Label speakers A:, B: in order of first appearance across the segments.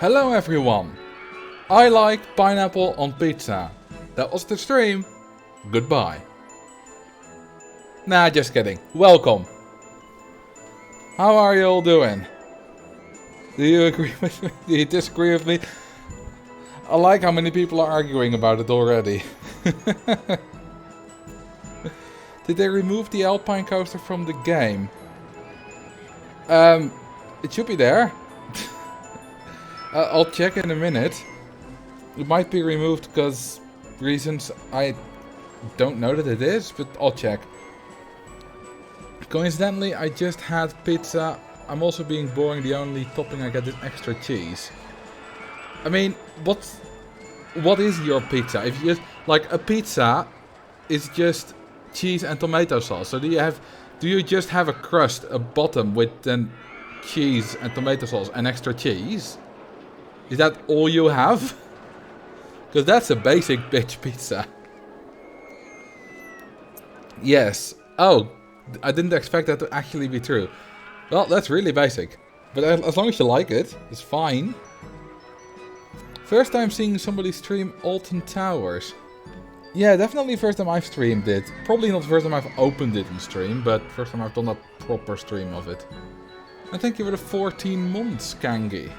A: Hello everyone! I like pineapple on pizza. That was the stream. Goodbye. Nah, just kidding. Welcome. How are you all doing? Do you agree with me? Do you disagree with me? I like how many people are arguing about it already. Did they remove the Alpine coaster from the game? It should be there. I'll check in a minute. It might be removed because reasons I don't know that it is, but I'll check. Coincidentally, I just had pizza. I'm also being boring. The only topping I get is extra cheese. I mean, what is your pizza? If you just, like, a pizza is just cheese and tomato sauce. So do you just have a crust, a bottom with then cheese and tomato sauce and extra cheese? Is that all you have? Because that's a basic bitch pizza. Yes. Oh, I didn't expect that to actually be true. Well, that's really basic. But as long as you like it, it's fine. First time seeing somebody stream Alton Towers. Yeah, definitely first time I've streamed it. Probably not the first time I've opened it on stream, but first time I've done a proper stream of it. And thank you for the 14 months, Kangi.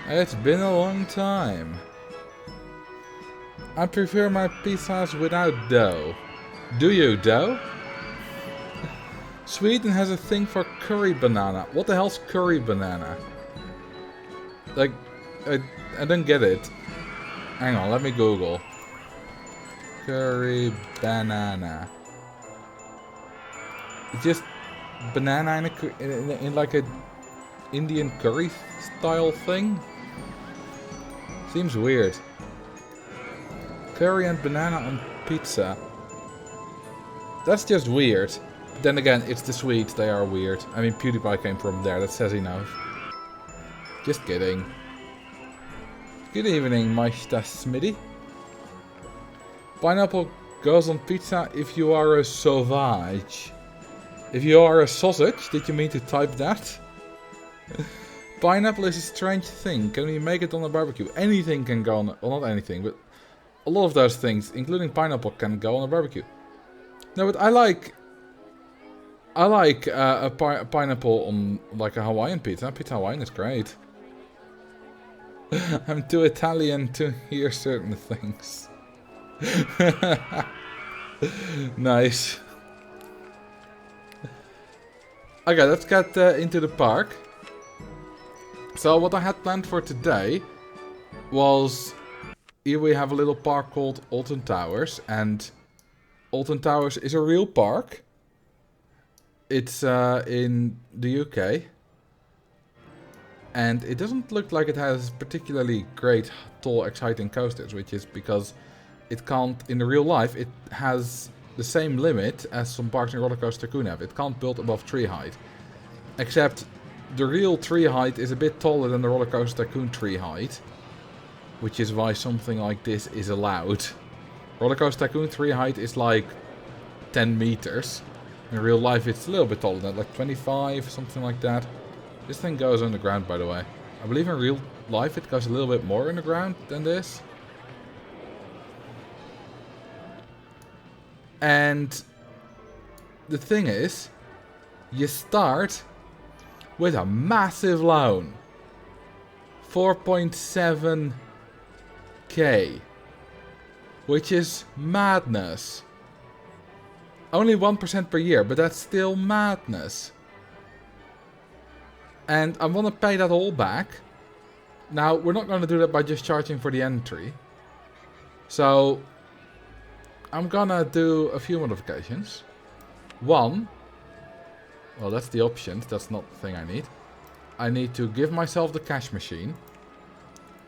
A: It's been a long time. I prefer my pizzas without dough. Do you, dough? Sweden has a thing for curry banana. What the hell's curry banana? Like, I don't get it. Hang on, let me Google. Curry banana. It's just banana in like a Indian curry style thing. Seems weird. Curry and banana on pizza. That's just weird. But then again, it's the Swedes, they are weird. I mean, PewDiePie came from there, that says enough. Just kidding. Good evening, Meister Smitty. Pineapple goes on pizza if you are a sauvage. If you are a sausage, did you mean to type that? Pineapple is a strange thing. Can we make it on a barbecue? Anything can go on, well, not anything, but a lot of those things, including pineapple, can go on a barbecue. No, but I like a pineapple on like a Hawaiian pizza. Pizza Hawaiian is great. I'm too Italian to hear certain things. Nice. Okay, let's get into the park. So what I had planned for today was, here we have a little park called Alton Towers, and Alton Towers is a real park. It's in the UK. And it doesn't look like it has particularly great, tall, exciting coasters, which is because it can't, in the real life, it has the same limit as some parks in Roller Coaster Tycoon have. It can't build above tree height. Except the real tree height is a bit taller than the Roller Coaster Tycoon tree height. Which is why something like this is allowed. Roller Coaster Tycoon tree height is like 10 meters. In real life it's a little bit taller than that, like 25, something like that. This thing goes underground, by the way. I believe in real life it goes a little bit more underground than this. And the thing is, you start with a massive loan. 4.7k. Which is madness. Only 1% per year, but that's still madness. And I want to pay that all back. Now, we're not going to do that by just charging for the entry. So, I'm gonna do a few modifications. One, well, that's the options, that's not the thing I need. I need to give myself the cash machine.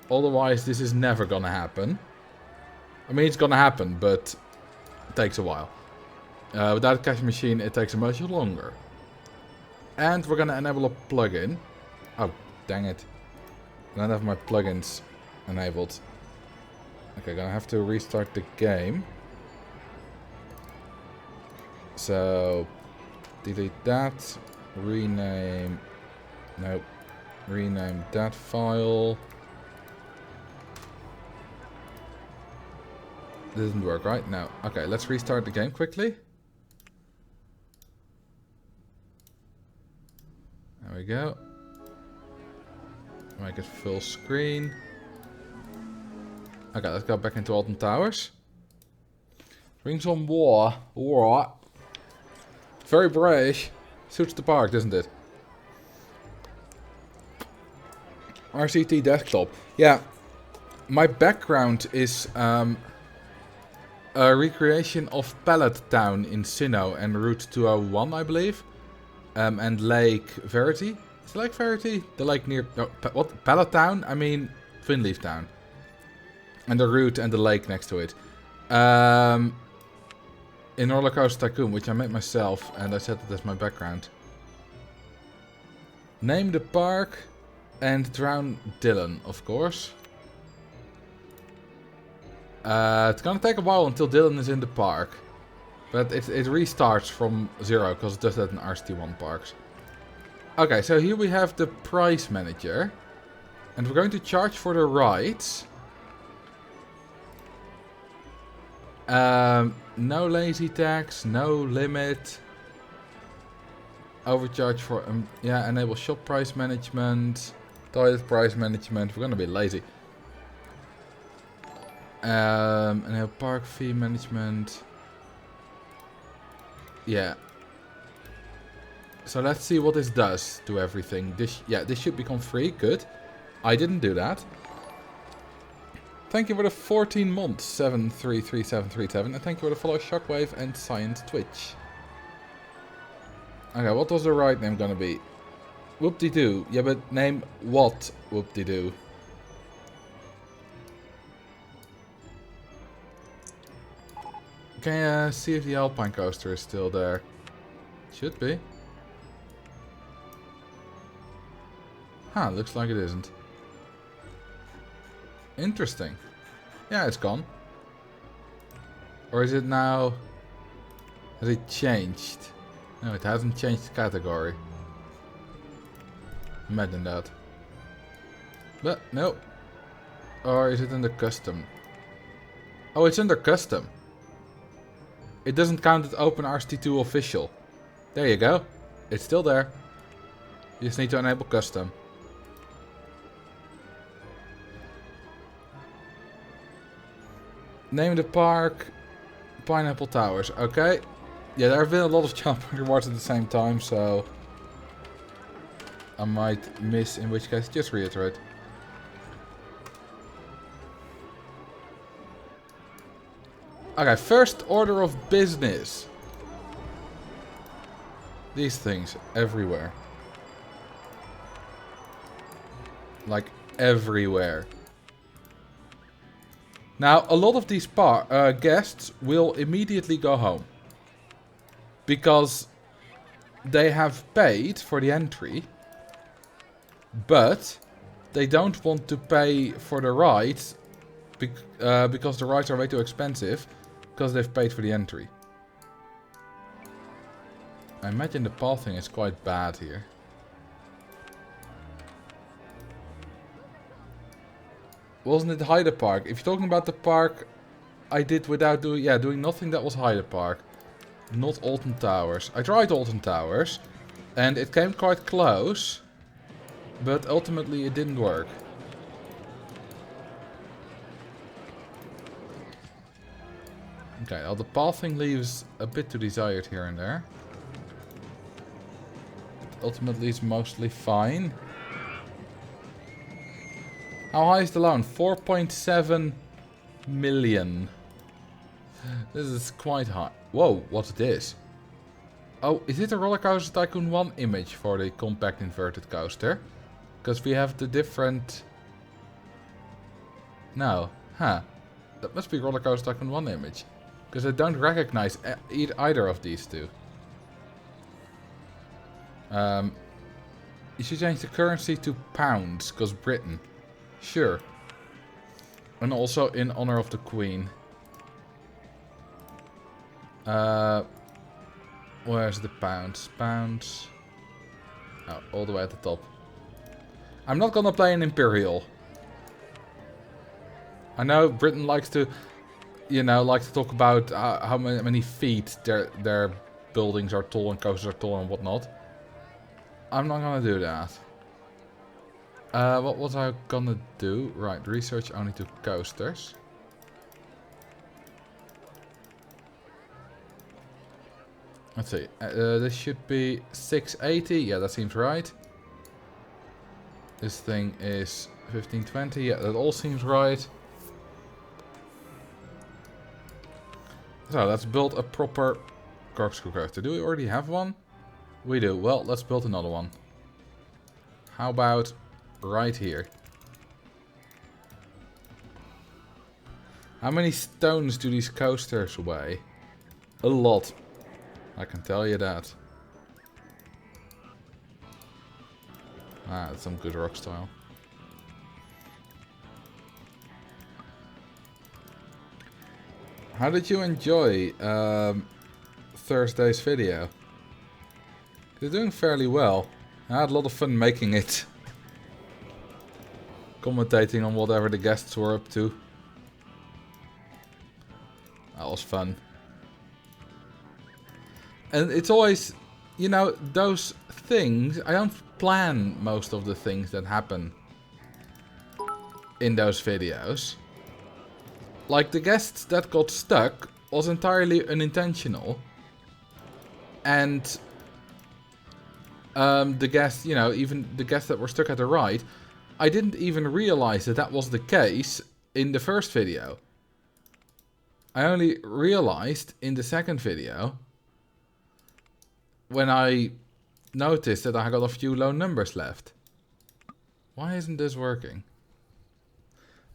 A: Otherwise, this is never gonna happen. I mean, it's gonna happen, but it takes a while. Without a cash machine, it takes much longer. And we're gonna enable a plugin. Oh, dang it. I don't have my plugins enabled. Okay, gonna have to restart the game. So, delete that. Rename. Nope. Rename that file. This doesn't work, right? No. Okay, let's restart the game quickly. There we go. Make it full screen. Okay, let's go back into Alton Towers. Bring some war. War. Very British. Suits the park, doesn't it? RCT desktop. Yeah. My background is a recreation of Pallet Town in Sinnoh and Route 201, I believe. And Lake Verity. Is it Lake Verity? The lake near... Oh, what? Pallet Town? I mean, Finleaf Town. And the route and the lake next to it. In Roller Coaster Tycoon, which I made myself, and I set it as my background. Name the park and drown Dylan, of course. It's gonna take a while until Dylan is in the park. But it restarts from 0, because it does that in RCT1 parks. Okay, so here we have the price manager. And we're going to charge for the rides. No lazy tax, no limit. Overcharge for, yeah, enable shop price management. Toilet price management, we're gonna be lazy. And a park fee management. Yeah. So let's see what this does to everything. This should become free. Good. I didn't do that. Thank you for the 14 months, 733737, and thank you for the follow Shockwave and Science Twitch. Okay, what was the right name gonna be? Whoop-de-doo. Yeah, but name what whoop-de-doo? Can you see if the Alpine coaster is still there? Should be. Huh, looks like it isn't. Interesting. Yeah, it's gone. Or is it now... Has it changed? No, it hasn't changed category. Imagine that. But, no. Or is it under custom? Oh, it's under custom. It doesn't count as OpenRCT2 official. There you go. It's still there. You just need to enable custom. Name the park Pineapple Towers. Okay. Yeah, there have been a lot of jump rewards at the same time, so I might miss, in which case just reiterate. Okay, first order of business. These things everywhere. Like everywhere. Now, a lot of these guests will immediately go home. Because they have paid for the entry. But they don't want to pay for the rides. Because the rides are way too expensive. Because they've paid for the entry. I imagine the pathing is quite bad here. Wasn't it Hyde Park? If you're talking about the park I did without doing nothing, that was Hyde Park. Not Alton Towers. I tried Alton Towers and it came quite close, but ultimately it didn't work. Okay, well, the pathing leaves a bit to desired here and there. But ultimately it's mostly fine. How high is the loan? 4.7 million. This is quite high. Whoa, what's this? Oh, is it a Roller Coaster Tycoon 1 image for the compact inverted coaster? Because we have the different... No. Huh. That must be Roller Coaster Tycoon 1 image. Because I don't recognize either of these two. You should change the currency to pounds, because Britain. Sure. And also in honor of the Queen. Where's the pounds? Pounds. Oh, all the way at the top. I'm not gonna play an Imperial. I know Britain likes to, talk about how many feet their buildings are tall and coasters are tall and whatnot. I'm not gonna do that. What was I gonna do? Right, research only to coasters. Let's see. This should be 680. Yeah, that seems right. This thing is 1520. Yeah, that all seems right. So, let's build a proper corkscrew coaster. Do we already have one? We do. Well, let's build another one. How about right here? How many stones do these coasters weigh? A lot. I can tell you that. Ah, that's some good rock style. How did you enjoy Thursday's video? You're doing fairly well. I had a lot of fun making it. Commentating on whatever the guests were up to. That was fun. And it's always, those things, I don't plan most of the things that happen in those videos. Like, the guest that got stuck was entirely unintentional. And the guests, you know, even the guests that were stuck at the right, I didn't even realize that that was the case in the first video. I only realized in the second video when I noticed that I got a few low numbers left. Why isn't this working?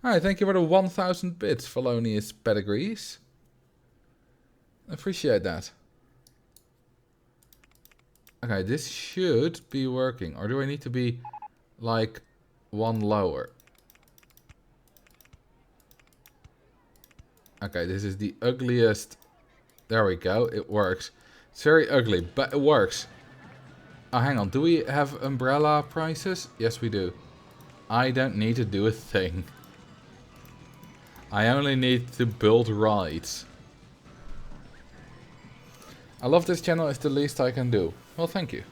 A: Alright, thank you for the 1000 bits, Felonious Pedigrees. Appreciate that. Okay, this should be working. Or do I need to be like one lower? Okay, this is the ugliest. There we go, it works. It's very ugly, but it works. Oh, hang on, do we have umbrella prices? Yes, we do. I don't need to do a thing. I only need to build rides. I love this channel, it's the least I can do. Well, thank you.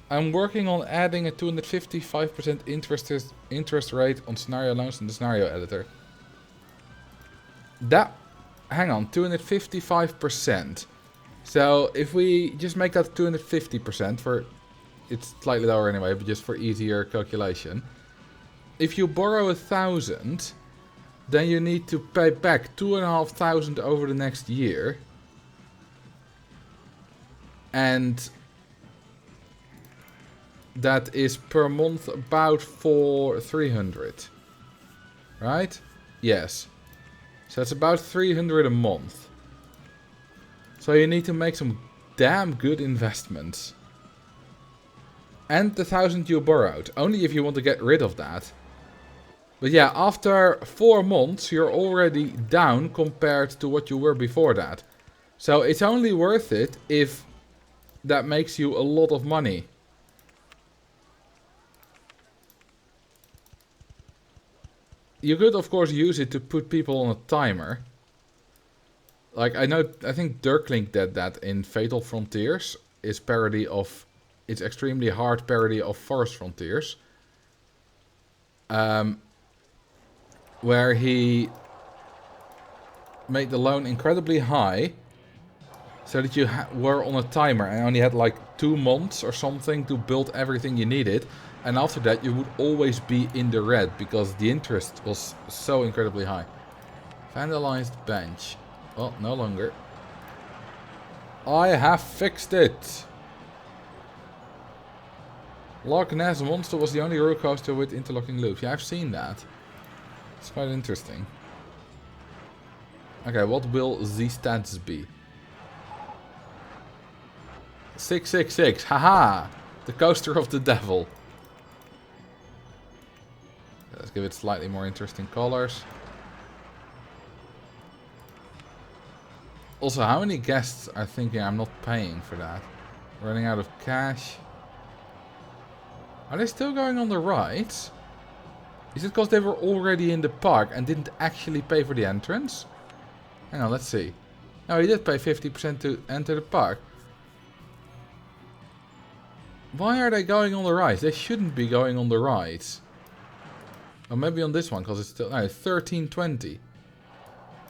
A: I'm working on adding a 255% interest rate on scenario loans in the scenario editor. That, hang on, 255%. So if we just make that 250% for, it's slightly lower anyway, but just for easier calculation. If you borrow 1,000, then you need to pay back 2,500 over the next year. And that is per month about 300. Right? Yes. So it's about 300 a month. So you need to make some damn good investments. And the 1,000 you borrowed. Only if you want to get rid of that. But yeah, after 4 months you're already down compared to what you were before that. So it's only worth it if that makes you a lot of money. You could of course use it to put people on a timer. Like I think Dirklink did that in Fatal Frontiers. It's extremely hard parody of Forest Frontiers. Where he made the loan incredibly high. So that you were on a timer and only had like 2 months or something to build everything you needed. And after that you would always be in the red because the interest was so incredibly high. Vandalized bench. Well, no longer. I have fixed it. Loch Ness Monster was the only roller coaster with interlocking loops. Yeah, I've seen that. It's quite interesting. Okay, what will the stats be? 666. Haha! The coaster of the devil. Let's give it slightly more interesting colors. Also, how many guests are thinking I'm not paying for that? Running out of cash. Are they still going on the rides? Is it because they were already in the park and didn't actually pay for the entrance? Hang on, let's see. No, he did pay 50% to enter the park. Why are they going on the rides? They shouldn't be going on the rides. Or maybe on this one, because it's still... No, 1320.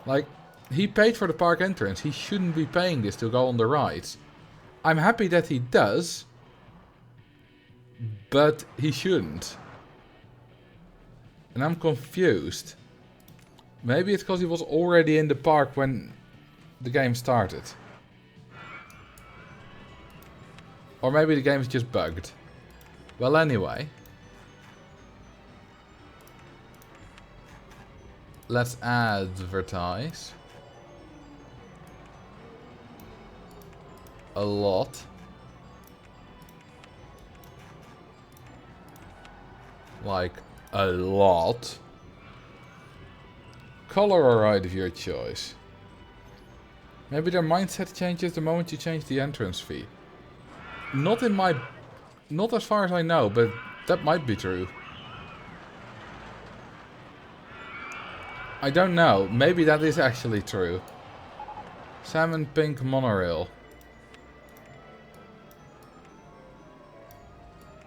A: Like, he paid for the park entrance. He shouldn't be paying this to go on the rides. I'm happy that he does. But he shouldn't. And I'm confused. Maybe it's because he was already in the park when the game started. Or maybe the game is just bugged. Well, anyway. Let's advertise. A lot. Like, a lot. Color or ride of your choice. Maybe their mindset changes the moment you change the entrance fee. Not as far as I know, but that might be true. I don't know. Maybe that is actually true. Salmon pink monorail.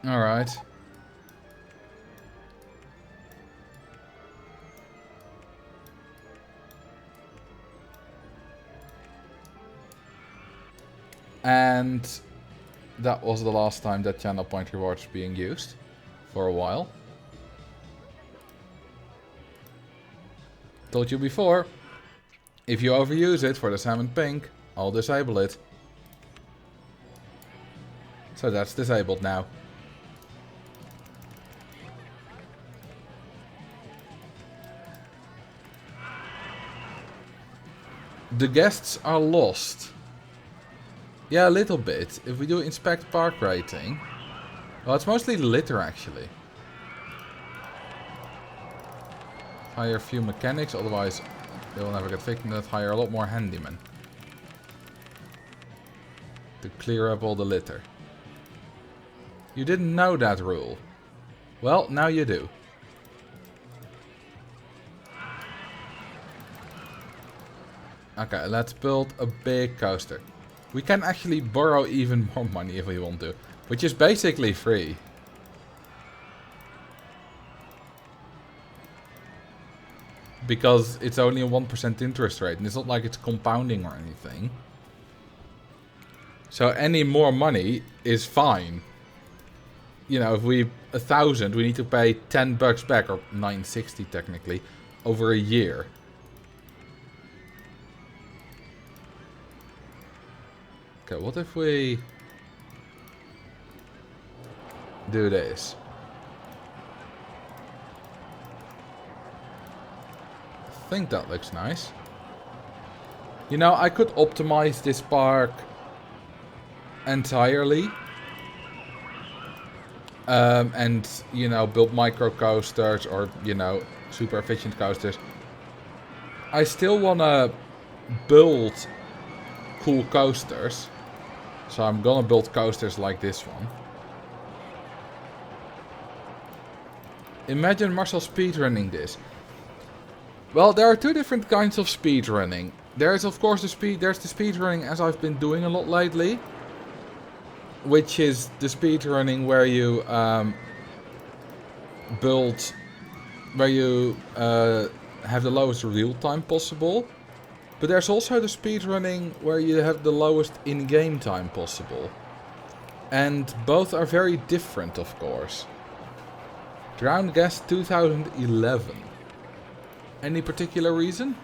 A: Alright. And that was the last time that channel point reward was being used for a while. Told you before, if you overuse it for the salmon pink, I'll disable it. So that's disabled now. The guests are lost. Yeah, a little bit. If we do inspect park rating. Well, it's mostly litter actually. Hire a few mechanics, otherwise they will never get fixed. And hire a lot more handymen. To clear up all the litter. You didn't know that rule. Well, now you do. Okay, let's build a big coaster. We can actually borrow even more money if we want to. Which is basically free. Because it's only a 1% interest rate. And it's not like it's compounding or anything. So any more money is fine. You know, if we 1,000, we need to pay $10 back, or 960 technically, over a year. Okay, what if we do this? I think that looks nice. You know, I could optimize this park entirely. And, you know, build micro coasters or, you know, super efficient coasters. I still want to build cool coasters. So I'm gonna build coasters like this one. Imagine Marcel speedrunning this. Well, there are two different kinds of speedrunning. There's of course the speedrunning as I've been doing a lot lately. Which is the speedrunning where you have the lowest real time possible. But there's also the speedrunning where you have the lowest in-game time possible. And both are very different, of course. Drowned Guest 2011. Any particular reason?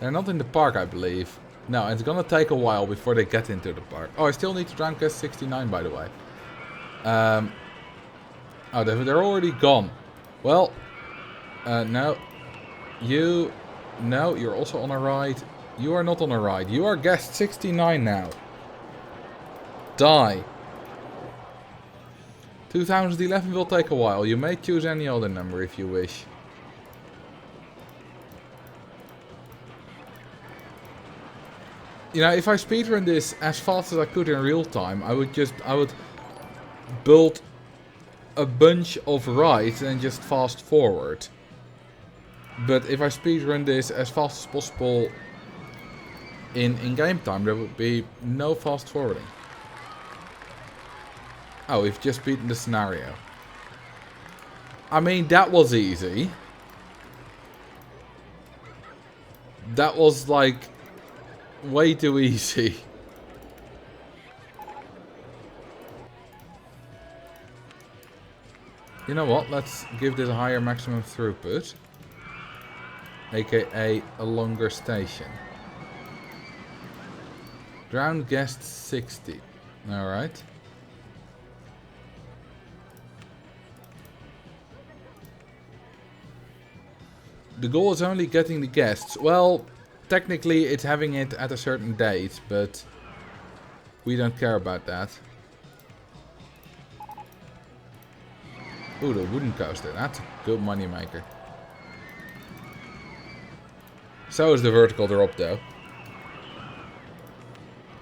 A: They're not in the park, I believe. No, it's gonna take a while before they get into the park. Oh, I still need to Drowned Guest 69, by the way. Oh, they're already gone. Well, no. No, you're also on a ride. You are not on a ride. You are guest 69 now. Die. 2011 will take a while. You may choose any other number if you wish. You know, if I speedrun this as fast as I could in real time, I would build a bunch of rides and just fast forward. But if I speedrun this as fast as possible in game time, there would be no fast forwarding. Oh, we've just beaten the scenario. I mean, that was easy. That was like way too easy. You know what? Let's give this a higher maximum throughput. AKA a longer station. Drowned Guest 60. Alright. The goal is only getting the guests. Well, technically it's having it at a certain date, but we don't care about that. Ooh, the wooden coaster. That's a good money maker. So is the vertical drop though.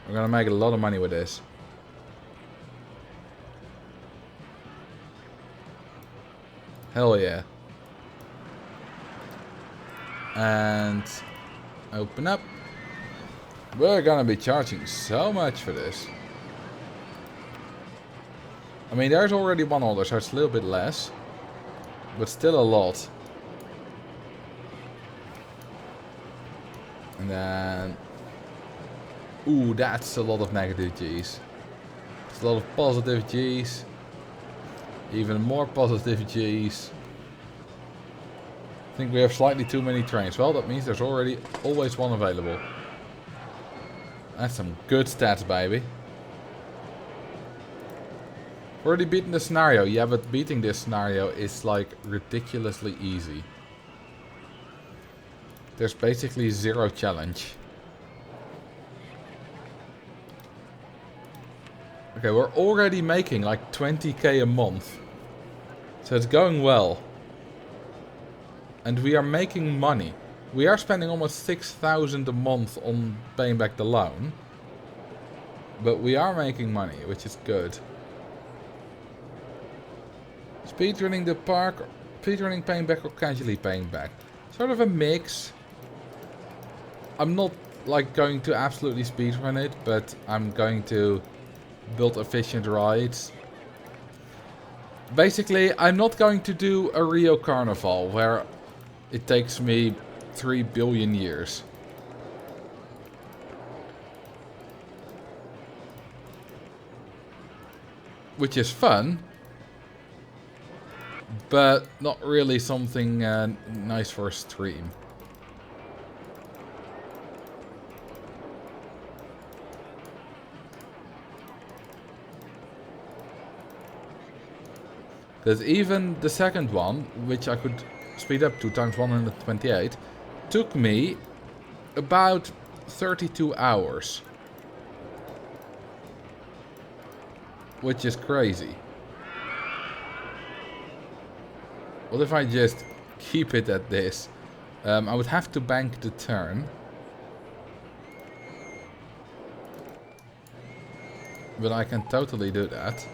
A: We're gonna make a lot of money with this. Hell yeah. And open up. We're gonna be charging so much for this. I mean, there's already one order, so it's a little bit less. But still a lot. And then... Ooh, that's a lot of negative G's. It's a lot of positive G's. Even more positive G's. I think we have slightly too many trains. Well, that means there's always one available. That's some good stats, baby. Already beaten the scenario. Yeah, but beating this scenario is like ridiculously easy. There's basically zero challenge. Okay, we're already making like 20k a month. So it's going well. And we are making money. We are spending almost 6,000 a month on paying back the loan. But we are making money, which is good. Speedrunning the park, speedrunning paying back or casually paying back. Sort of a mix. I'm not like going to absolutely speedrun it, but I'm going to build efficient rides. Basically, I'm not going to do a Rio Carnival where it takes me 3 billion years. Which is fun, but not really something nice for a stream. Because even the second one, which I could speed up to times 128, took me about 32 hours. Which is crazy. What if I just keep it at this? I would have to bank the turn. But I can totally do that.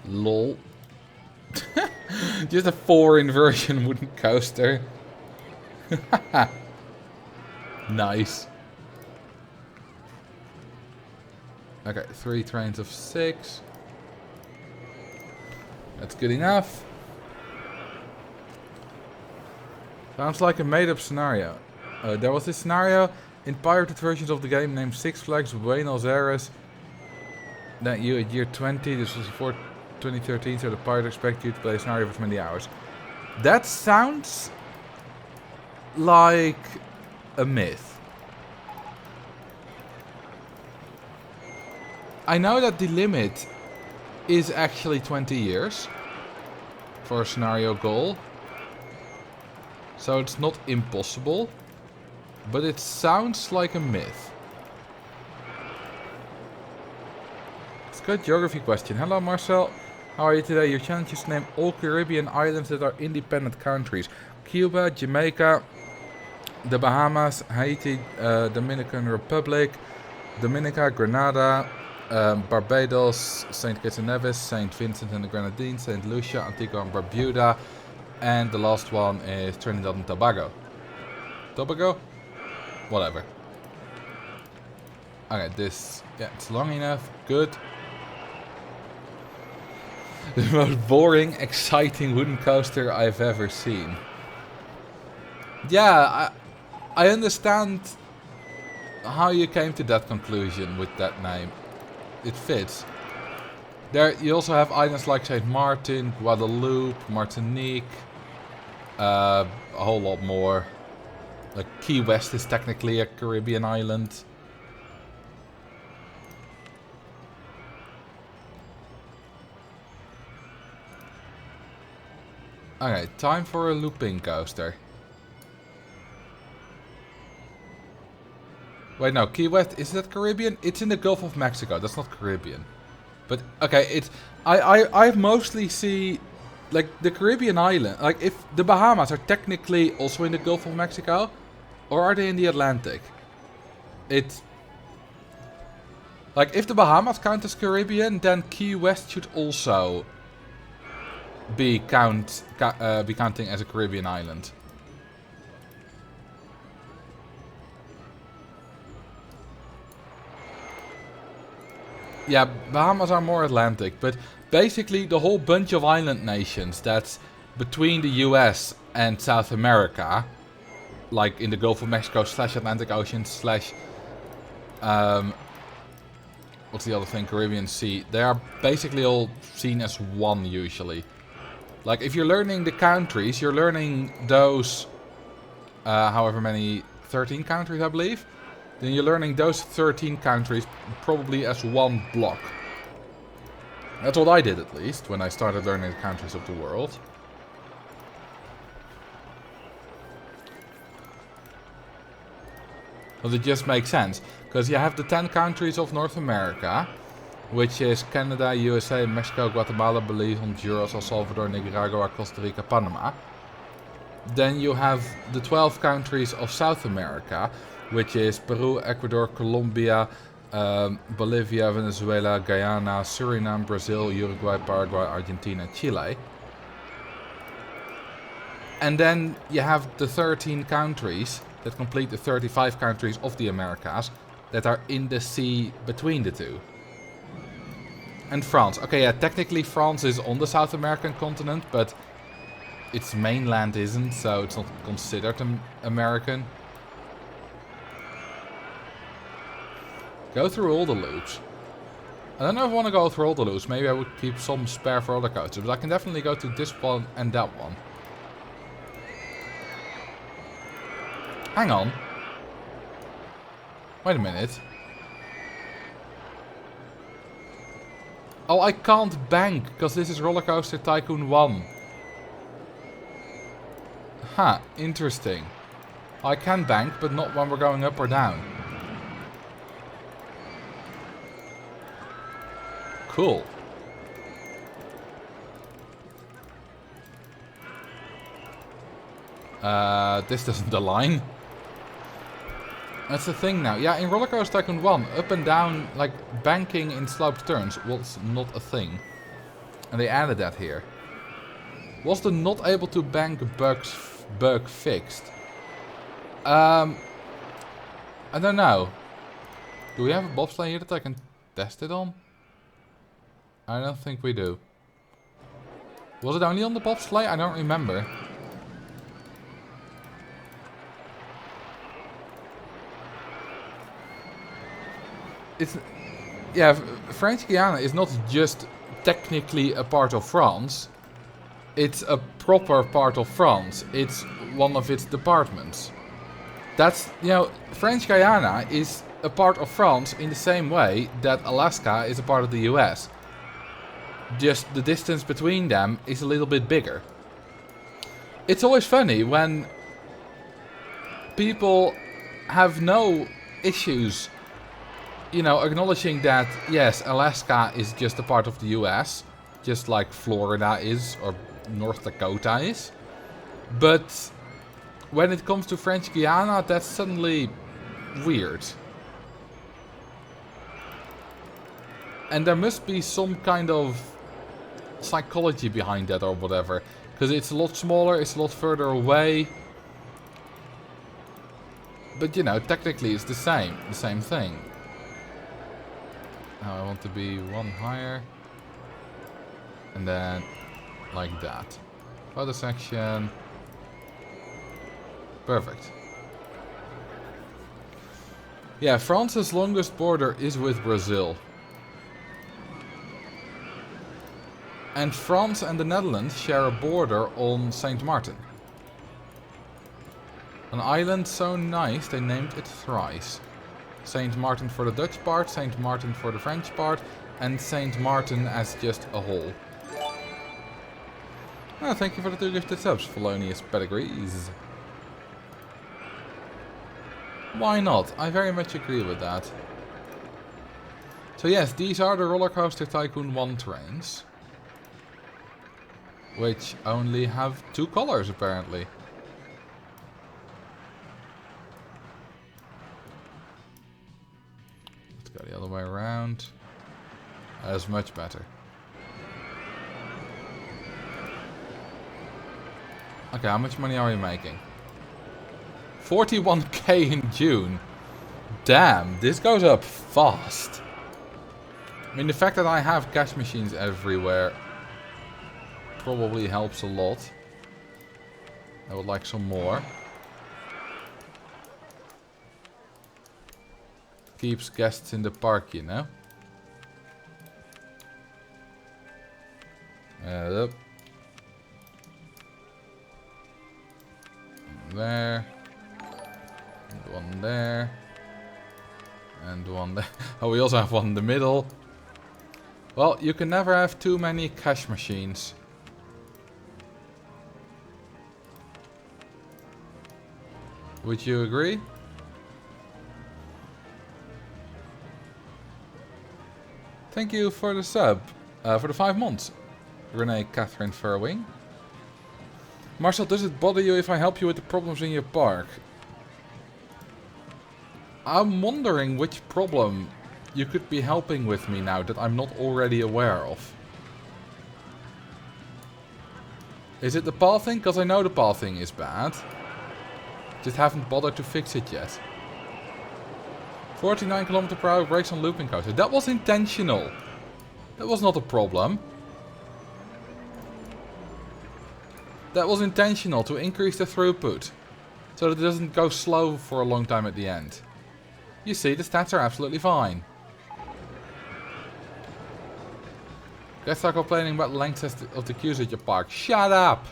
A: Lol. Just a 4 inversion wooden coaster. Nice. Okay, 3 trains of 6. That's good enough. Sounds like a made-up scenario. There was this scenario in pirated versions of the game named Six Flags Buenos Aires. That you at year 20, this was before 2013, so the pirate expected you to play a scenario for 20 hours. That sounds like a myth. I know that the limit is actually 20 years for a scenario goal. So it's not impossible, but it sounds like a myth. It's a good geography question. Hello Marcel, how are you today? Your challenge is to name all Caribbean islands that are independent countries. Cuba, Jamaica, the Bahamas, Haiti, Dominican Republic, Dominica, Grenada, Barbados, St. Kitts and Nevis, St. Vincent and the Grenadines, St. Lucia, Antigua and Barbuda, and the last one is Trinidad and Tobago. Tobago? Whatever. Okay, this, yeah, it's long enough, good. The most boring, exciting wooden coaster I've ever seen. Yeah, I understand how you came to that conclusion with that name. It fits. There you also have islands like St. Martin, Guadeloupe, Martinique, a whole lot more. Like Key West is technically a Caribbean island. Okay, time for a looping coaster. Wait, no, Key West, is that Caribbean? It's in the Gulf of Mexico, that's not Caribbean. But, okay, it's... I mostly see, like, the Caribbean island... Like, if the Bahamas are technically also in the Gulf of Mexico, or are they in the Atlantic? It's... Like, if the Bahamas count as Caribbean, then Key West should also be counting as a Caribbean island. Yeah, Bahamas are more Atlantic, but basically the whole bunch of island nations that's between the US and South America like in the Gulf of Mexico / Atlantic Ocean / what's the other thing? Caribbean Sea. They are basically all seen as one usually. Like if you're learning the countries, you're learning those, however many, 13 countries I believe. Then you're learning those 13 countries probably as one block. That's what I did at least when I started learning the countries of the world. But it just makes sense. Because you have the 10 countries of North America, which is Canada, USA, Mexico, Guatemala, Belize, Honduras, El Salvador, Nicaragua, Costa Rica, Panama. Then you have the 12 countries of South America, which is Peru, Ecuador, Colombia, Bolivia, Venezuela, Guyana, Suriname, Brazil, Uruguay, Paraguay, Argentina, Chile. And then you have the 13 countries that complete the 35 countries of the Americas that are in the sea between the two. And France. Okay, yeah, technically France is on the South American continent, but its mainland isn't, so it's not considered American. Go through all the loops. I don't know if I want to go through all the loops. Maybe I would keep some spare for other coasters, but I can definitely go to this one and that one. Hang on. Wait a minute. Oh, I can't bank, because this is Roller Coaster Tycoon 1. Huh, interesting. I can bank, but not when we're going up or down. Cool. This doesn't align. That's the thing now. Yeah, in Roller Coaster Tycoon 1, up and down, like banking in sloped turns was not a thing. And they added that here. Was the not able to bank bug fixed? I don't know. Do we have a bobsleigh here that I can test it on? I don't think we do. Was it only on the bobsleigh? I don't remember. It's, yeah, French Guiana is not just technically a part of France. It's a proper part of France. It's one of its departments. That's, you know, French Guiana is a part of France in the same way that Alaska is a part of the US. Just the distance between them is a little bit bigger. It's always funny when people have no issues, you know, acknowledging that, yes, Alaska is just a part of the US, just like Florida is, or North Dakota is. But when it comes to French Guiana, that's suddenly weird. And there must be some kind of psychology behind that or whatever. Because it's a lot smaller, it's a lot further away. But, you know, technically it's the same thing. Now I want to be one higher. And then like that. Photo section. Perfect. Yeah, France's longest border is with Brazil. And France and the Netherlands share a border on Saint Martin. An island so nice they named it thrice. Saint Martin for the Dutch part, Saint Martin for the French part, and Saint Martin as just a whole. Oh, thank you for the 2 gifted subs, Felonious Pedigrees. Why not? I very much agree with that. So yes, these are the Roller Coaster Tycoon 1 trains. Which only have 2 colors apparently. Let's go the other way around. That's much better. Okay, how much money are we making? 41k in June. Damn, this goes up fast. I mean, the fact that I have cash machines everywhere probably helps a lot. I would like some more. keeps guests in the park, you know? Up. There. And one there. And one there. Oh, we also have one in the middle. Well, you can never have too many cash machines. Would you agree? Thank you for the sub. For the 5 months. Renee Catherine Furwing. Marcel, does it bother you if I help you with the problems in your park? I'm wondering which problem you could be helping with me now that I'm not already aware of. Is it the path thing? Because I know the path thing is bad. Just haven't bothered to fix it yet. 49 km/h brakes on looping coaster. That was intentional. That was not a problem. That was intentional to increase the throughput. So that it doesn't go slow for a long time at the end. You see, the stats are absolutely fine. Guys are complaining about the length of the queues at your park. Shut up!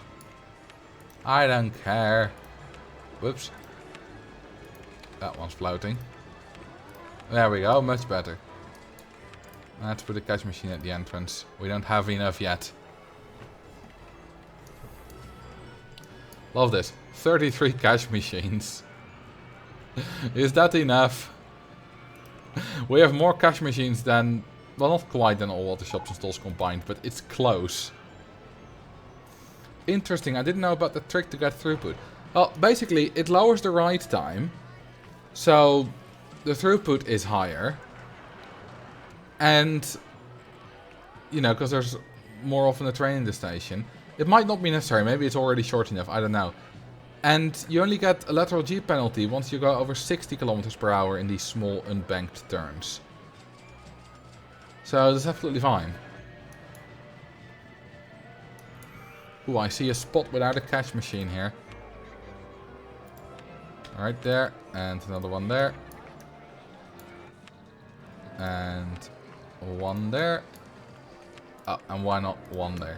A: I don't care. Whoops. That one's floating. There we go, much better. Let's put a cash machine at the entrance. We don't have enough yet. Love this. 33 cash machines. Is that enough? We have more cash machines than... Well, not quite than all the shops and stalls combined, but it's close. Interesting, I didn't know about the trick to get throughput. Well, basically, it lowers the ride time. So, the throughput is higher. And, you know, because there's more often a train in the station. It might not be necessary, maybe it's already short enough, I don't know. And you only get a lateral G penalty once you go over 60 km/h in these small unbanked turns. So that's absolutely fine. Ooh, I see a spot without a cash machine here. Right there, and another one there. And one there. Oh, and why not one there?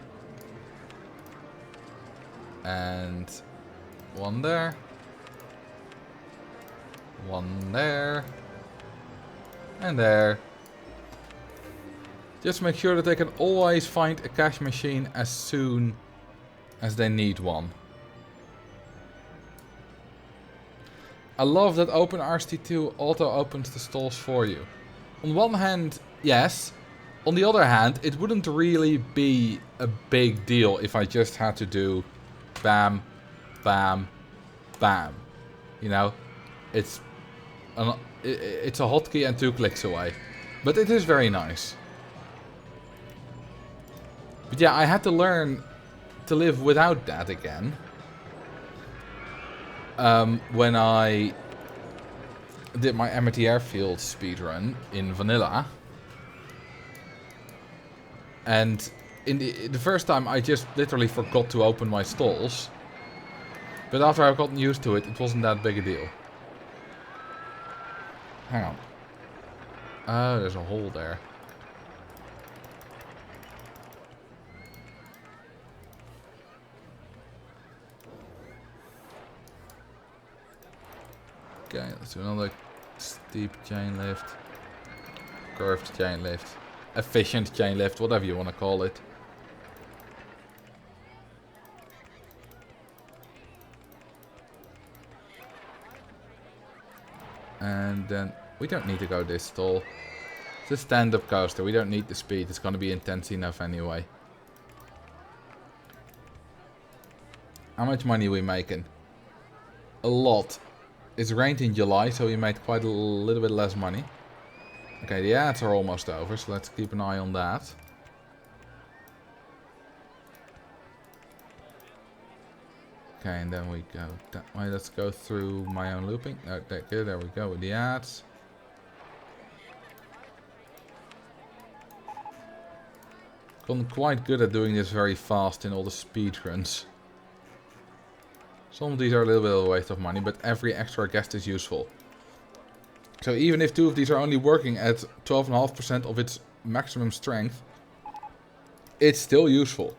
A: And one there. One there. And there. Just make sure that they can always find a cash machine as soon as they need one. I love that OpenRST2 auto opens the stalls for you. On one hand, yes. On the other hand, it wouldn't really be a big deal if I just had to do bam, bam, bam. You know, it's a hotkey and 2 clicks away. But it is very nice. But yeah, I had to learn to live without that again. When I did my Amity Airfield speedrun in vanilla. And in the first time I just literally forgot to open my stalls. But after I've gotten used to it, it wasn't that big a deal. Hang on. Oh, there's a hole there. Okay, let's do another steep chain lift. Curved chain lift. Efficient chain lift, whatever you want to call it. And then we don't need to go this tall. It's a stand-up coaster, we don't need the speed, it's going to be intense enough anyway. How much money are we making? A lot. It's rained in July, so we made quite a little bit less money. Okay, the ads are almost over, so let's keep an eye on that. Okay, and then we go that way. Let's go through my own looping. There we go with the ads. Gotten quite good at doing this very fast in all the speedruns. Some of these are a little bit of a waste of money, but every extra guest is useful. So even if 2 of these are only working at 12.5% of its maximum strength, it's still useful.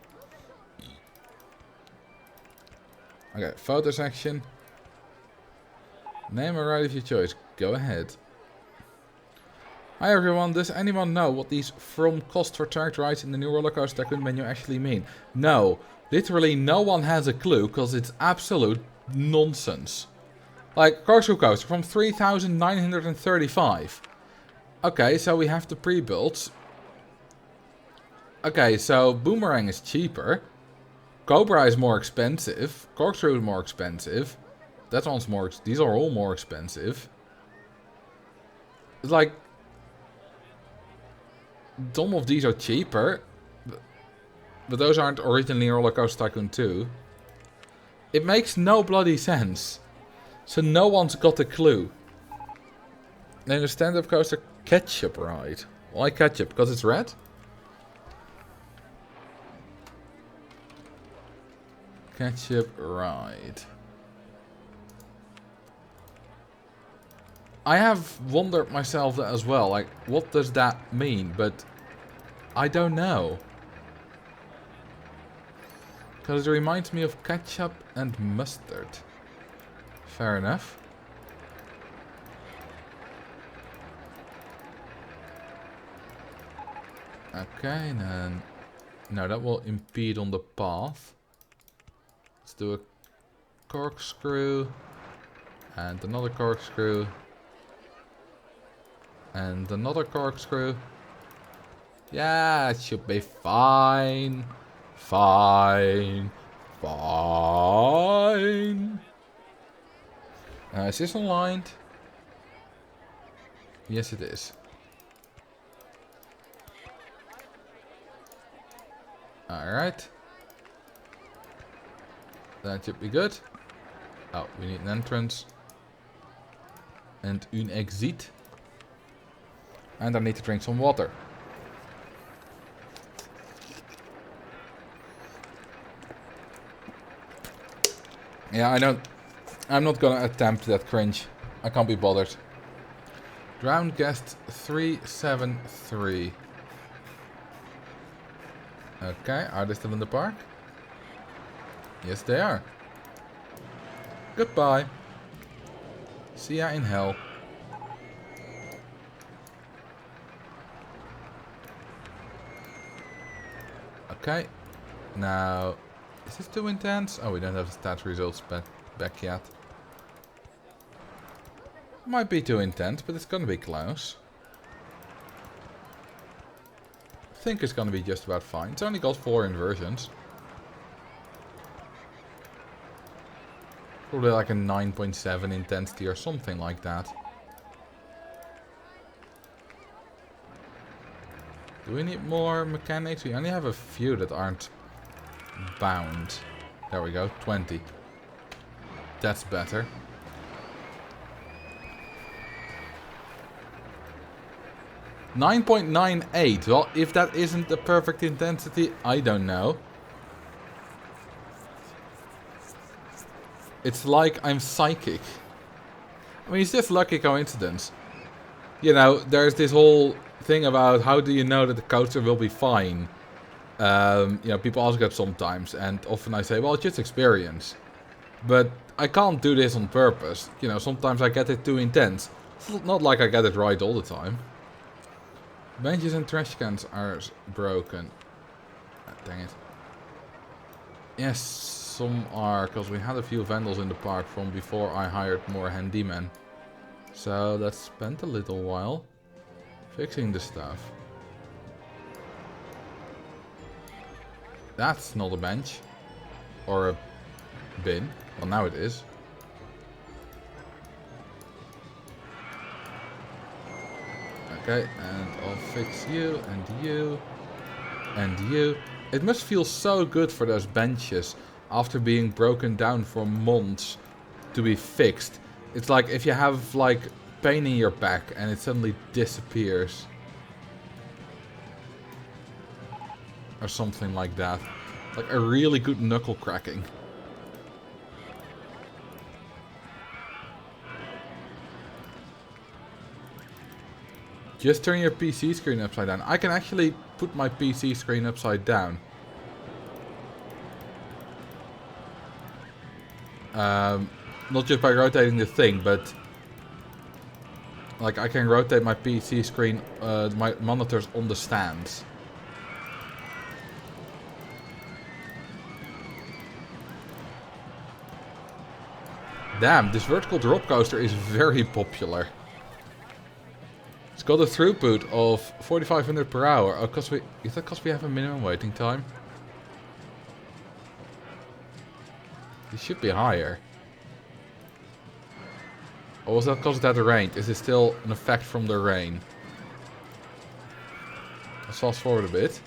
A: Okay, photo section. Name a ride of your choice. Go ahead. Hi everyone, does anyone know what these from cost for tracked rides in the new roller coaster tycoon menu actually mean? No, literally no one has a clue, because it's absolute nonsense. Like, corkscrew coaster from 3,935. Okay, so we have the pre-builds. Okay, so Boomerang is cheaper. Cobra is more expensive. Corkscrew is more expensive. That one's more... These are all more expensive. It's like... Some of these are cheaper. But those aren't originally Roller Coaster Tycoon 2. It makes no bloody sense. So no one's got a clue. Then the stand-up coaster ketchup ride. Why ketchup? Because it's red? Ketchup ride. I have wondered myself that as well. Like, what does that mean? But I don't know. Because it reminds me of ketchup and mustard. Fair enough. Okay, and then... No, that will impede on the path. Let's do a corkscrew. And another corkscrew. And another corkscrew. Yeah, it should be fine. Fine. Fine. Is this aligned? Yes, it is. Alright. That should be good. Oh, we need an entrance. And un exit. And I need to drink some water. Yeah, I don't... I'm not gonna attempt that cringe. I can't be bothered. Drowned guest 373. Okay, are they still in the park? Yes, they are. Goodbye. See ya in hell. Okay. Now, is this too intense? Oh, we don't have the stat results back yet. Might be too intense, but it's gonna be close. I think it's gonna be just about fine. It's only got 4 inversions. Probably like a 9.7 intensity or something like that. Do we need more mechanics? We only have a few that aren't bound. There we go, 20. That's better. $9.98. Well, if that isn't the perfect intensity, I don't know. It's like I'm psychic. I mean, it's just lucky coincidence. You know, there's this whole thing about how do you know that the coaster will be fine. You know, people ask that sometimes, and often I say, well, it's just experience. But I can't do this on purpose. You know, sometimes I get it too intense. It's not like I get it right all the time. Benches and trash cans are broken. Ah, dang it. Yes, some are, because we had a few vandals in the park from before I hired more handymen. So that spent a little while fixing the stuff. That's not a bench. Or a bin. Well, now it is. Okay, and I'll fix you, and you, and you. It must feel so good for those benches after being broken down for months to be fixed. It's like if you have like pain in your back and it suddenly disappears. Or something like that. Like a really good knuckle cracking. Just turn your PC screen upside down. I can actually put my PC screen upside down. Not just by rotating the thing, but like I can rotate my PC screen, my monitors on the stands. Damn, this vertical drop coaster is very popular. It's got a throughput of 4,500 per hour. Oh, is that because we have a minimum waiting time? It should be higher. Or was that because it had rained? Is it still an effect from the rain? Let's fast forward a bit.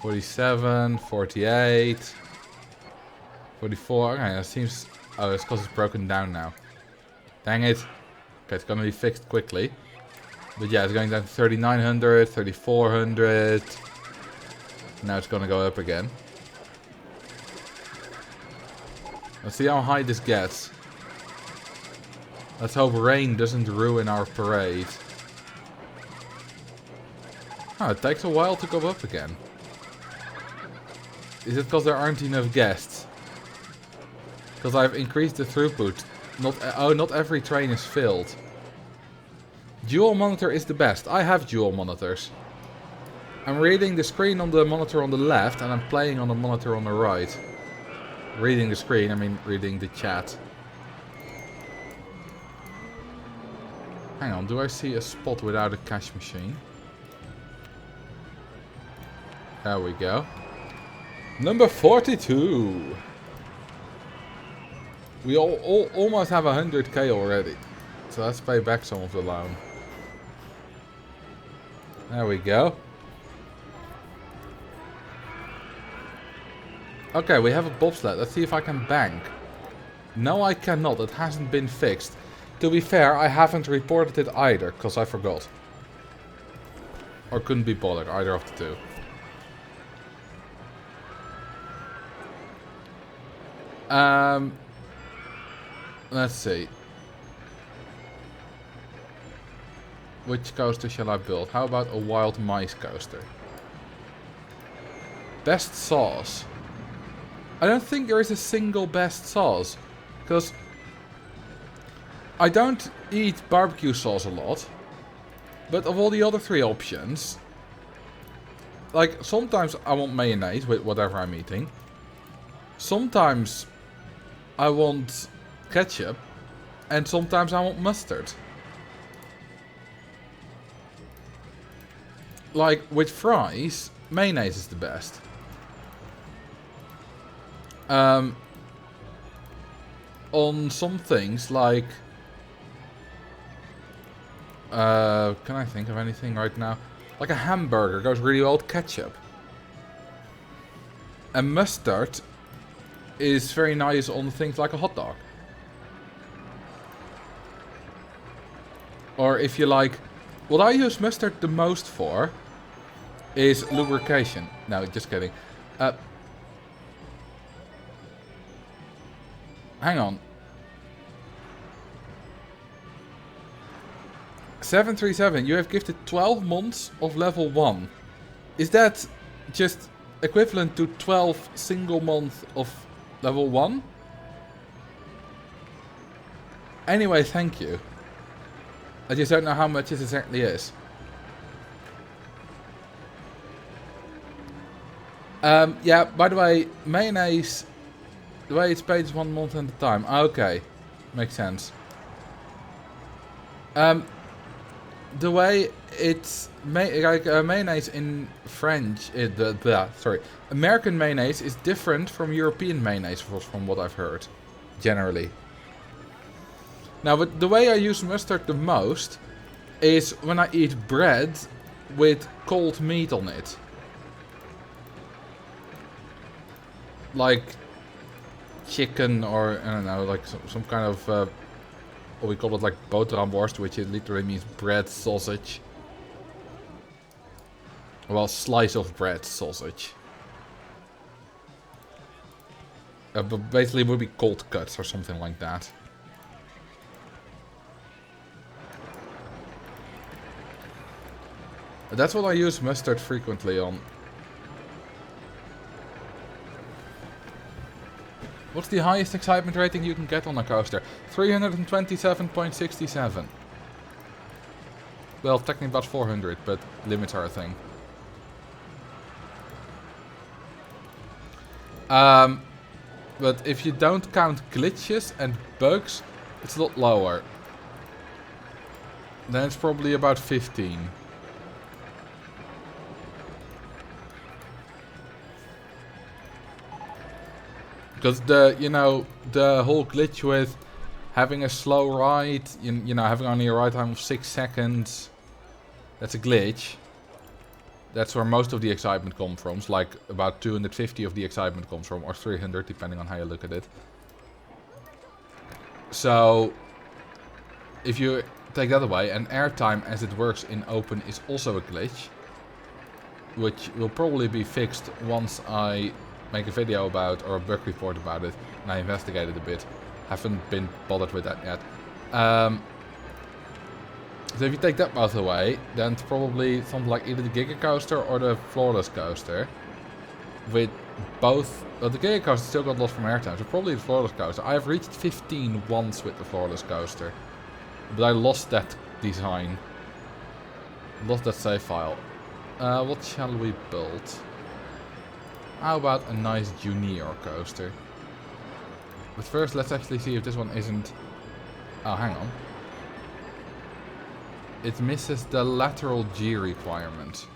A: 47, 48, 44. Okay, that seems... Oh, it's because it's broken down now. Dang it. Okay, it's gonna be fixed quickly. But yeah, it's going down to 3,900, 3,400. Now it's gonna go up again. Let's see how high this gets. Let's hope rain doesn't ruin our parade. Oh, it takes a while to go up again. Is it because there aren't enough guests? Because I've increased the throughput. Not every train is filled. Dual monitor is the best. I have dual monitors. I'm reading the screen on the monitor on the left and I'm playing on the monitor on the right. Reading the screen, I mean reading the chat. Hang on, do I see a spot without a cash machine? There we go. Number 42. We almost have 100k already. So let's pay back some of the loan. There we go. Okay, we have a bobsled. Let's see if I can bank. No, I cannot. It hasn't been fixed. To be fair, I haven't reported it either, because I forgot. Or couldn't be bothered, either of the two. Let's see. Which coaster shall I build? How about a wild mice coaster? Best sauce. I don't think there is a single best sauce. Because I don't eat barbecue sauce a lot. But of all the other three options, like sometimes I want mayonnaise with whatever I'm eating. Sometimes I want ketchup. And sometimes I want mustard. Like with fries, mayonnaise is the best. On some things like... can I think of anything right now? Like a hamburger goes really well with ketchup. And mustard is very nice on things like a hot dog. Or if you like... What I use mustard the most for is lubrication. No, just kidding. Hang on. 737, you have gifted 12 months of level 1. Is that just equivalent to 12 single months of level 1? Anyway, thank you. I just don't know how much it exactly is. Yeah, by the way, mayonnaise, the way it's paid is 1 month at a time. Okay, makes sense. The way it's mayonnaise in French, American mayonnaise is different from European mayonnaise, from what I've heard, generally. Now, but the way I use mustard the most is when I eat bread with cold meat on it. Like chicken or, I don't know, like some kind of, what we call it like boterhamworst, which it literally means bread sausage. Well, slice of bread sausage. But basically it would be cold cuts or something like that. That's what I use mustard frequently on. What's the highest excitement rating you can get on a coaster? 327.67. Well, technically about 400, but limits are a thing. But if you don't count glitches and bugs, it's a lot lower. Then it's probably about 15. Because the whole glitch with having a slow ride, you know, having only a ride time of 6 seconds, that's a glitch. That's where most of the excitement comes from. It's like about 250 of the excitement comes from, or 300, depending on how you look at it. So, if you take that away, and airtime as it works in open is also a glitch, which will probably be fixed once I make a video about, or a bug report about it, and I investigate it a bit. Haven't been bothered with that yet. So if you take that both away, then it's probably something like either the Giga Coaster or the Floorless Coaster. With both... Well, the Giga Coaster still got lost from airtime, so probably the Floorless Coaster. I have reached 15 once with the Floorless Coaster. But I lost that design. Lost that save file. What shall we build? How about a nice junior coaster? But first, let's actually see if this one isn't... Oh, hang on. It misses the lateral G requirement.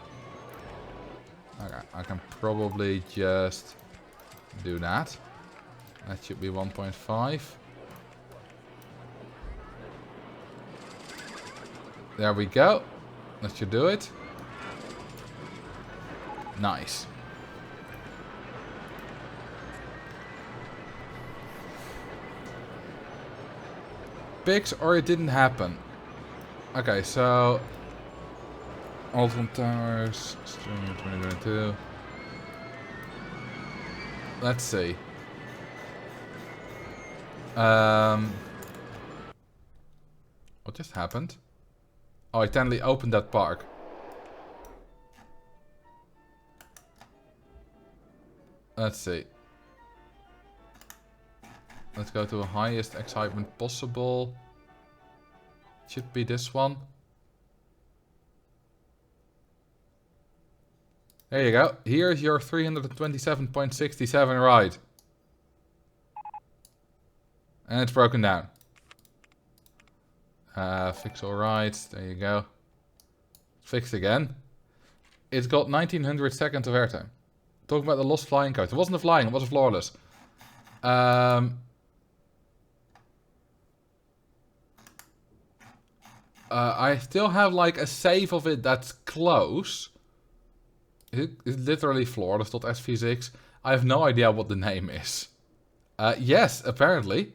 A: Okay, I can probably just do that. That should be 1.5. There we go. That should do it. Nice. Pigs or it didn't happen. Okay, so Alton Towers, stream 2022. Let's see. What just happened? Oh, I tenderly opened that park. Let's see. Let's go to the highest excitement possible. Should be this one. There you go. Here's your 327.67 ride. And it's broken down. Fix all rides. There you go. Fixed again. It's got 1900 seconds of airtime. Talking about the lost flying coaster. It wasn't a flying, it was a floorless. I still have like a save of it that's close. It's literally floorless.svsix. I have no idea what the name is. Yes, apparently.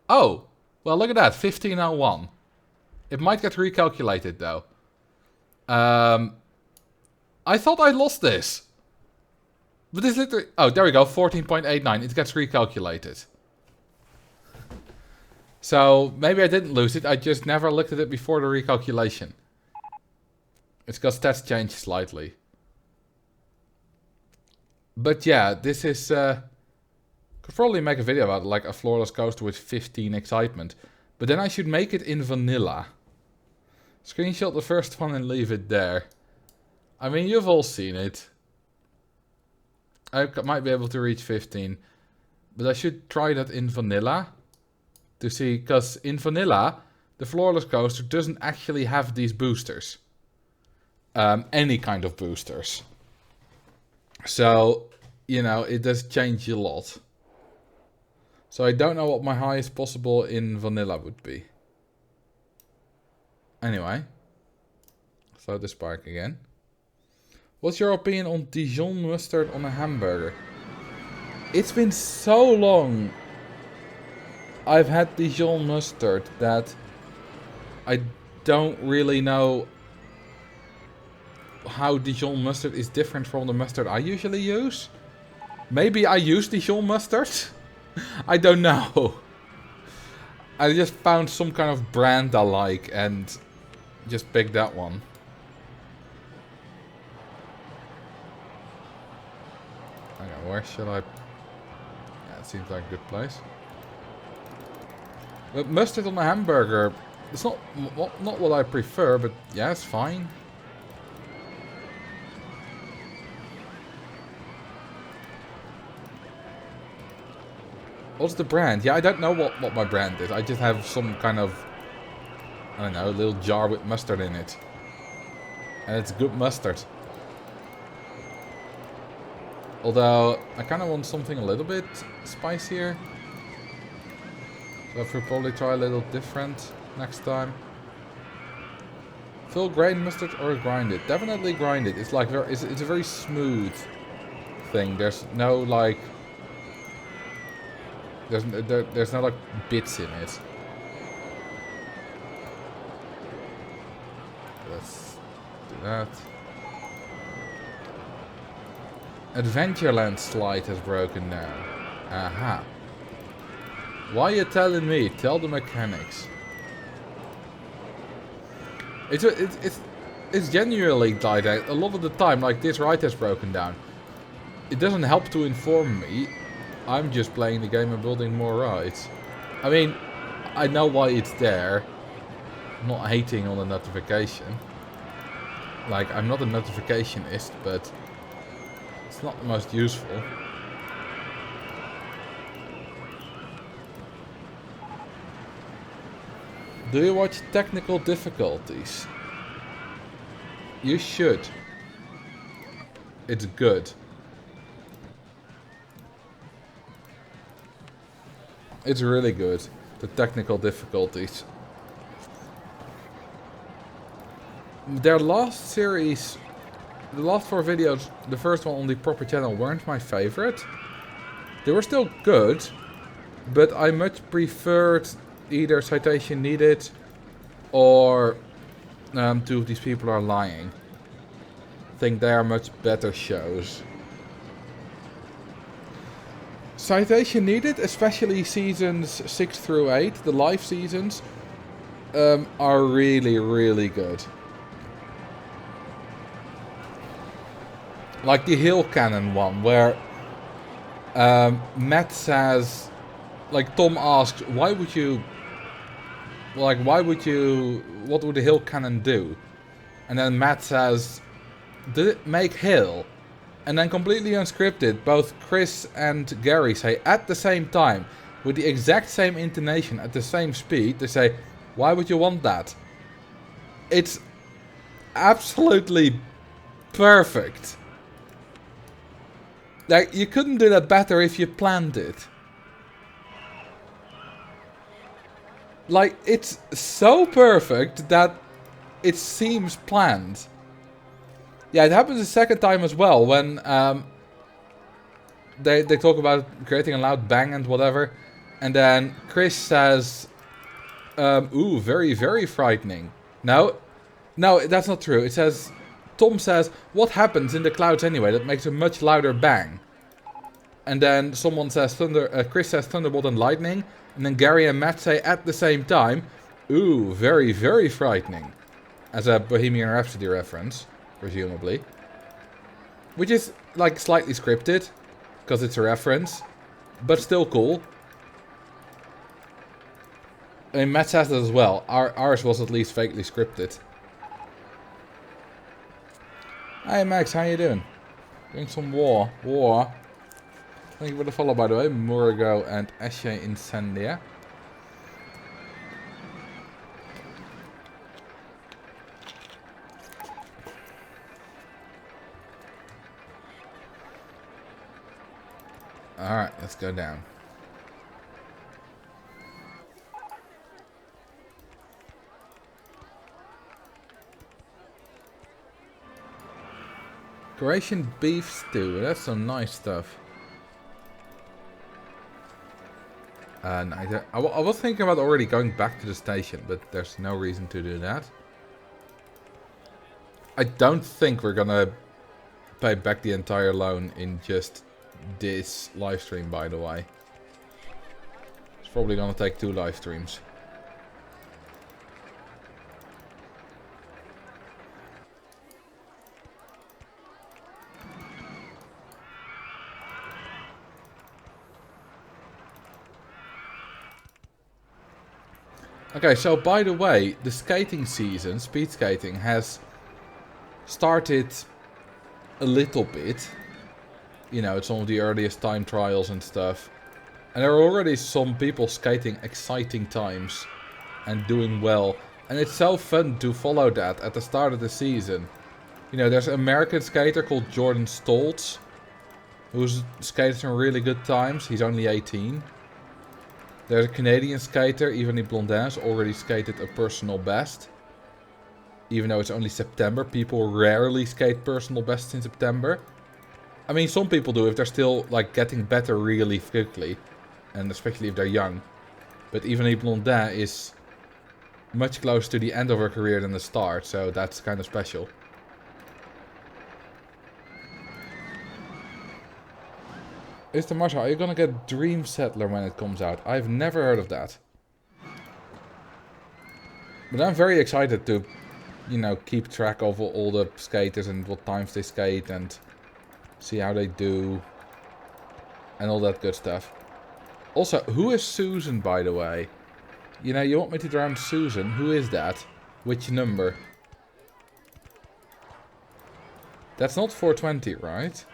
A: Oh, well look at that, 1501. It might get recalculated though. I thought I lost this. But it's literally... Oh, there we go, 14.89. It gets recalculated. So, maybe I didn't lose it. I just never looked at it before the recalculation. It's because stats changed slightly. But yeah, this is... could probably make a video about like a floorless coaster with 15 excitement. But then I should make it in vanilla. Screenshot the first one and leave it there. I mean, you've all seen it. I might be able to reach 15. But I should try that in vanilla. To see, because in vanilla, the floorless coaster doesn't actually have these boosters. Any kind of boosters. So, you know, it does change a lot. So I don't know what my highest possible in vanilla would be. Anyway. Throw the spark again. What's your opinion on Dijon mustard on a hamburger? It's been so long I've had Dijon mustard that I don't really know how Dijon mustard is different from the mustard I usually use. Maybe I use Dijon mustard? I don't know. I just found some kind of brand I like and just pick that one. Okay, where should I... Yeah, it seems like a good place. But mustard on a hamburger, it's not what I prefer, but yeah, it's fine. What's the brand? Yeah, I don't know what my brand is. I just have some kind of, I don't know, little jar with mustard in it. And it's good mustard. Although, I kind of want something a little bit spicier. So I should probably try a little different next time. Full grain mustard or grind it? Definitely grind it. It's like it's a very smooth thing. There's no like there's no like bits in it. Let's do that. Adventureland slide has broken down. Aha. Why are you telling me? Tell the mechanics. It's genuinely like that. A lot of the time, like this ride has broken down. It doesn't help to inform me. I'm just playing the game and building more rides. I mean, I know why it's there. I'm not hating on the notification. Like, I'm not a notificationist, but it's not the most useful. Do you watch technical difficulties? You should. It's good. It's really good. The technical difficulties. Their last series, the last 4 videos, the first one on the proper channel, weren't my favorite. They were still good, but I much preferred either Citation Needed or Two of These People Are Lying. I think they are much better shows. Citation Needed, especially seasons 6 through 8, the live seasons, are really, really good. Like the Hill Cannon one, where Matt says, like Tom asks, what would the hill cannon do? And then Matt says, did it make hill? And then completely unscripted, both Chris and Gary say at the same time, with the exact same intonation, at the same speed, they say, why would you want that? It's absolutely perfect. Like, you couldn't do that better if you planned it. Like, it's so perfect that it seems planned. Yeah, it happens a second time as well, when they talk about creating a loud bang and whatever. And then Chris says, ooh, very, very frightening. No, that's not true. It says, Tom says, what happens in the clouds anyway that makes a much louder bang? And then someone says, Chris says thunderbolt and lightning. And then Gary and Matt say at the same time, ooh, very, very frightening. As a Bohemian Rhapsody reference, presumably. Which is, like, slightly scripted, because it's a reference. But still cool. I mean, Matt says that as well. Ours was at least vaguely scripted. Hi Max, how you doing? Doing some war. Thank you for the follow, by the way, Murigo and Eshe Incendia. Alright, let's go down. Croatian beef stew, that's some nice stuff. I was thinking about already going back to the station, but there's no reason to do that. I don't think we're gonna pay back the entire loan in just this live stream, by the way. It's probably gonna take 2 live streams. Okay, so by the way, the skating season, speed skating, has started a little bit. You know, it's some of the earliest time trials and stuff. And there are already some people skating exciting times and doing well. And it's so fun to follow that at the start of the season. You know, there's an American skater called Jordan Stoltz, who's skated some really good times. He's only 18. There's a Canadian skater, Yvonne Blondin's, already skated a personal best. Even though it's only September, people rarely skate personal bests in September. I mean, some people do if they're still like getting better really quickly. And especially if they're young. But Yvonne Blondin is much closer to the end of her career than the start, so that's kind of special. Mr. Marshall, are you gonna get Dream Settler when it comes out? I've never heard of that. But I'm very excited to, you know, keep track of all the skaters and what times they skate and see how they do. And all that good stuff. Also, who is Susan, by the way? You know, you want me to drown Susan? Who is that? Which number? That's not 420, right?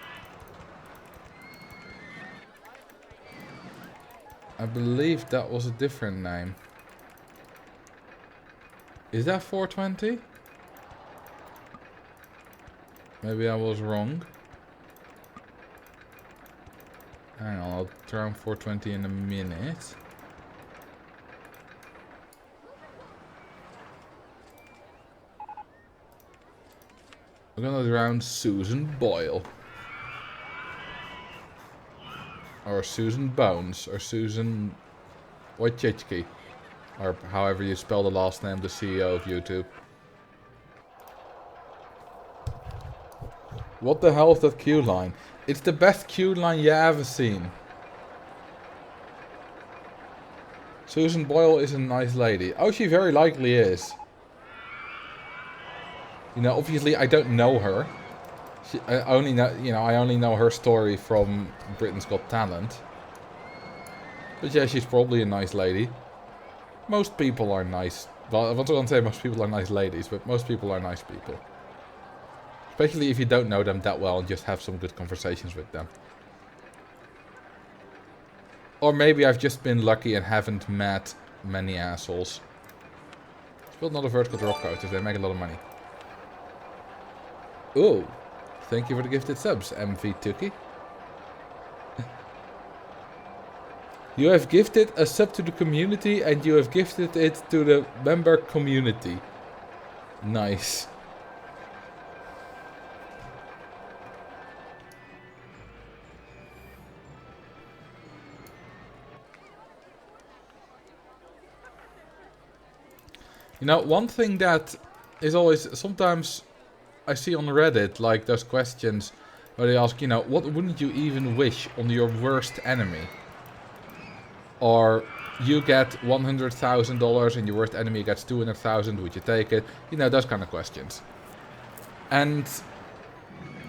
A: I believe that was a different name. Is that 420? Maybe I was wrong. Hang on, I'll drown 420 in a minute. We're gonna drown Susan Boyle. Or Susan Bones. Or Susan Wojcicki. Or however you spell the last name, the CEO of YouTube. What the hell is that queue line? It's the best queue line you ever seen. Susan Boyle is a nice lady. Oh, she very likely is. You know, obviously I don't know her. I only know her story from Britain's Got Talent. But yeah, she's probably a nice lady. Most people are nice. Well, I want to say most people are nice ladies, but most people are nice people. Especially if you don't know them that well and just have some good conversations with them. Or maybe I've just been lucky and haven't met many assholes. Build another vertical drop coasters, they make a lot of money. Ooh, thank you for the gifted subs, MV Tuki. You have gifted a sub to the community and you have gifted it to the member community. Nice. You know, one thing that is always, sometimes I see on Reddit, like those questions where they ask, you know, what wouldn't you even wish on your worst enemy? Or you get $100,000 and your worst enemy gets 200,000, would you take it? You know, those kind of questions. And,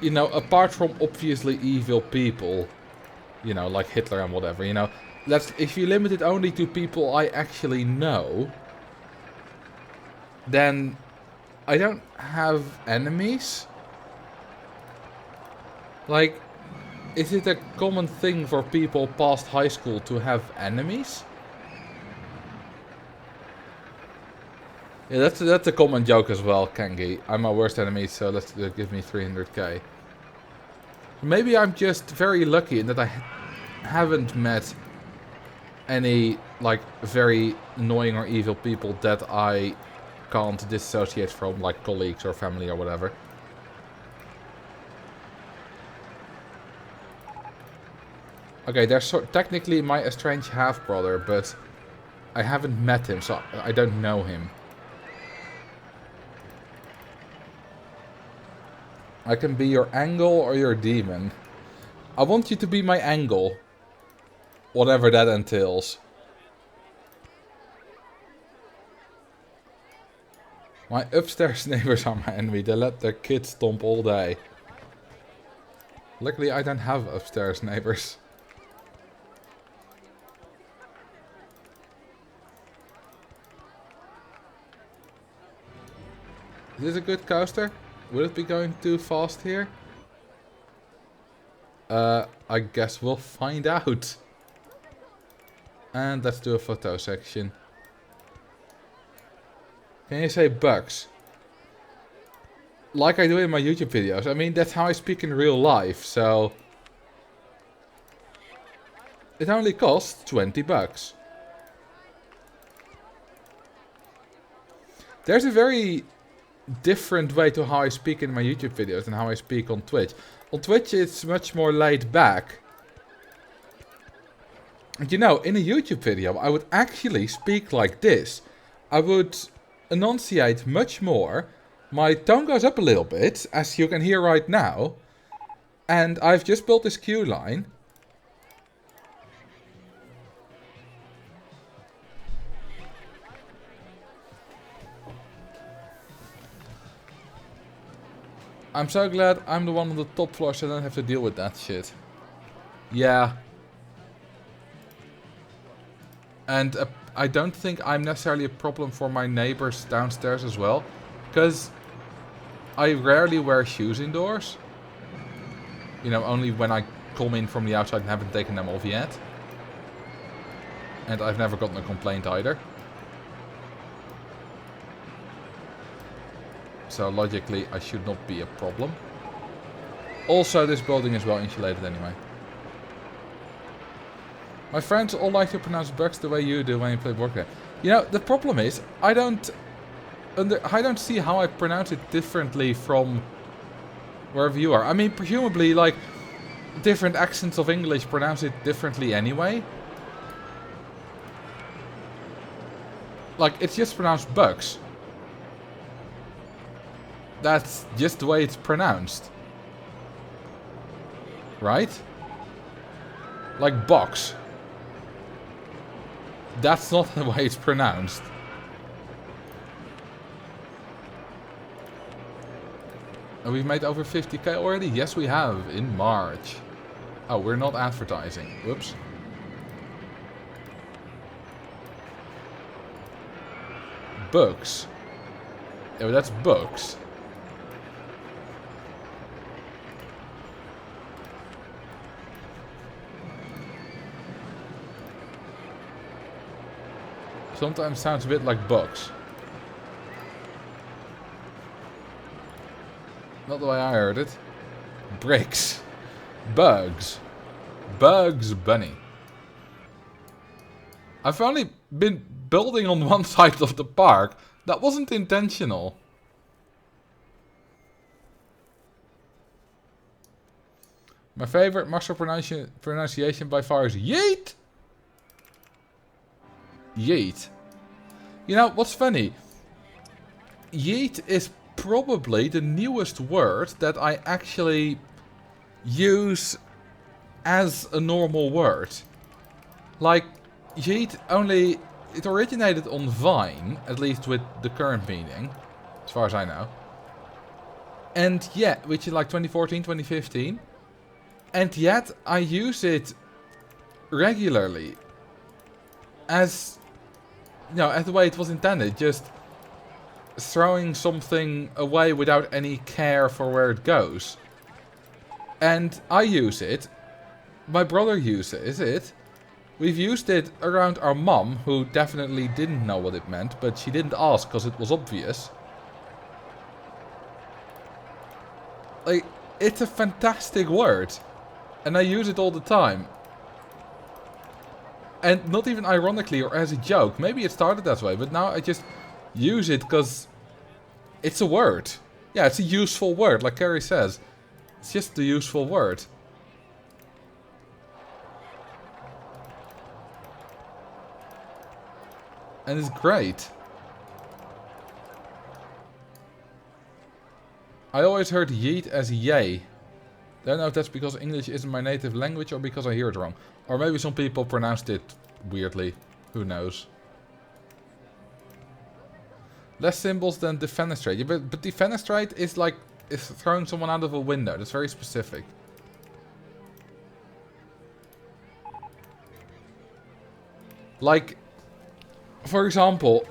A: you know, apart from obviously evil people, you know, like Hitler and whatever, you know, if you limit it only to people I actually know, then I don't have enemies. Like, is it a common thing for people past high school to have enemies? Yeah, that's a common joke as well, Kengi. I'm my worst enemy, so let's give me 300k. Maybe I'm just very lucky in that I haven't met any, like, very annoying or evil people that I can't dissociate from, like colleagues or family or whatever. Okay, there's technically my estranged half-brother, but I haven't met him, so I don't know him. I can be your angle or your demon. I want you to be my angle. Whatever that entails. My upstairs neighbors are my enemy. They let their kids stomp all day. Luckily, I don't have upstairs neighbors. Is this a good coaster? Will it be going too fast here? I guess we'll find out. And let's do a photo section. Can you say bugs? Like I do in my YouTube videos. I mean, that's how I speak in real life, so... It only costs 20 bucks. There's a very different way to how I speak in my YouTube videos than how I speak on Twitch. On Twitch it's much more laid back. And you know, in a YouTube video I would actually speak like this. I would enunciate much more. My tone goes up a little bit, as you can hear right now. And I've just built this queue line. I'm so glad I'm the one on the top floor so I don't have to deal with that shit. Yeah. And I don't think I'm necessarily a problem for my neighbors downstairs as well. Because I rarely wear shoes indoors. You know, only when I come in from the outside and haven't taken them off yet. And I've never gotten a complaint either. So logically, I should not be a problem. Also, this building is well insulated anyway. My friends all like to pronounce bugs the way you do when you play board game. You know, the problem is, I don't see how I pronounce it differently from wherever you are. I mean, presumably, like, different accents of English pronounce it differently anyway. Like, it's just pronounced bugs. That's just the way it's pronounced. Right? Like box. That's not the way it's pronounced. And we've made over 50k already? Yes, we have. In March. Oh, we're not advertising. Whoops. Books. Oh, that's books. Sometimes sounds a bit like bugs. Not the way I heard it. Bricks. Bugs. Bugs Bunny. I've only been building on one side of the park. That wasn't intentional. My favorite Marcel pronunciation by far is yeet. Yeet. You know, what's funny? Yeet is probably the newest word that I actually use as a normal word. Like, yeet only... It originated on Vine, at least with the current meaning, as far as I know. And yeah, which is like 2014, 2015. And yet, I use it regularly. As... You know, as the way it was intended, just throwing something away without any care for where it goes. And I use it. My brother uses it. We've used it around our mum, who definitely didn't know what it meant, but she didn't ask because it was obvious. Like, it's a fantastic word. And I use it all the time. And not even ironically or as a joke. Maybe it started that way, but now I just use it because it's a word. Yeah, it's a useful word, like Carrie says. It's just a useful word. And it's great. I always heard yeet as yay. Don't know if that's because English isn't my native language or because I hear it wrong. Or maybe some people pronounced it weirdly. Who knows? Less symbols than defenestrate. Yeah, but defenestrate is like throwing someone out of a window. That's very specific. Like, for example,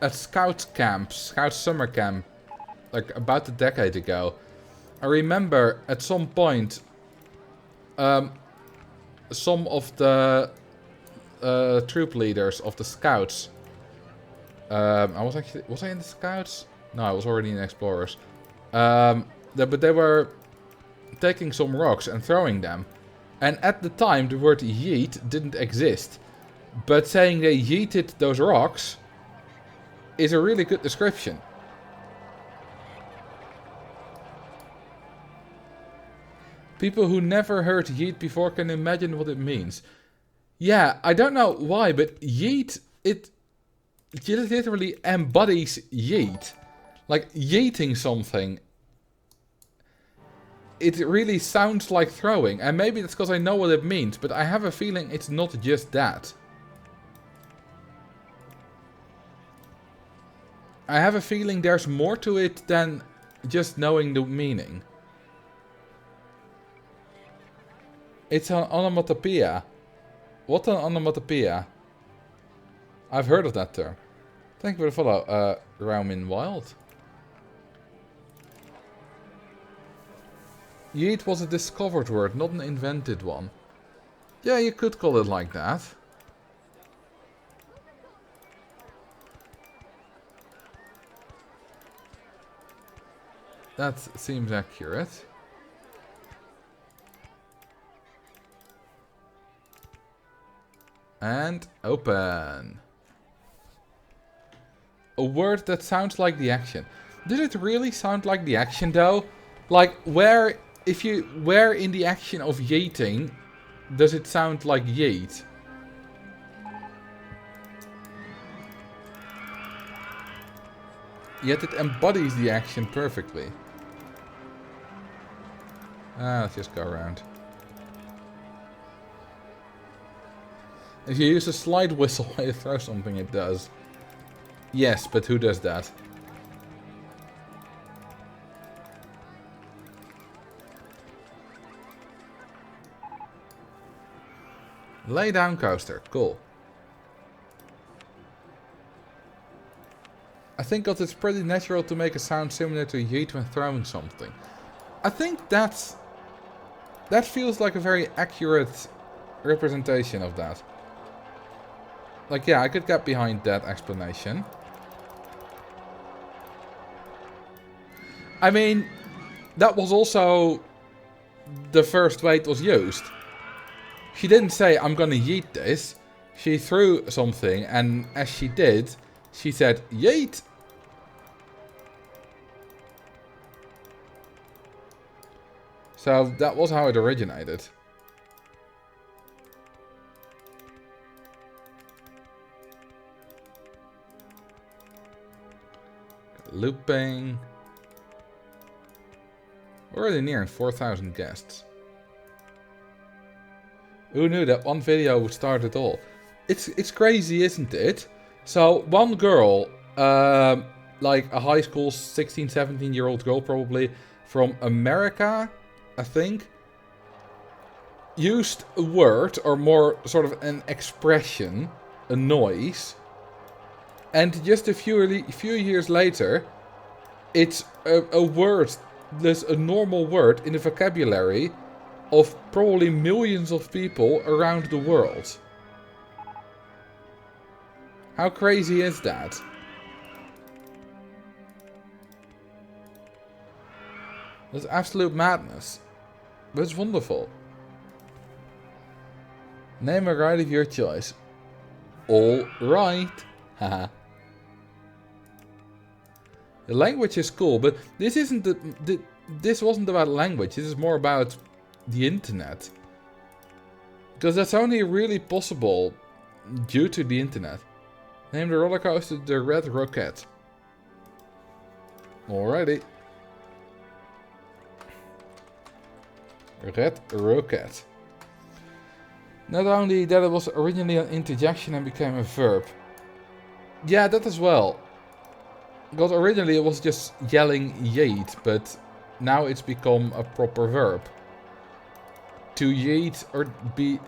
A: at scout camps, scout summer camp, like about a decade ago, I remember at some point, some of the troop leaders of the scouts. Was I in the scouts? No, I was already in explorers. But they were taking some rocks and throwing them. And at the time, the word yeet didn't exist. But saying they yeeted those rocks is a really good description. People who never heard yeet before can imagine what it means. Yeah, I don't know why, but yeet, it literally embodies yeet. Like, yeeting something. It really sounds like throwing. And maybe that's because I know what it means, but I have a feeling it's not just that. I have a feeling there's more to it than just knowing the meaning. It's an onomatopoeia. What an onomatopoeia? I've heard of that term. Thank you for the follow, Raumin Wild. Yeet was a discovered word, not an invented one. Yeah, you could call it like that. That seems accurate. And open. A word that sounds like the action. Did it really sound like the action though? Like where in the action of yeeting does it sound like yeet? Yet it embodies the action perfectly. Let's just go around. If you use a slide whistle while you throw something, it does. Yes, but who does that? Lay down coaster. Cool. I think that it's pretty natural to make a sound similar to yeet when throwing something. I think that feels like a very accurate representation of that. Like, yeah, I could get behind that explanation. I mean, that was also the first way it was used. She didn't say, I'm gonna yeet this. She threw something, and as she did, she said, yeet! So that was how it originated. Looping. We're already nearing 4,000 guests. Who knew that one video would start it all? It's crazy, isn't it? So one girl, like a high school 16, 17-year-old girl probably from America, I think, used a word, or more sort of an expression, a noise, and just a few years later, it's a word, there's a normal word in the vocabulary of probably millions of people around the world. How crazy is that? That's absolute madness. But it's wonderful. Name a ride of your choice. All right. Haha. The language is cool, but this isn't this wasn't about language. This is more about the internet. Because that's only really possible due to the internet. Name the roller coaster the Red Rocket. Alrighty. Red Rocket. Not only that it was originally an interjection and became a verb. Yeah, that as well. Because originally it was just yelling yeet, but now it's become a proper verb. To yeet or be,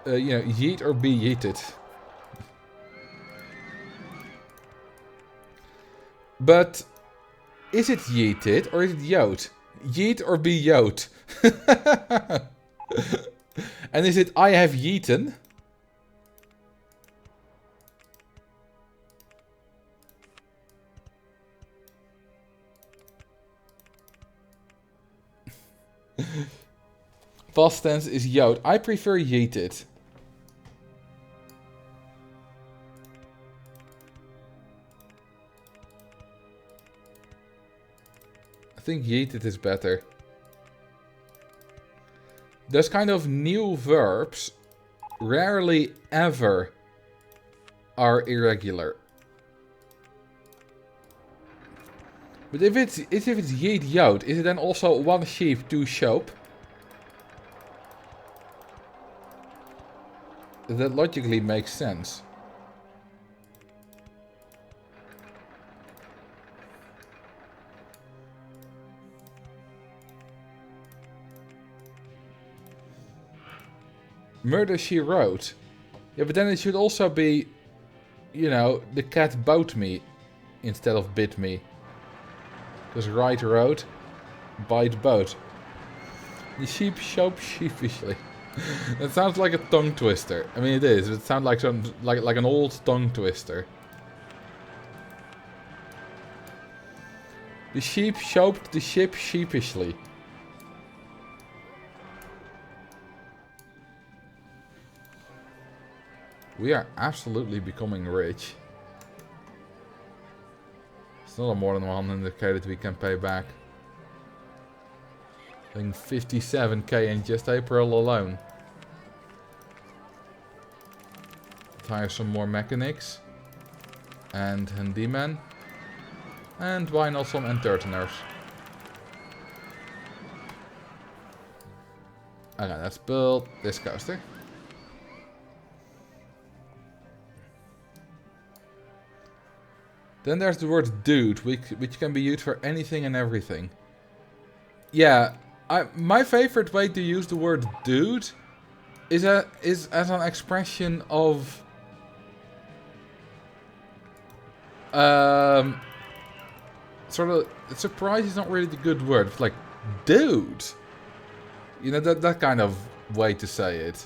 A: yeet or be yeeted. But Is it yeeted or is it yoed? Yeet or be yoed? And is it I have yeeten? Past tense is yoed. I prefer yeeted. I think yeeted is better. Those kind of new verbs rarely ever are irregular. But if it's yeet yoed, is it then also one sheep, two shope? That logically makes sense. Murder She Wrote. Yeah, but then it should also be, you know, the cat boat me instead of bit me. Because write wrote, bite boat. The sheep shope sheepishly. That sounds like a tongue twister. I mean, it is. It sounds like some like an old tongue twister. The sheep shoped the ship sheepishly. We are absolutely becoming rich. It's not more than 100k that we can pay back. I think 57k in just April alone. Let's hire some more mechanics. And handymen. And why not some entertainers? Okay, let's build this coaster. Then there's the word dude, which can be used for anything and everything. Yeah, my favorite way to use the word dude is as an expression of sort of surprise is not really the good word. It's like dude, you know, that kind of way to say it.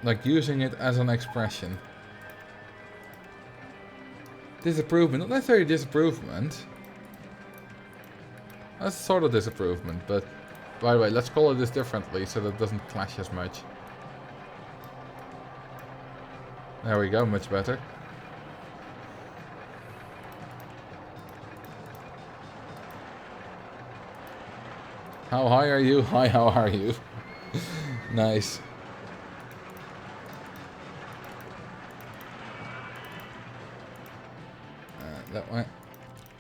A: Like using it as an expression. Disapprovement, not necessarily disapprovement. That's sort of disapprovement, but by the way, let's call it this differently so that it doesn't clash as much. There we go, much better. How high are you? Hi, how are you? Nice. That way.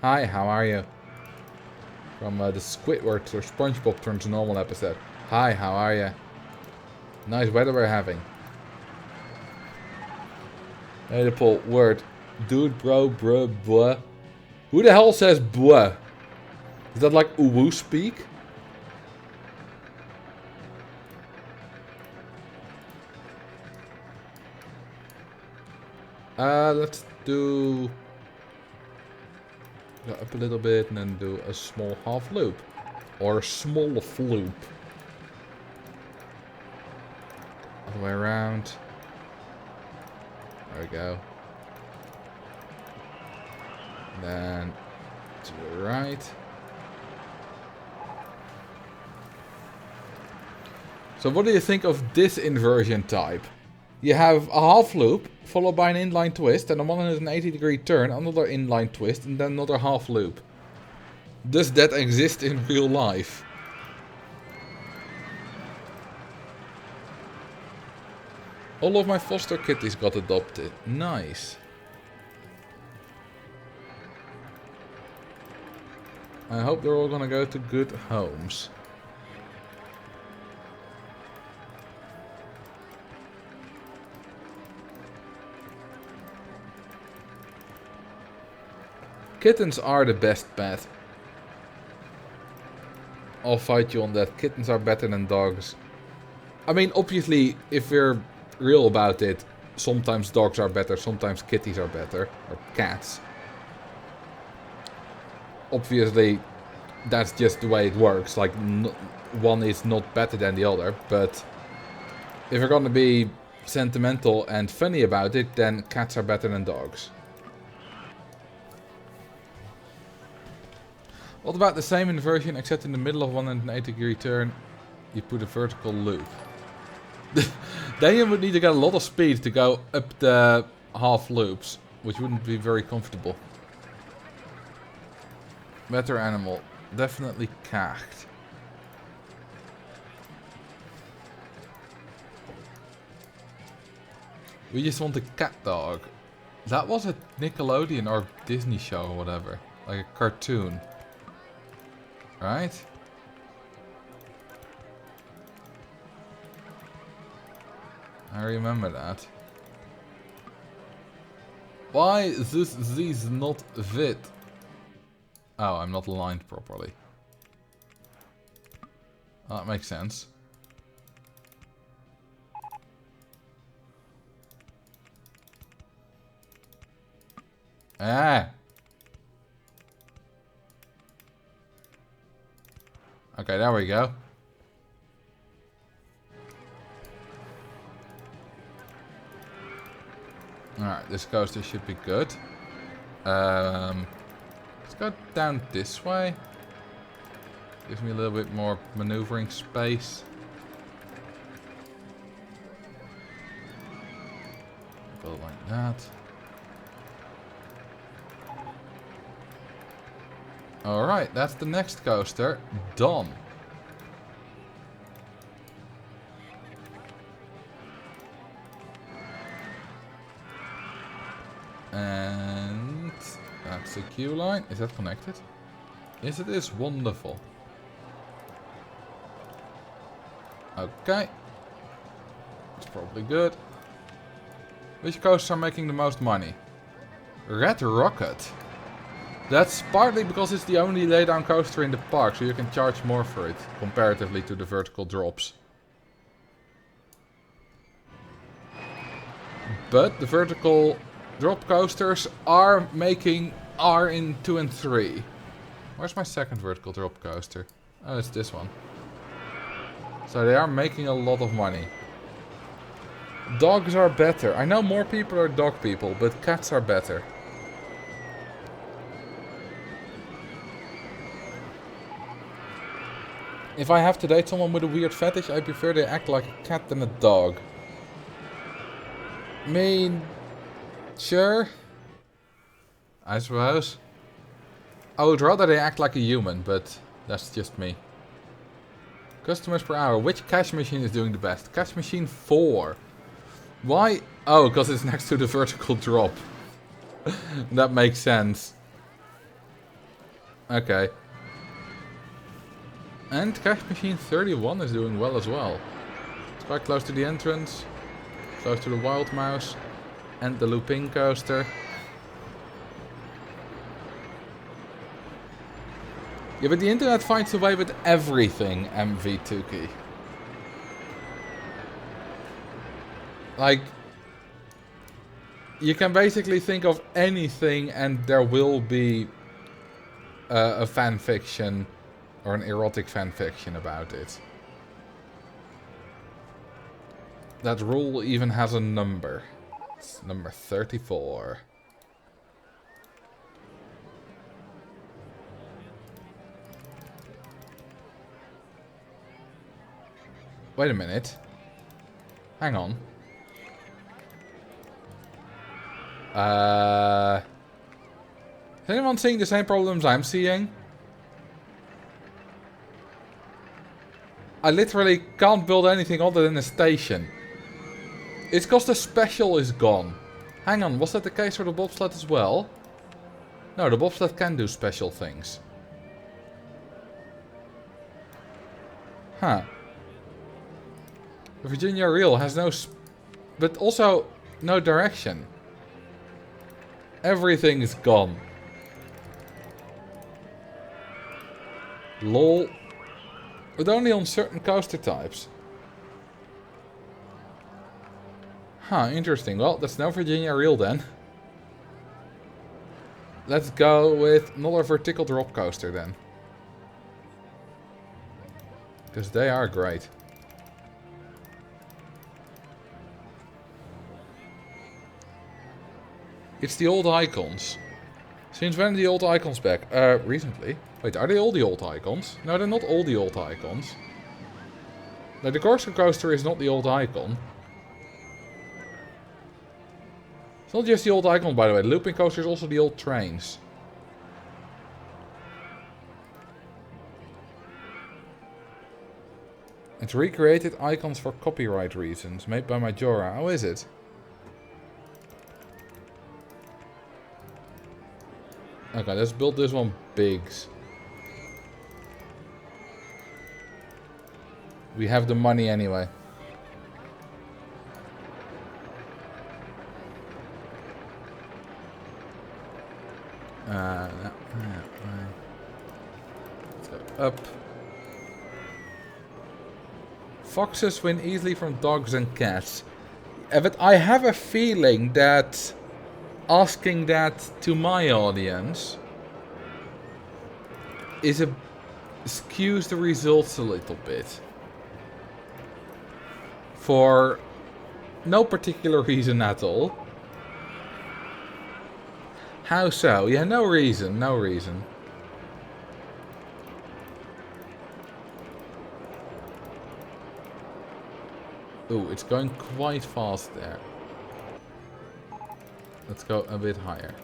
A: Hi, how are you? From the Squidward or SpongeBob turns normal episode. Hi, how are you? Nice weather we're having. Hey, the poll word. Dude, bro, bruh, buh. Who the hell says buh? Is that like uwu speak? Let's do... Go up a little bit and then do a small half loop. Or a small loop. All the way around. There we go. Then to the right. So what do you think of this inversion type? You have a half loop, followed by an inline twist, and a 180-degree turn, another inline twist, and then another half loop. Does that exist in real life? All of my foster kitties got adopted. Nice. I hope they're all gonna go to good homes. Kittens are the best pet. I'll fight you on that. Kittens are better than dogs. I mean, obviously, if we're real about it, sometimes dogs are better, sometimes kitties are better, or cats. Obviously, that's just the way it works. Like, one is not better than the other, but if you're gonna be sentimental and funny about it, then cats are better than dogs. What about the same inversion, except in the middle of 180-degree turn, you put a vertical loop? Then you would need to get a lot of speed to go up the half loops, which wouldn't be very comfortable. Better animal. Definitely cat. We just want a cat dog. That was a Nickelodeon or Disney show or whatever. Like a cartoon. Right? I remember that. Why is these not fit? Oh, I'm not aligned properly. Oh, that makes sense. Ah! Okay, there we go. Alright, this coaster should be good. Let's go down this way. Gives me a little bit more maneuvering space. Go like that. Alright, that's the next coaster. Done. And that's the queue line. Is that connected? Yes, it is. Wonderful. Okay. It's probably good. Which coasters are making the most money? Red Rocket. That's partly because it's the only laydown coaster in the park, so you can charge more for it, comparatively to the vertical drops. But the vertical drop coasters are in 2 and 3. Where's my second vertical drop coaster? Oh, it's this one. So they are making a lot of money. Dogs are better. I know more people are dog people, but cats are better. If I have to date someone with a weird fetish, I prefer they act like a cat than a dog. I mean, sure. I suppose. I would rather they act like a human, but that's just me. Customers per hour. Which cash machine is doing the best? Cash machine 4. Why? Oh, because it's next to the vertical drop. That makes sense. Okay. And cash machine 31 is doing well as well. It's quite close to the entrance. Close to the Wild Mouse. And the looping coaster. Yeah, but the internet finds a way with everything, MV2K. Like, you can basically think of anything and there will be a fanfiction or an erotic fanfiction about it. That rule even has a number. It's number 34. Wait a minute. Hang on. Is anyone seeing the same problems I'm seeing? I literally can't build anything other than a station. It's because the special is gone. Hang on, was that the case for the bobsled as well? No, the bobsled can do special things. Huh. The Virginia Reel has no... but also no direction. Everything is gone. Lol. But only on certain coaster types. Huh, interesting. Well, that's no Virginia Reel then. Let's go with another vertical drop coaster then. Because they are great. It's the old icons. Since when are the old icons back? Recently. Wait, are they all the old icons? No, they're not all the old icons. No, the Corsica coaster is not the old icon. It's not just the old icon, by the way. The looping coaster is also the old trains. It's recreated icons for copyright reasons, made by Majora. How is it? Okay, let's build this one bigs. We have the money anyway. Let's go up. Foxes win easily from dogs and cats. But I have a feeling that asking that to my audience skews the results a little bit. For no particular reason at all. How so? Yeah, no reason, no reason. Ooh, it's going quite fast there. Let's go a bit higher.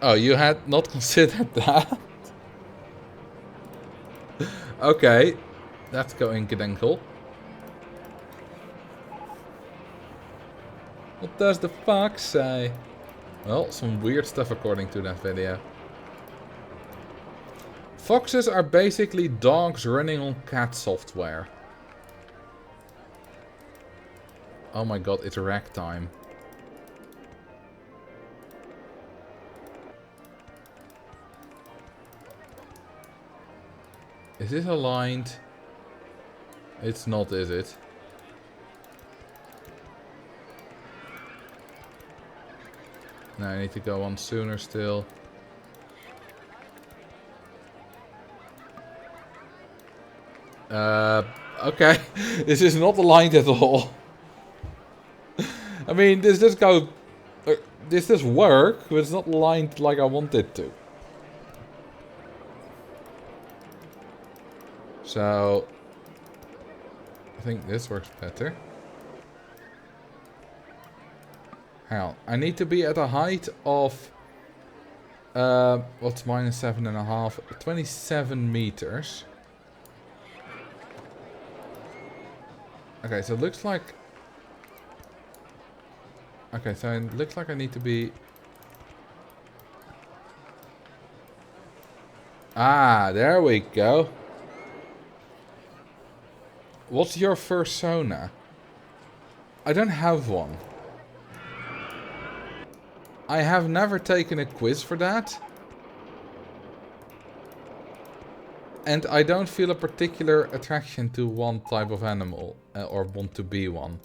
A: Oh, you had not considered that? Okay, that's going Gedenkel. What does the fox say? Well, some weird stuff according to that video. Foxes are basically dogs running on cat software. Oh my god, it's rack time. Is this aligned? It's not, is it? No, I need to go on sooner still. Okay. This is not aligned at all. I mean, this does go... this does work, but it's not aligned like I want it to. So... I think this works better. Hang on. I need to be at a height of... what's -7.5? 27 meters. Okay, so it looks like... Okay, so it looks like I need to be... Ah, there we go. What's your persona? I don't have one. I have never taken a quiz for that. And I don't feel a particular attraction to one type of animal. Or want to be one.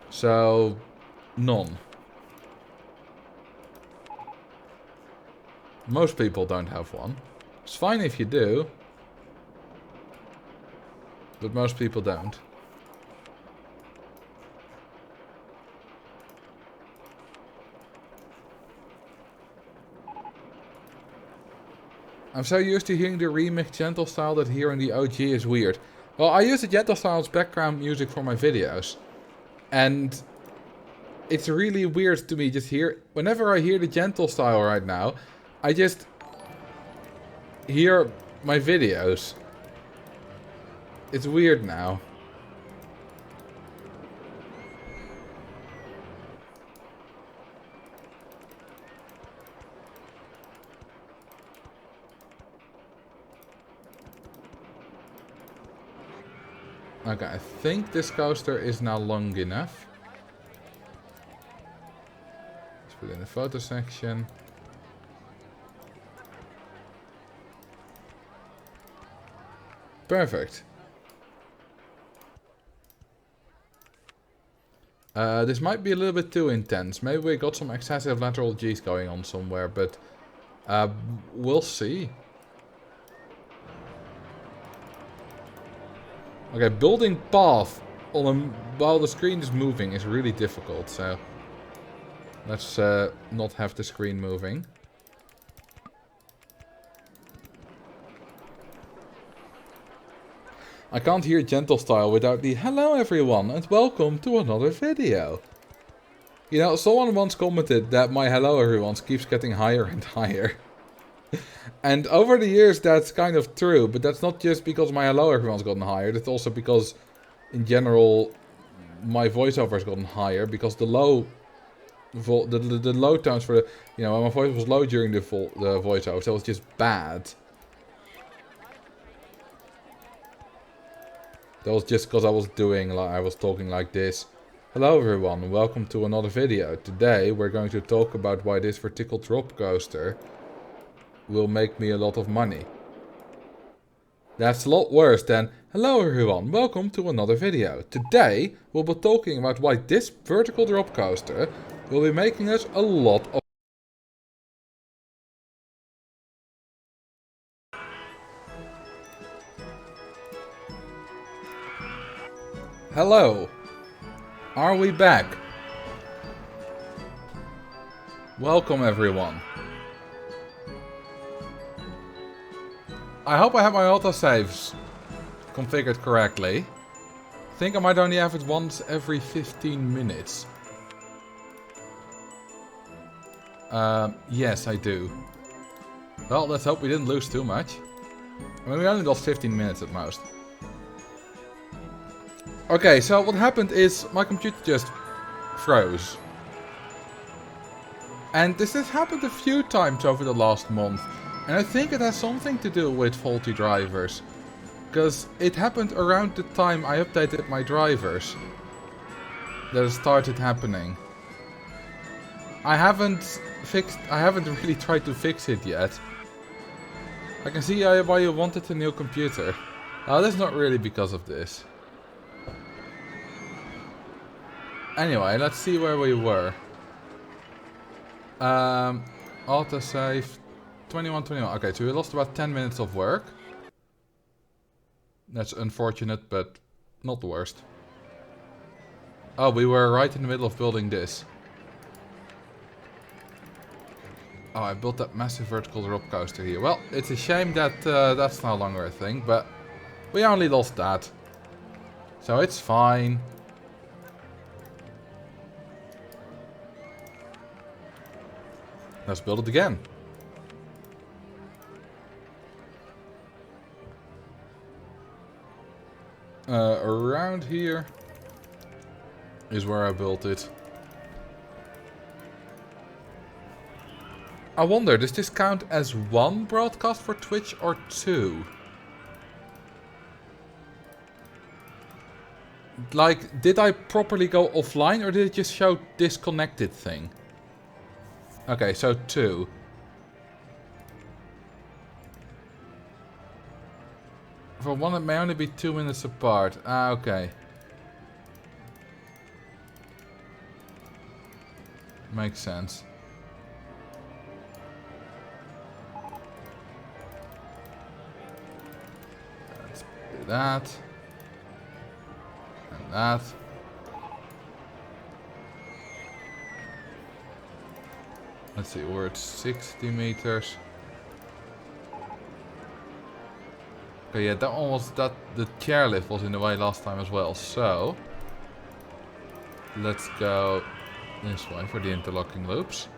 A: So, none. Most people don't have one. It's fine if you do. But most people don't. I'm so used to hearing the remix gentle style that hearing the OG is weird. Well, I use the gentle style as background music for my videos. And it's really weird to me just hear... Whenever I hear the gentle style right now, I just hear my videos. It's weird now. Okay, I think this coaster is now long enough. the photo section. Perfect. This might be a little bit too intense. Maybe we got some excessive lateral G's going on somewhere, but we'll see. Okay, building path on while the screen is moving is really difficult, so let's not have the screen moving. I can't hear Gentle Style without the hello everyone and welcome to another video. You know, someone once commented that my hello everyone keeps getting higher and higher. And over the years that's kind of true, but that's not just because my hello everyone's gotten higher, that's also because in general my voiceover has gotten higher, because the low the low tones for the, you know, my voice was low during the voiceover, so it was just bad. That was just because I was talking like this. Hello everyone, welcome to another video. Today we're going to talk about why this vertical drop coaster will make me a lot of money. That's a lot worse than hello everyone, welcome to another video. Today we'll be talking about why this vertical drop coaster will be making us a lot of Hello. Are we back? Welcome everyone. I hope I have my autosaves configured correctly. I think I might only have it once every 15 minutes. Yes, I do. Well, let's hope we didn't lose too much. I mean, we only lost 15 minutes at most. Okay, so what happened is my computer just froze. And this has happened a few times over the last month. And I think it has something to do with faulty drivers. Because it happened around the time I updated my drivers that it started happening. I haven't really tried to fix it yet. I can see why you wanted a new computer. Oh, that's not really because of this. Anyway, let's see where we were. Autosave 21. Okay, so we lost about 10 minutes of work. That's unfortunate, but not the worst. Oh, we were right in the middle of building this. Oh, I built that massive vertical drop coaster here. Well, it's a shame that that's no longer a thing, but we only lost that. So it's fine. Let's build it again. Around here is where I built it. I wonder, does this count as one broadcast for Twitch or two? Like, did I properly go offline or did it just show disconnected thing? Okay, so two. For one, it may only be 2 minutes apart. Ah, okay. Makes sense. Let's do that. And that. Let's see, we're at 60 meters. Okay, yeah, that one was the chairlift was in the way last time as well, so let's go this way for the interlocking loops.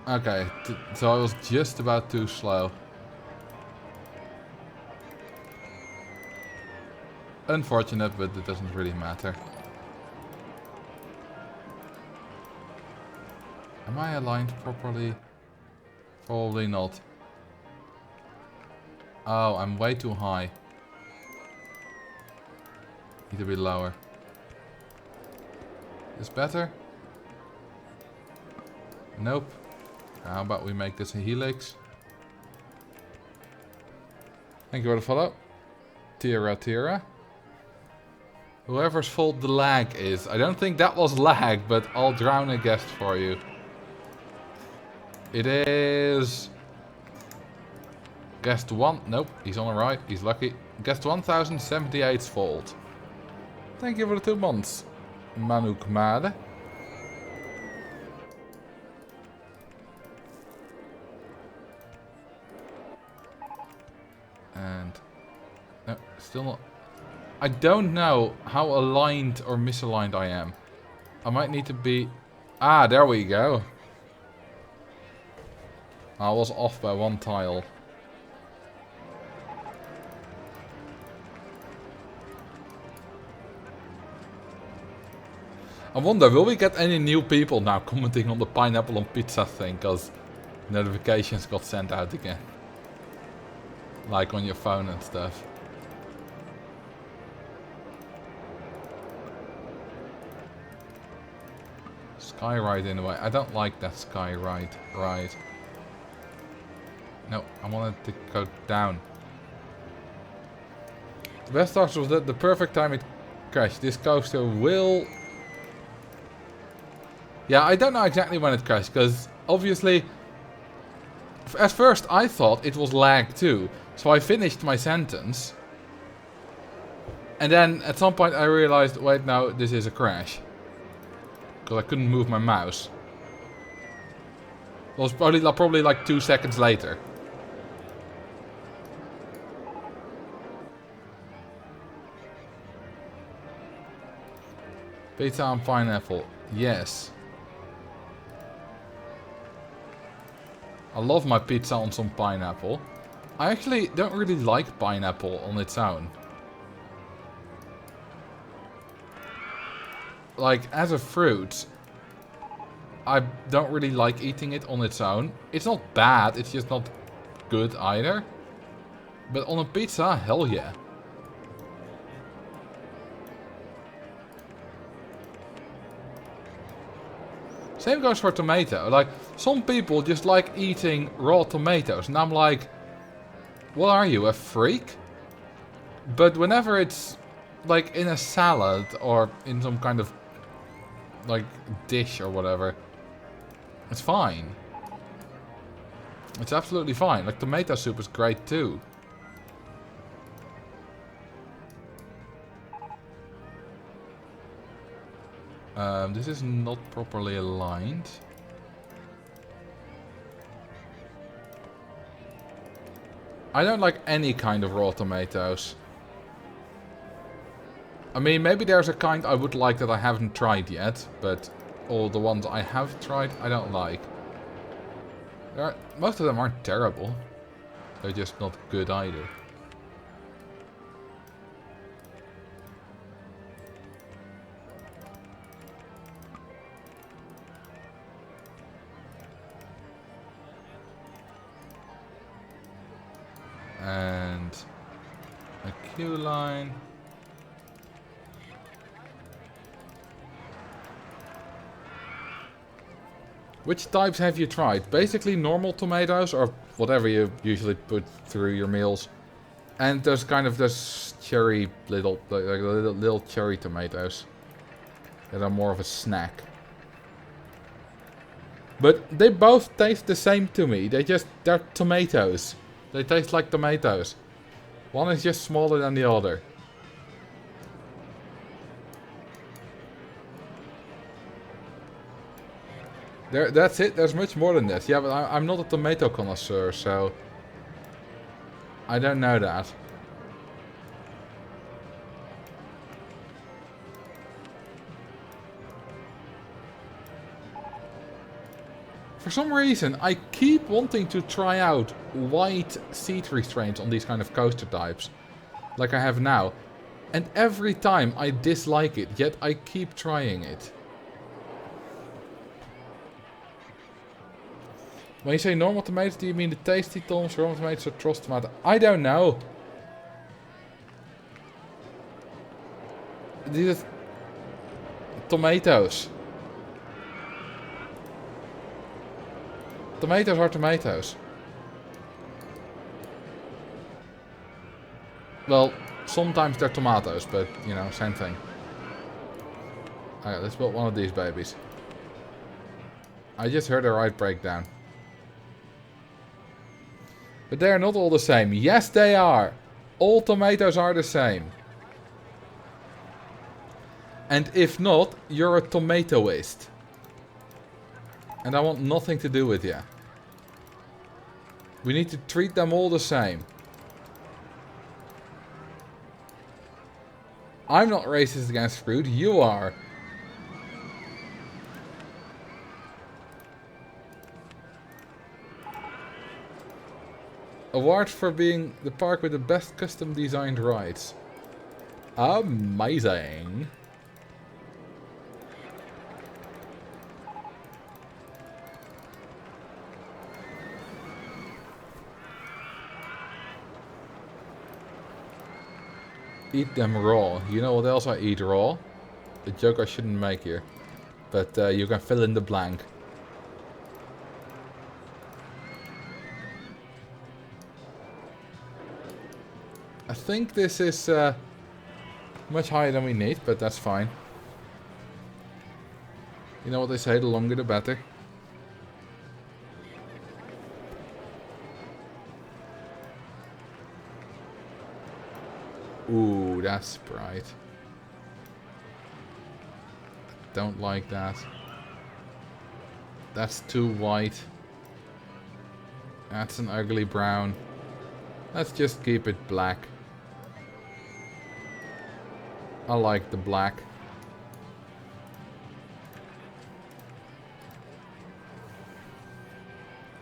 A: Okay, so I was just about too slow. Unfortunate, but it doesn't really matter. Am I aligned properly? Probably not. Oh, I'm way too high. Need to be lower. Is better? Nope. How about we make this a helix? Thank you for the follow. Tira Tira. Whoever's fault the lag is. I don't think that was lag, but I'll drown a guest for you. It is... Guest 1. Nope, he's on the right. He's lucky. Guest 1078's fault. Thank you for the 2 months. Manuk Made. And... No, still not... I don't know how aligned or misaligned I am. I might need to be... Ah, there we go. I was off by 1 tile. I wonder, will we get any new people now commenting on the pineapple on pizza thing? Because notifications got sent out again. Like on your phone and stuff. Skyride in a way. I don't like that skyride ride. No, I wanted to go down. The best part was that the perfect time it crashed. This coaster will... Yeah, I don't know exactly when it crashed, because obviously... At first I thought it was lag too. So I finished my sentence. And then at some point I realized, wait, no, this is a crash. Because I couldn't move my mouse. It was probably like 2 seconds later. Pizza and pineapple. Yes. I love my pizza on some pineapple. I actually don't really like pineapple on its own. Like, as a fruit, I don't really like eating it on its own. It's not bad, it's just not good either. But on a pizza, hell yeah. Same goes for tomato. Like, some people just like eating raw tomatoes. And I'm like, what are you, a freak? But whenever it's like in a salad or in some kind of like dish or whatever, it's fine. It's absolutely fine. Like, tomato soup is great too. This is not properly aligned. I don't like any kind of raw tomatoes. I mean, maybe there's a kind I would like that I haven't tried yet, but all the ones I have tried, I don't like. Most of them aren't terrible. They're just not good either. And a queue line. Which types have you tried? Basically normal tomatoes, or whatever you usually put through your meals. And there's kind of this cherry little cherry tomatoes that are more of a snack. But they both taste the same to me. They're tomatoes. They taste like tomatoes. One is just smaller than the other. That's it. There's much more than this. Yeah, but I'm not a tomato connoisseur, so I don't know that. For some reason, I keep wanting to try out white seat restraints on these kind of coaster types, like I have now. And every time I dislike it, yet I keep trying it. When you say normal tomatoes, do you mean the tasty toms, normal tomatoes, or Trost tomato? I don't know. These are tomatoes. Tomatoes are tomatoes. Well, sometimes they're tomatoes, but, you know, same thing. Alright, let's build one of these babies. I just heard a right breakdown. But they are not all the same. Yes, they are. All tomatoes are the same. And if not, you're a tomatoist. And I want nothing to do with you. We need to treat them all the same. I'm not racist against fruit, you are. Award for being the park with the best custom designed rides. Amazing. Eat them raw. You know what else I eat raw? The joke I shouldn't make here. But you can fill in the blank. I think this is much higher than we need, but that's fine. You know what they say, the longer the better. Ooh, that's bright. Don't like that. That's too white. That's an ugly brown. Let's just keep it black. I like the black.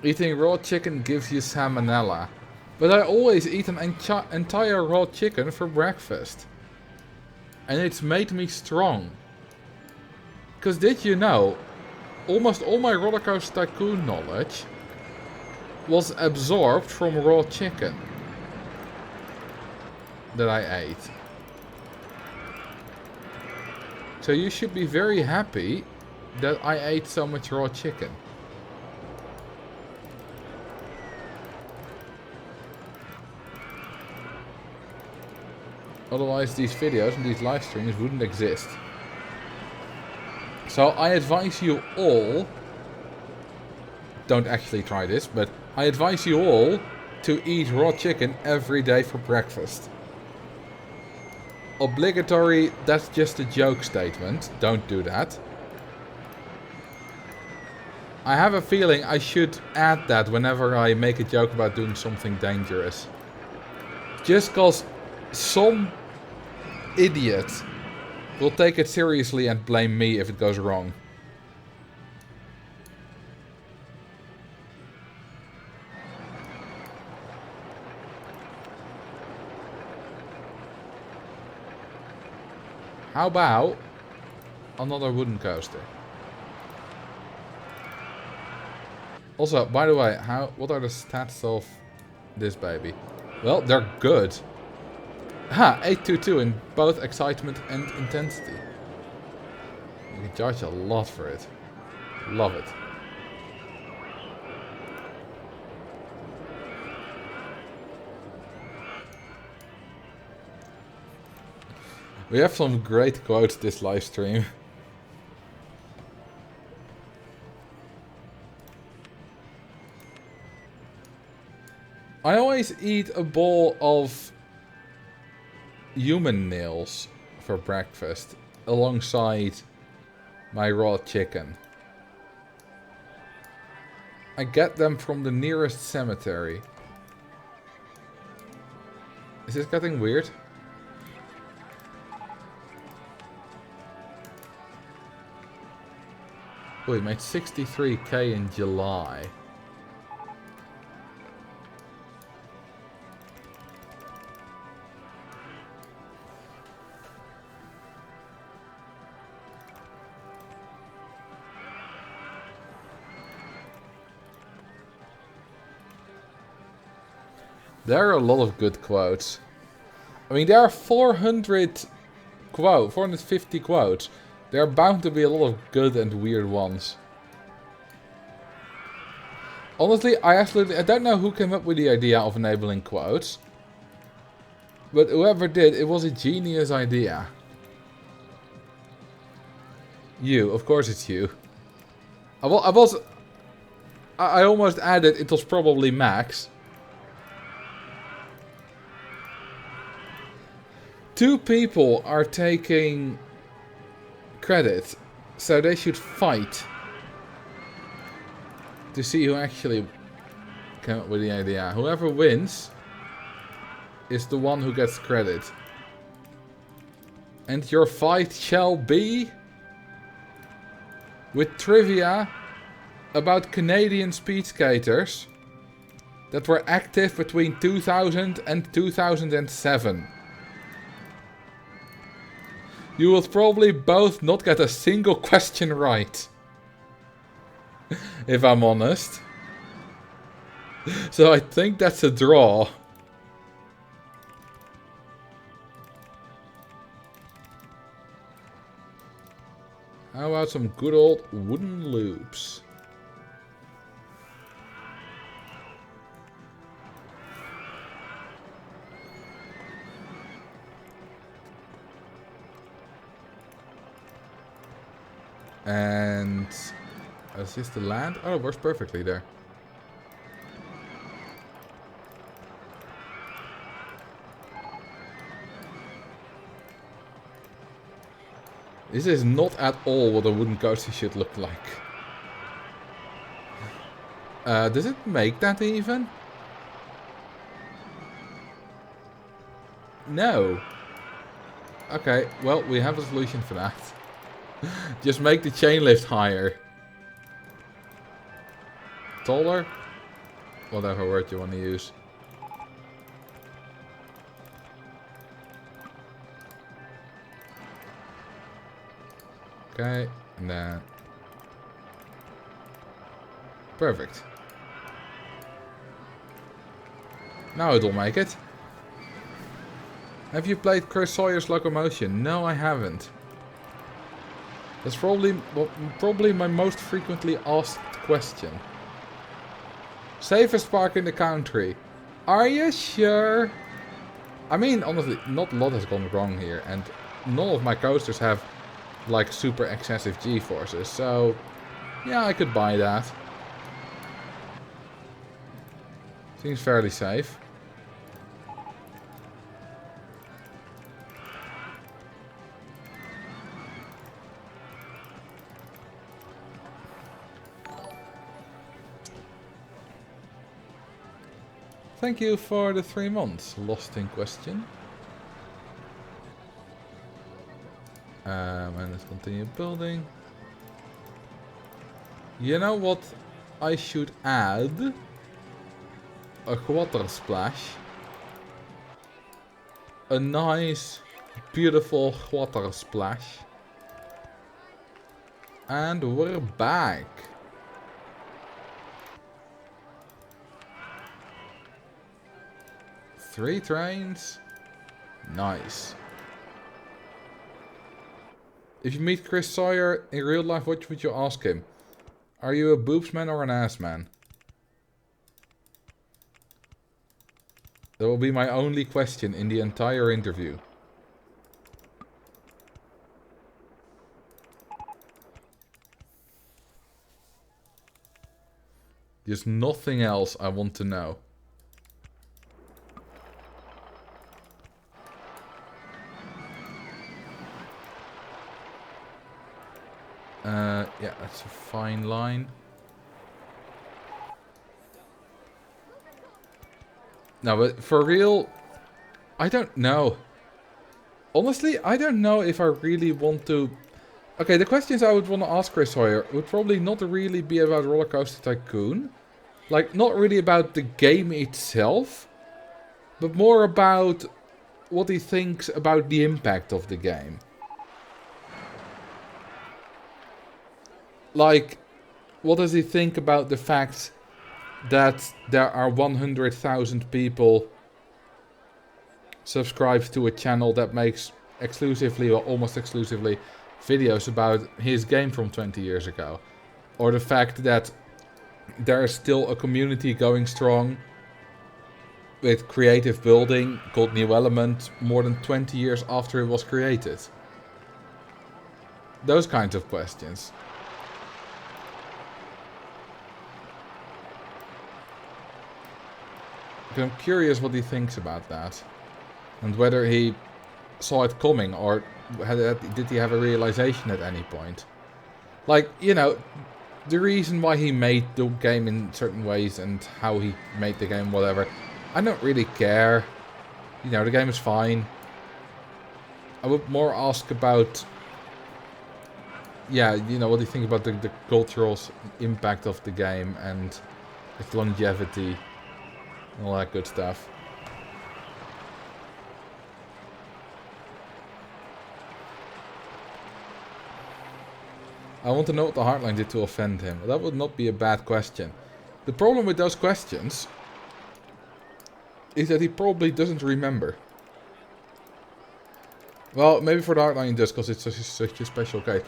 A: Eating raw chicken gives you salmonella. But I always eat an entire raw chicken for breakfast. And it's made me strong. Because did you know, almost all my Roller Coaster Tycoon knowledge was absorbed from raw chicken that I ate. So you should be very happy that I ate so much raw chicken. Otherwise these videos and these live streams wouldn't exist. So I advise you all, don't actually try this, but I advise you all to eat raw chicken every day for breakfast. Obligatory, that's just a joke statement. Don't do that. I have a feeling I should add that whenever I make a joke about doing something dangerous. Just cause some idiot will take it seriously and blame me if it goes wrong. How about another wooden coaster? Also, by the way, what are the stats of this baby? Well, they're good. Ha! 822 in both excitement and intensity. You can charge a lot for it. Love it. We have some great quotes this live stream. I always eat a bowl of human nails for breakfast alongside my raw chicken. I get them from the nearest cemetery. Is this getting weird? Oh, we made 63k in July. There are a lot of good quotes. I mean, there are 400 quote, 450 quotes. There are bound to be a lot of good and weird ones. Honestly, I don't know who came up with the idea of enabling quotes. But whoever did, it was a genius idea. You, of course it's you. I almost added it was probably Max. 2 people are taking credit, so they should fight to see who actually came up with the idea. Whoever wins is the one who gets credit. And your fight shall be with trivia about Canadian speed skaters that were active between 2000 and 2007. You will probably both not get a single question right. If I'm honest. So I think that's a draw. How about some good old wooden loops? And is this the land? Oh, it works perfectly there. This is not at all what a wooden coaster should look like. Does it make that even? No. Okay, well, we have a solution for that. Just make the chain lift higher. Taller? Whatever word you want to use. Okay, and then... Perfect. Now it'll make it. Have you played Chris Sawyer's Locomotion? No, I haven't. That's probably my most frequently asked question. Safest park in the country. Are you sure? I mean, honestly, not a lot has gone wrong here, and none of my coasters have like super excessive G-forces, so yeah, I could buy that. Seems fairly safe. Thank you for the 3 months, Lost in Question. And let's continue building. You know what I should add? A water splash. A nice, beautiful water splash. And we're back. Three trains. Nice. If you meet Chris Sawyer in real life, what would you ask him? Are you a boobs man or an ass man? That will be my only question in the entire interview. There's nothing else I want to know. Yeah, that's a fine line. No, but for real, I don't know. Honestly, I don't know if I really want to... Okay, the questions I would want to ask Chris Sawyer would probably not really be about Roller Coaster Tycoon. Like, not really about the game itself, but more about what he thinks about the impact of the game. Like, what does he think about the fact that there are 100,000 people subscribed to a channel that makes exclusively or almost exclusively videos about his game from 20 years ago. Or the fact that there is still a community going strong with creative building called New Element more than 20 years after it was created. Those kinds of questions. I'm curious what he thinks about that. And whether he saw it coming or did he have a realization at any point. Like, you know, the reason why he made the game in certain ways and how he made the game, whatever, I don't really care. You know, the game is fine. I would more ask about, yeah, you know, what do you think about the cultural impact of the game and its longevity and all that good stuff. I want to know what the Hardline did to offend him. That would not be a bad question. The problem with those questions is that he probably doesn't remember. Well, maybe for the Hardline he does, because it's such a special case.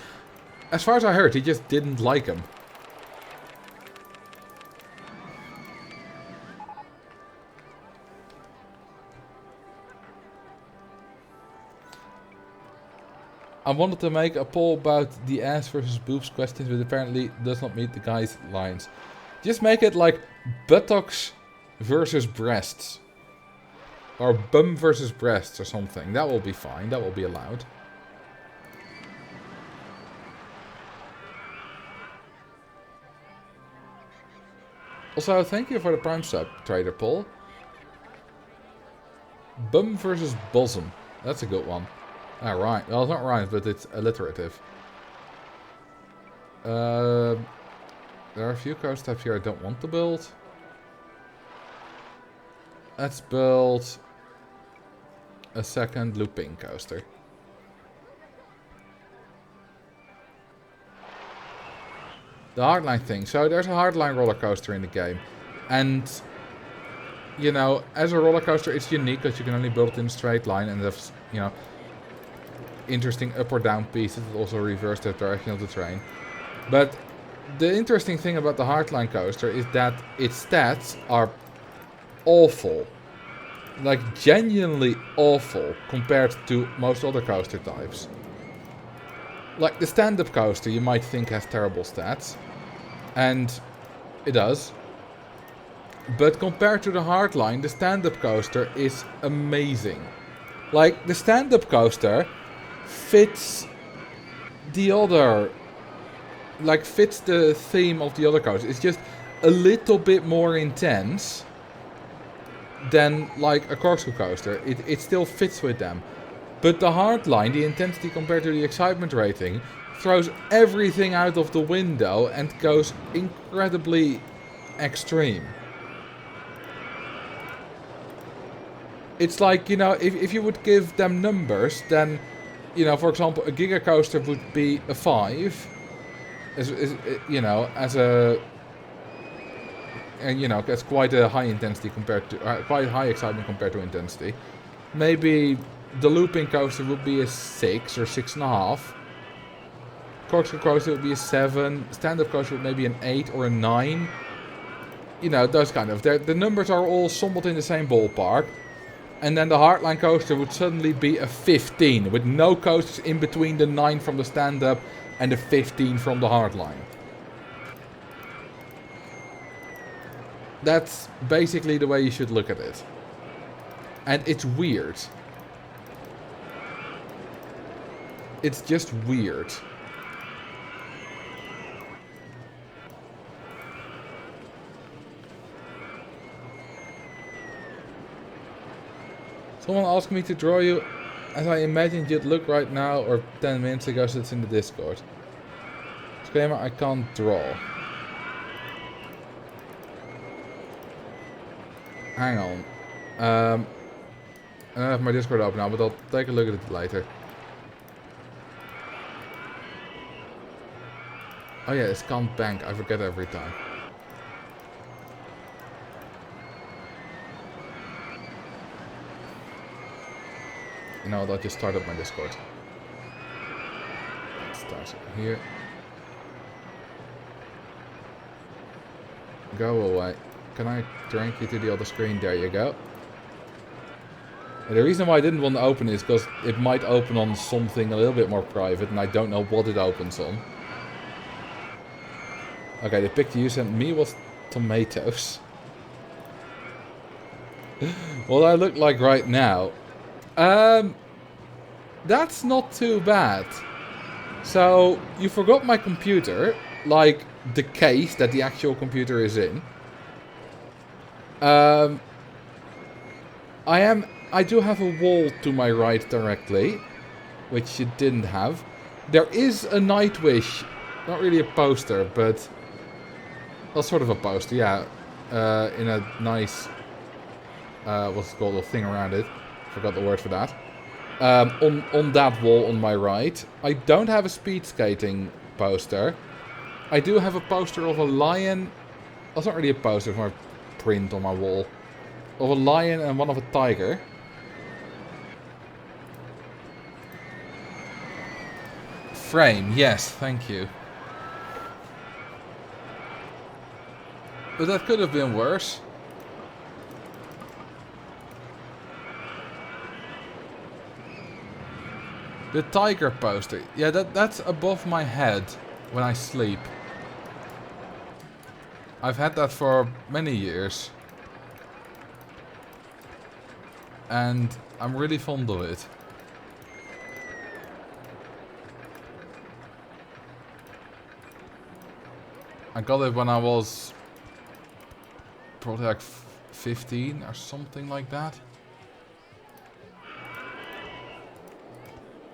A: As far as I heard, he just didn't like him. I wanted to make a poll about the ass versus boobs questions, but apparently does not meet the guidelines. Just make it like buttocks versus breasts. Or bum versus breasts or something. That will be fine. That will be allowed. Also, thank you for the Prime sub, Trader Paul. Bum versus bosom. That's a good one. Alright. Well, it's not rhymes, but it's alliterative. There are a few coast types here I don't want to build. Let's build a second looping coaster. The hardline thing. So there's a hardline roller coaster in the game. And, you know, as a roller coaster it's unique because you can only build it in a straight line and there's, you know, interesting up or down pieces that also reverse the direction of the train. But the interesting thing about the hardline coaster is that its stats are awful. Like genuinely awful compared to most other coaster types. Like the stand-up coaster you might think has terrible stats. And it does. But compared to the hardline, the stand-up coaster is amazing. Like the stand-up coaster fits the other, like fits the theme of the other coaster. It's just a little bit more intense than like a corkscrew coaster. It still fits with them. But the hardline, the intensity compared to the excitement rating, throws everything out of the window and goes incredibly extreme. It's like, you know, if you would give them numbers, then, you know, for example, a giga coaster would be a 5, you know, as a, and you know, that's quite a high intensity compared to, quite high excitement compared to intensity. Maybe the looping coaster would be a 6 or 6.5. Corkscrew coaster would be a 7. Stand-up coaster would maybe an 8 or a 9. You know, those kind of, the numbers are all somewhat in the same ballpark. And then the hardline coaster would suddenly be a 15, with no coasters in between the 9 from the stand-up and the 15 from the hardline. That's basically the way you should look at it. And it's weird. It's just weird. Someone asked me to draw you as I imagined you'd look right now or 10 minutes ago, so it's in the Discord. Disclaimer, I can't draw. Hang on. I don't have my Discord open now, but I'll take a look at it later. Oh yeah, it's can't bank. I forget every time. You know what, I'll just start up my Discord. Let's start here. Go away. Can I drink you to the other screen? There you go. And the reason why I didn't want to open it is because it might open on something a little bit more private, and I don't know what it opens on. Okay, the picture you sent me was tomatoes. What I look like right now. That's not too bad. So, you forgot my computer, like the case that the actual computer is in. I do have a wall to my right directly, which you didn't have. There is a Nightwish, not really a poster, but well, sort of a poster, yeah. In a nice, what's it called, a thing around it. Forgot the word for that. On that wall on my right. I don't have a speed skating poster. I do have a poster of a lion. That's not really a poster, it's more a print on my wall. Of a lion and one of a tiger. Frame, yes, thank you. But that could have been worse. The tiger poster. Yeah, that's above my head when I sleep. I've had that for many years. And I'm really fond of it. I got it when I was probably like 15 or something like that.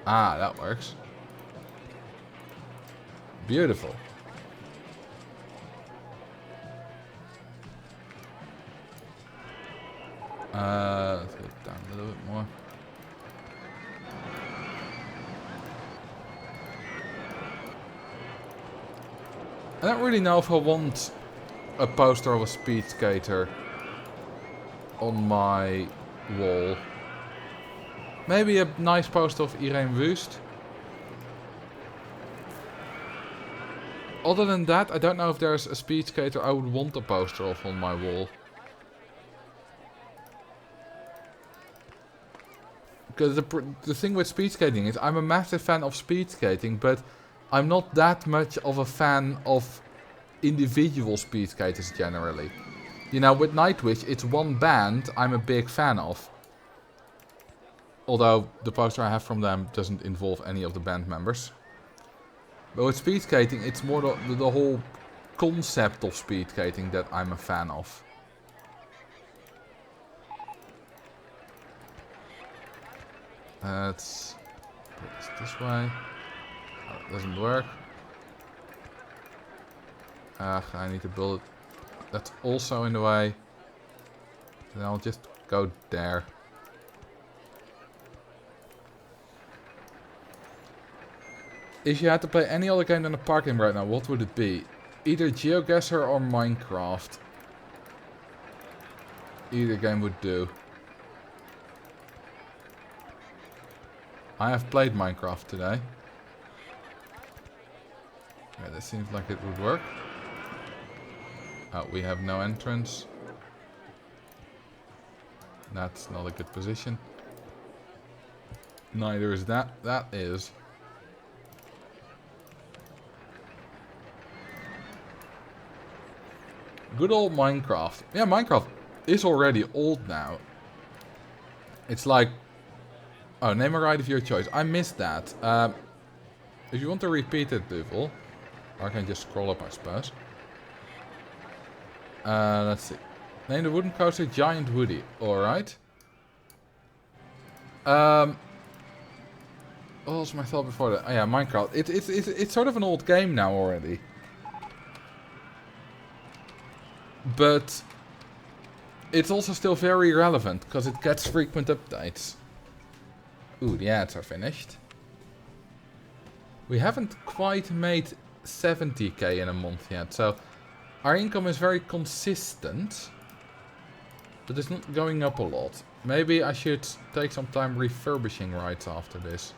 A: Ah, that works. Beautiful. Let's get down a little bit more. I don't really know if I want a poster of a speed skater on my wall. Maybe a nice poster of Irene Wust. Other than that, I don't know if there's a speed skater I would want a poster of on my wall. Because the thing with speed skating is I'm a massive fan of speed skating, but I'm not that much of a fan of individual speed skaters generally. You know, with Nightwish, it's one band I'm a big fan of. Although the poster I have from them doesn't involve any of the band members. But with speed skating, it's more the whole concept of speed skating that I'm a fan of. Let's put this way. Oh, it doesn't work. I need to build it. That's also in the way. Then I'll just go there. If you had to play any other game than a park game right now, what would it be? Either GeoGuessr or Minecraft. Either game would do. I have played Minecraft today. Yeah, that seems like it would work. Oh, we have no entrance. That's not a good position. Neither is that. That is. Good old Minecraft. Yeah, Minecraft is already old now. It's like... Oh, name a ride of your choice. I missed that. If you want to repeat it, Duvel, I can just scroll up, I suppose. Let's see. Name the wooden coaster Giant Woody. Alright. What was my thought before that? Oh yeah, Minecraft. It's sort of an old game now already. But it's also still very relevant because it gets frequent updates. Ooh, the ads are finished. We haven't quite made 70k in a month yet, so our income is very consistent. But it's not going up a lot. Maybe I should take some time refurbishing rights after this.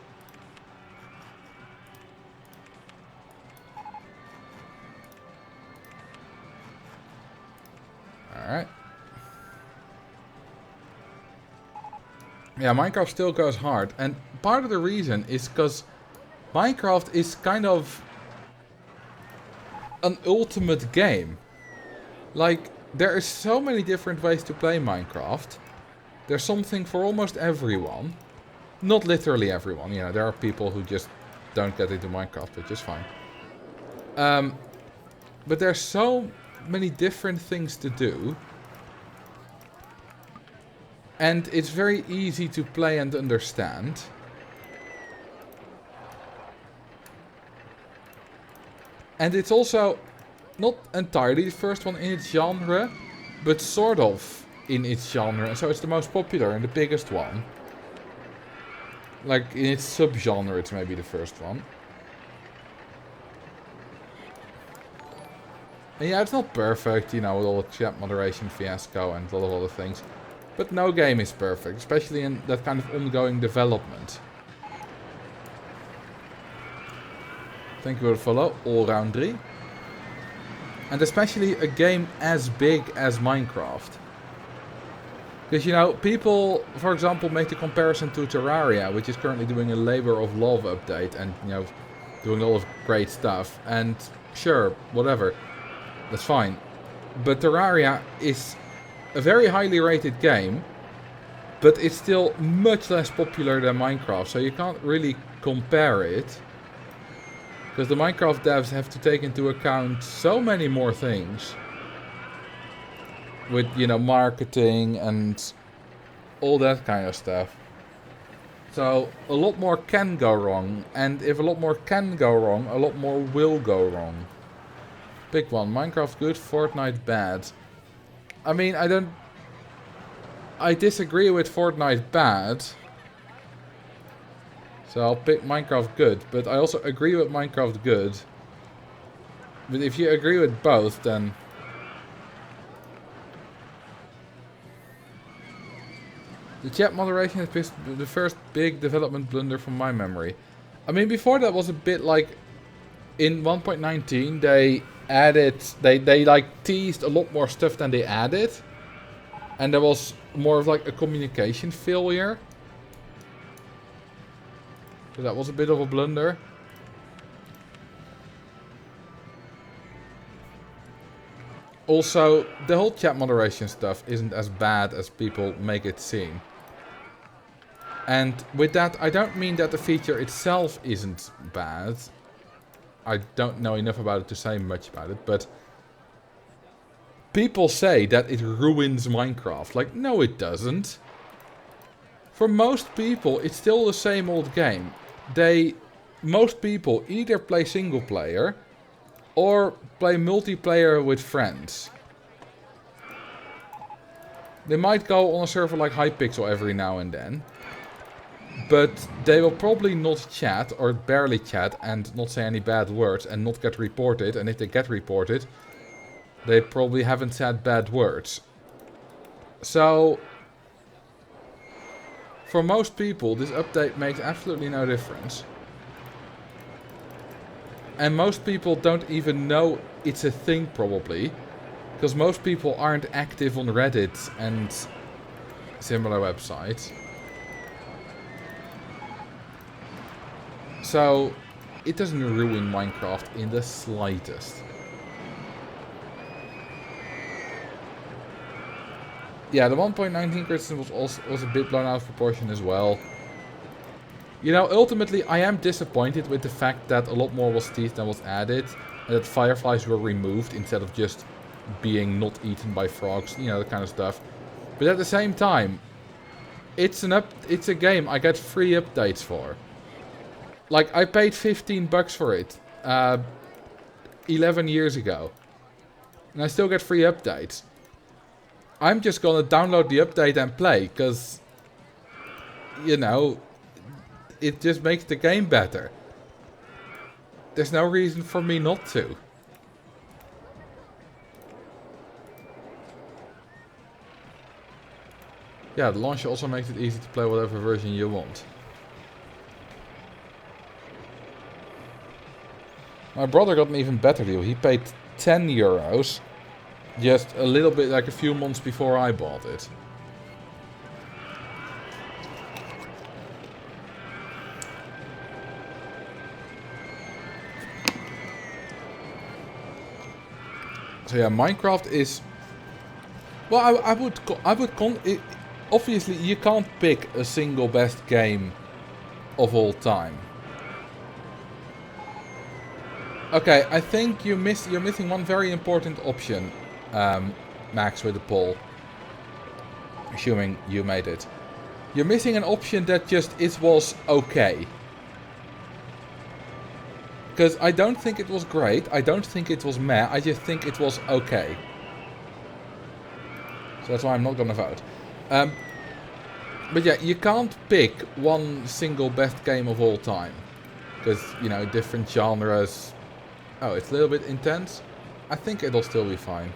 A: Alright. Yeah, Minecraft still goes hard. And part of the reason is because Minecraft is kind of an ultimate game. Like, there are so many different ways to play Minecraft. There's something for almost everyone. Not literally everyone, you know, there are people who just don't get into Minecraft, which is fine. But there's so many different things to do. And it's very easy to play and understand. And it's also not entirely the first one in its genre, but sort of in its genre. So it's the most popular and the biggest one. Like in its subgenre, it's maybe the first one. And yeah, it's not perfect, you know, with all the chat moderation fiasco and a lot of other things. But no game is perfect, especially in that kind of ongoing development. Thank you for the follow, all round 3. And especially a game as big as Minecraft. Because, you know, people, for example, make the comparison to Terraria, which is currently doing a Labor of Love update and, you know, doing a lot of great stuff. And sure, whatever, that's fine. But Terraria is a very highly rated game, but it's still much less popular than Minecraft, so you can't really compare it. Because the Minecraft devs have to take into account so many more things. With, you know, marketing and all that kind of stuff. So, a lot more can go wrong. And if a lot more can go wrong, a lot more will go wrong. Pick one. Minecraft good, Fortnite bad. I mean, I disagree with Fortnite bad. So I'll pick Minecraft good, but I also agree with Minecraft good. But if you agree with both, then... The chat moderation is the first big development blunder from my memory. I mean, before that was a bit like... In 1.19, they added... They like teased a lot more stuff than they added. And there was more of like a communication failure. So that was a bit of a blunder. Also, the whole chat moderation stuff isn't as bad as people make it seem. And with that, I don't mean that the feature itself isn't bad. I don't know enough about it to say much about it, but... People say that it ruins Minecraft. Like, no it doesn't. For most people, it's still the same old game. Most people either play single player or play multiplayer with friends. They might go on a server like Hypixel every now and then. But they will probably not chat or barely chat and not say any bad words and not get reported. And if they get reported, they probably haven't said bad words. So... For most people, this update makes absolutely no difference. And most people don't even know it's a thing, probably. Because most people aren't active on Reddit and similar websites. So, it doesn't ruin Minecraft in the slightest. Yeah, the 1.19 criticism was a bit blown out of proportion as well. You know, ultimately I am disappointed with the fact that a lot more was teased than was added. And that fireflies were removed instead of just being not eaten by frogs. You know, that kind of stuff. But at the same time, it's a game I get free updates for. Like, I paid $15 for it 11 years ago. And I still get free updates. I'm just gonna download the update and play, because, you know, it just makes the game better. There's no reason for me not to. Yeah, the launcher also makes it easy to play whatever version you want. My brother got an even better deal. He paid €10 just a little bit, like a few months before I bought it. So yeah, Minecraft is... Well, obviously, you can't pick a single best game of all time. Okay, I think you're missing one very important option, Max, with the poll. Assuming you made it. You're missing an option that just was okay. Because I don't think it was great, I don't think it was meh, I just think it was okay. So that's why I'm not gonna vote. But yeah, you can't pick one single best game of all time. Because, you know, different genres... Oh, it's a little bit intense. I think it'll still be fine.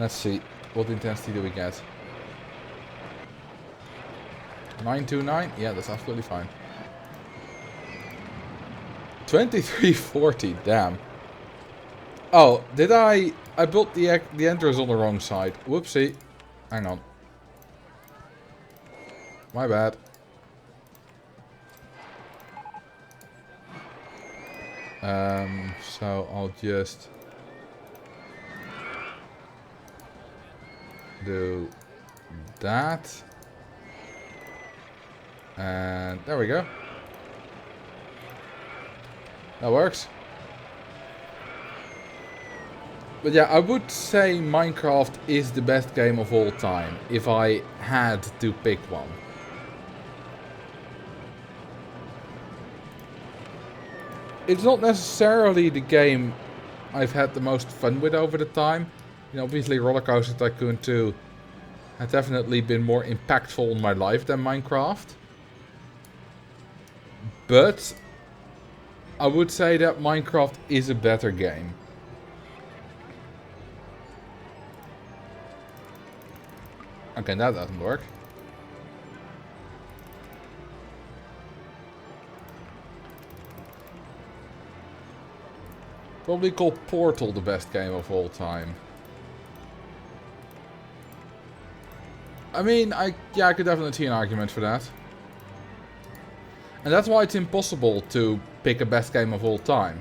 A: Let's see. What intensity do we get? 929? Yeah, that's absolutely fine. 2340, damn. Oh, did I built the enters on the wrong side. Whoopsie. Hang on. My bad. So I'll just do that. And there we go. That works. But yeah, I would say Minecraft is the best game of all time, if I had to pick one. It's not necessarily the game I've had the most fun with over the time. You know, obviously Roller Coaster Tycoon 2 had definitely been more impactful on my life than Minecraft. But I would say that Minecraft is a better game. Okay, that doesn't work. Probably call Portal the best game of all time. I mean, I could definitely see an argument for that. And that's why it's impossible to pick a best game of all time.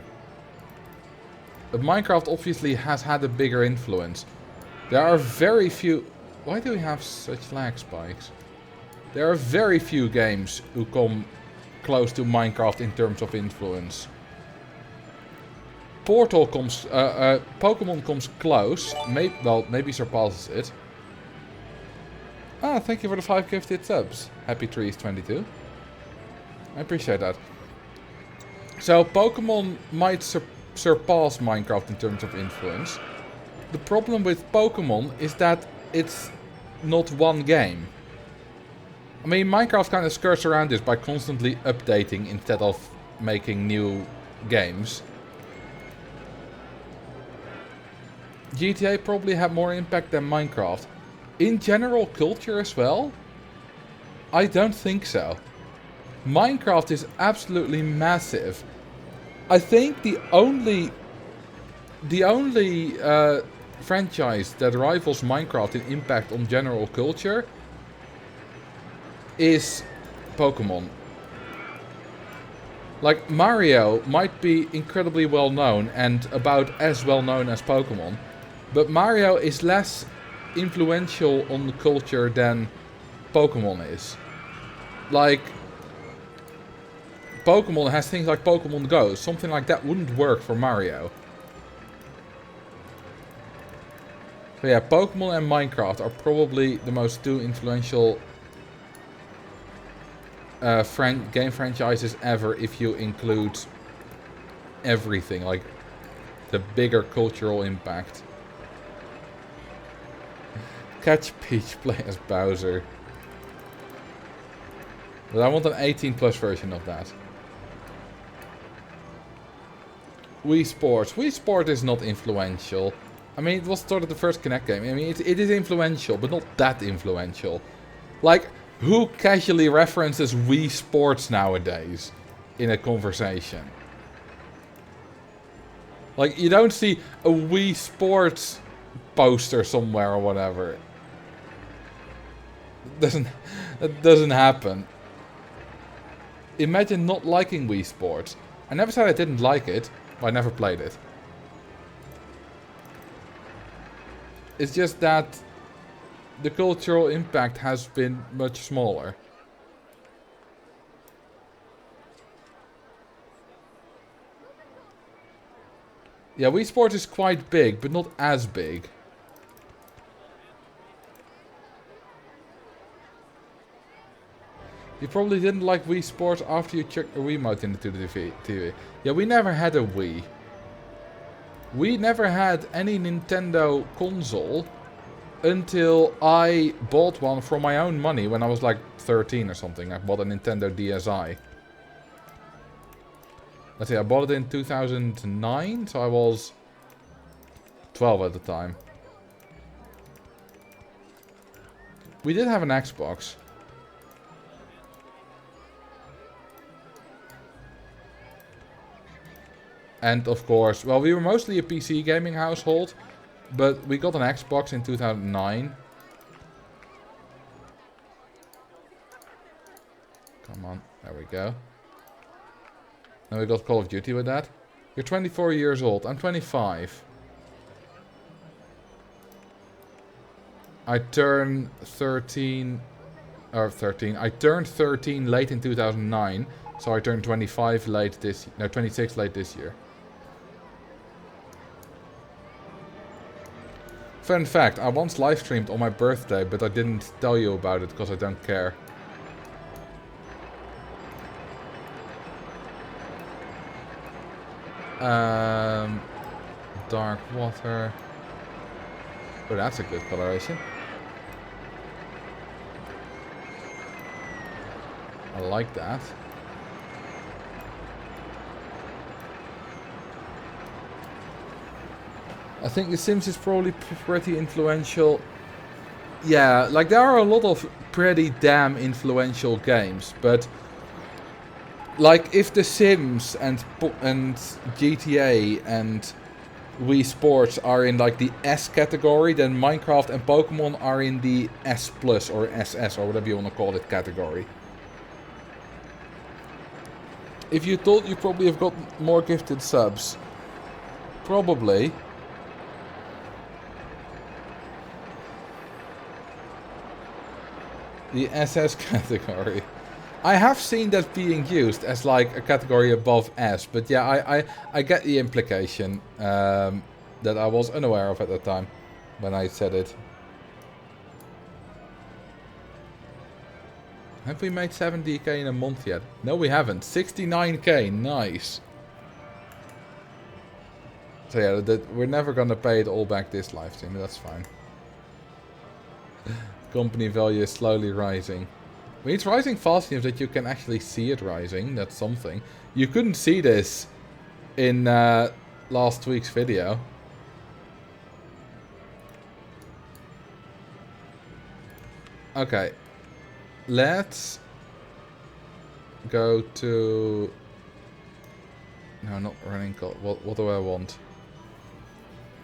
A: But Minecraft obviously has had a bigger influence. There are very few... Why do we have such lag spikes? There are very few games who come close to Minecraft in terms of influence. Portal comes... Pokemon comes close. Maybe surpasses it. Ah, thank you for the 5 gifted subs. Happy Trees 22. I appreciate that. So, Pokemon might surpass Minecraft in terms of influence. The problem with Pokemon is that it's not one game. I mean, Minecraft kind of skirts around this by constantly updating instead of making new games. GTA probably had more impact than Minecraft. In general culture as well? I don't think so. Minecraft is absolutely massive. I think the only franchise that rivals Minecraft in impact on general culture is Pokemon. Like, Mario might be incredibly well known and about as well known as Pokemon, but Mario is less influential on the culture than Pokemon is. Like, Pokemon has things like Pokemon Go. Something like that wouldn't work for Mario. So yeah, Pokemon and Minecraft are probably the most two influential game franchises ever, if you include everything, like the bigger cultural impact. Catch Peach, play as Bowser. But I want an 18 plus version of that. Wii Sports. Wii Sport is not influential. I mean, it was sort of the first Kinect game. I mean, it is influential, but not that influential. Like, who casually references Wii Sports nowadays in a conversation? Like, you don't see a Wii Sports poster somewhere or whatever. That doesn't happen. Imagine not liking Wii Sports. I never said I didn't like it, but I never played it. It's just that the cultural impact has been much smaller. Yeah, Wii Sports is quite big, but not as big. You probably didn't like Wii Sports after you chucked a Wiimote into the TV. Yeah, we never had a Wii. We never had any Nintendo console until I bought one for my own money when I was like 13 or something. I bought a Nintendo DSi. Let's see, I bought it in 2009, so I was 12 at the time. We did have an Xbox. And of course, well, we were mostly a PC gaming household, but we got an Xbox in 2009. Come on, there we go. And we got Call of Duty with that. You're 24 years old, I'm 25. I turned 13, I turned 13 late in 2009, so I turned 25 late this, no, 26 late this year. Fun fact, I once live streamed on my birthday, but I didn't tell you about it because I don't care. Dark water. Oh, that's a good coloration. I like that. I think The Sims is probably pretty influential. Yeah, like there are a lot of pretty damn influential games, but like if The Sims and GTA and Wii Sports are in like the S category, then Minecraft and Pokemon are in the S plus or SS or whatever you want to call it category. If you thought you probably have got more gifted subs, probably. The SS category. I have seen that being used as like a category above S, but yeah, I get the implication that I was unaware of at the time when I said it. Have we made 70k in a month yet? No, we haven't. 69k, nice. So yeah, we're never gonna pay it all back this live stream, that's fine. Company value is slowly rising. I mean, it's rising fast enough that you can actually see it rising. That's something. You couldn't see this in last week's video. Okay. Let's go to... No, not running code. What do I want?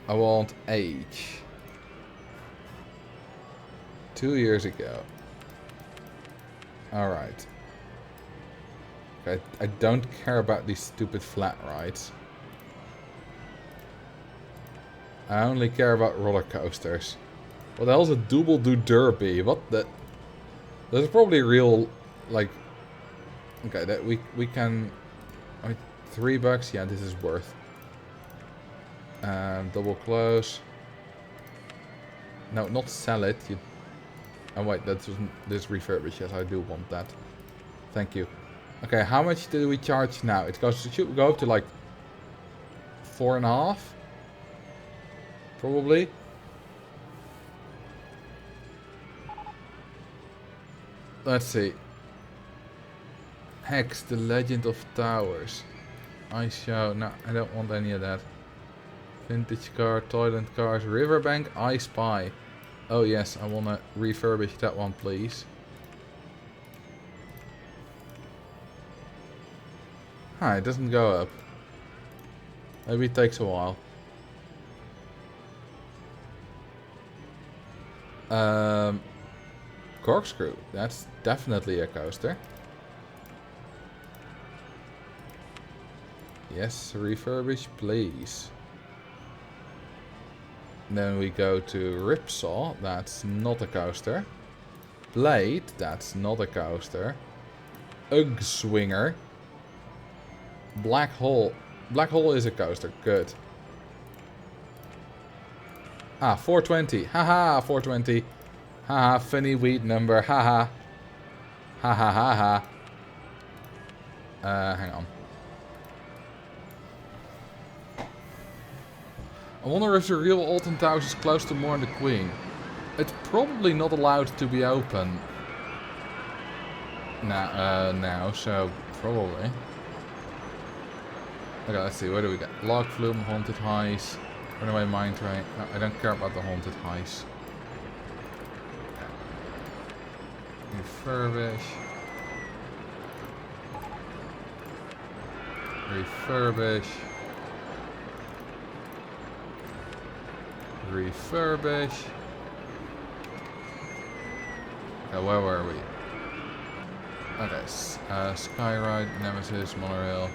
A: I want age. 2 years ago. Alright. Okay, I don't care about these stupid flat rides. I only care about roller coasters. What the hell's a double do derby? What the... There's probably real, like... Okay, that we can... $3? Yeah, this is worth. Double close. No, not sell it. Oh wait, that's this refurbish. Yes, I do want that. Thank you. Okay, how much do we charge now? It should go up to like 4.5? Probably. Let's see. Hex, the Legend of Towers. Ice show. No, I don't want any of that. Vintage car, toilet cars, riverbank, I Spy. Oh yes, I wanna refurbish that one, please. Ah, it doesn't go up. Maybe it takes a while. Corkscrew. That's definitely a coaster. Yes, refurbish, please. Then we go to Ripsaw. That's not a coaster. Blade. That's not a coaster. Ugg Swinger. Black Hole. Black Hole is a coaster. Good. Ah, 420. Haha, 420. Haha, funny weed number. Haha. Haha, haha. Hang on. I wonder if the real Alton Towers is close to More and the Queen. It's probably not allowed to be open now, so probably. Okay, let's see, where do we get? Log Flume, Haunted Highs, Runaway Mine Train. No, I don't care about the Haunted Highs. Refurbish. Refurbish. Refurbish. Okay, where were we? Okay, Skyride, Nemesis, Monorail.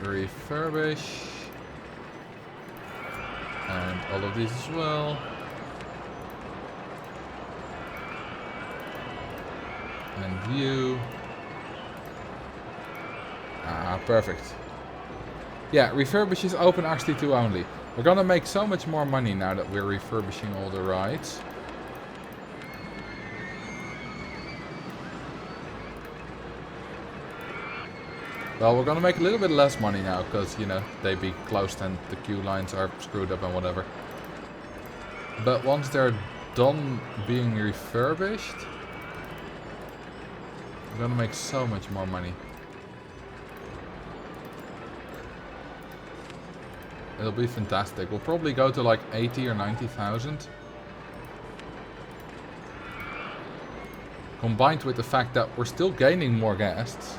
A: Refurbish. And all of these as well. And view. Ah, perfect. Yeah, refurbish is open RCT2 only. We're gonna make so much more money now that we're refurbishing all the rides. Well, we're gonna make a little bit less money now, because, you know, they be closed and the queue lines are screwed up and whatever. But once they're done being refurbished, we're gonna make so much more money. It'll be fantastic. We'll probably go to like 80 or 90,000. Combined with the fact that we're still gaining more guests.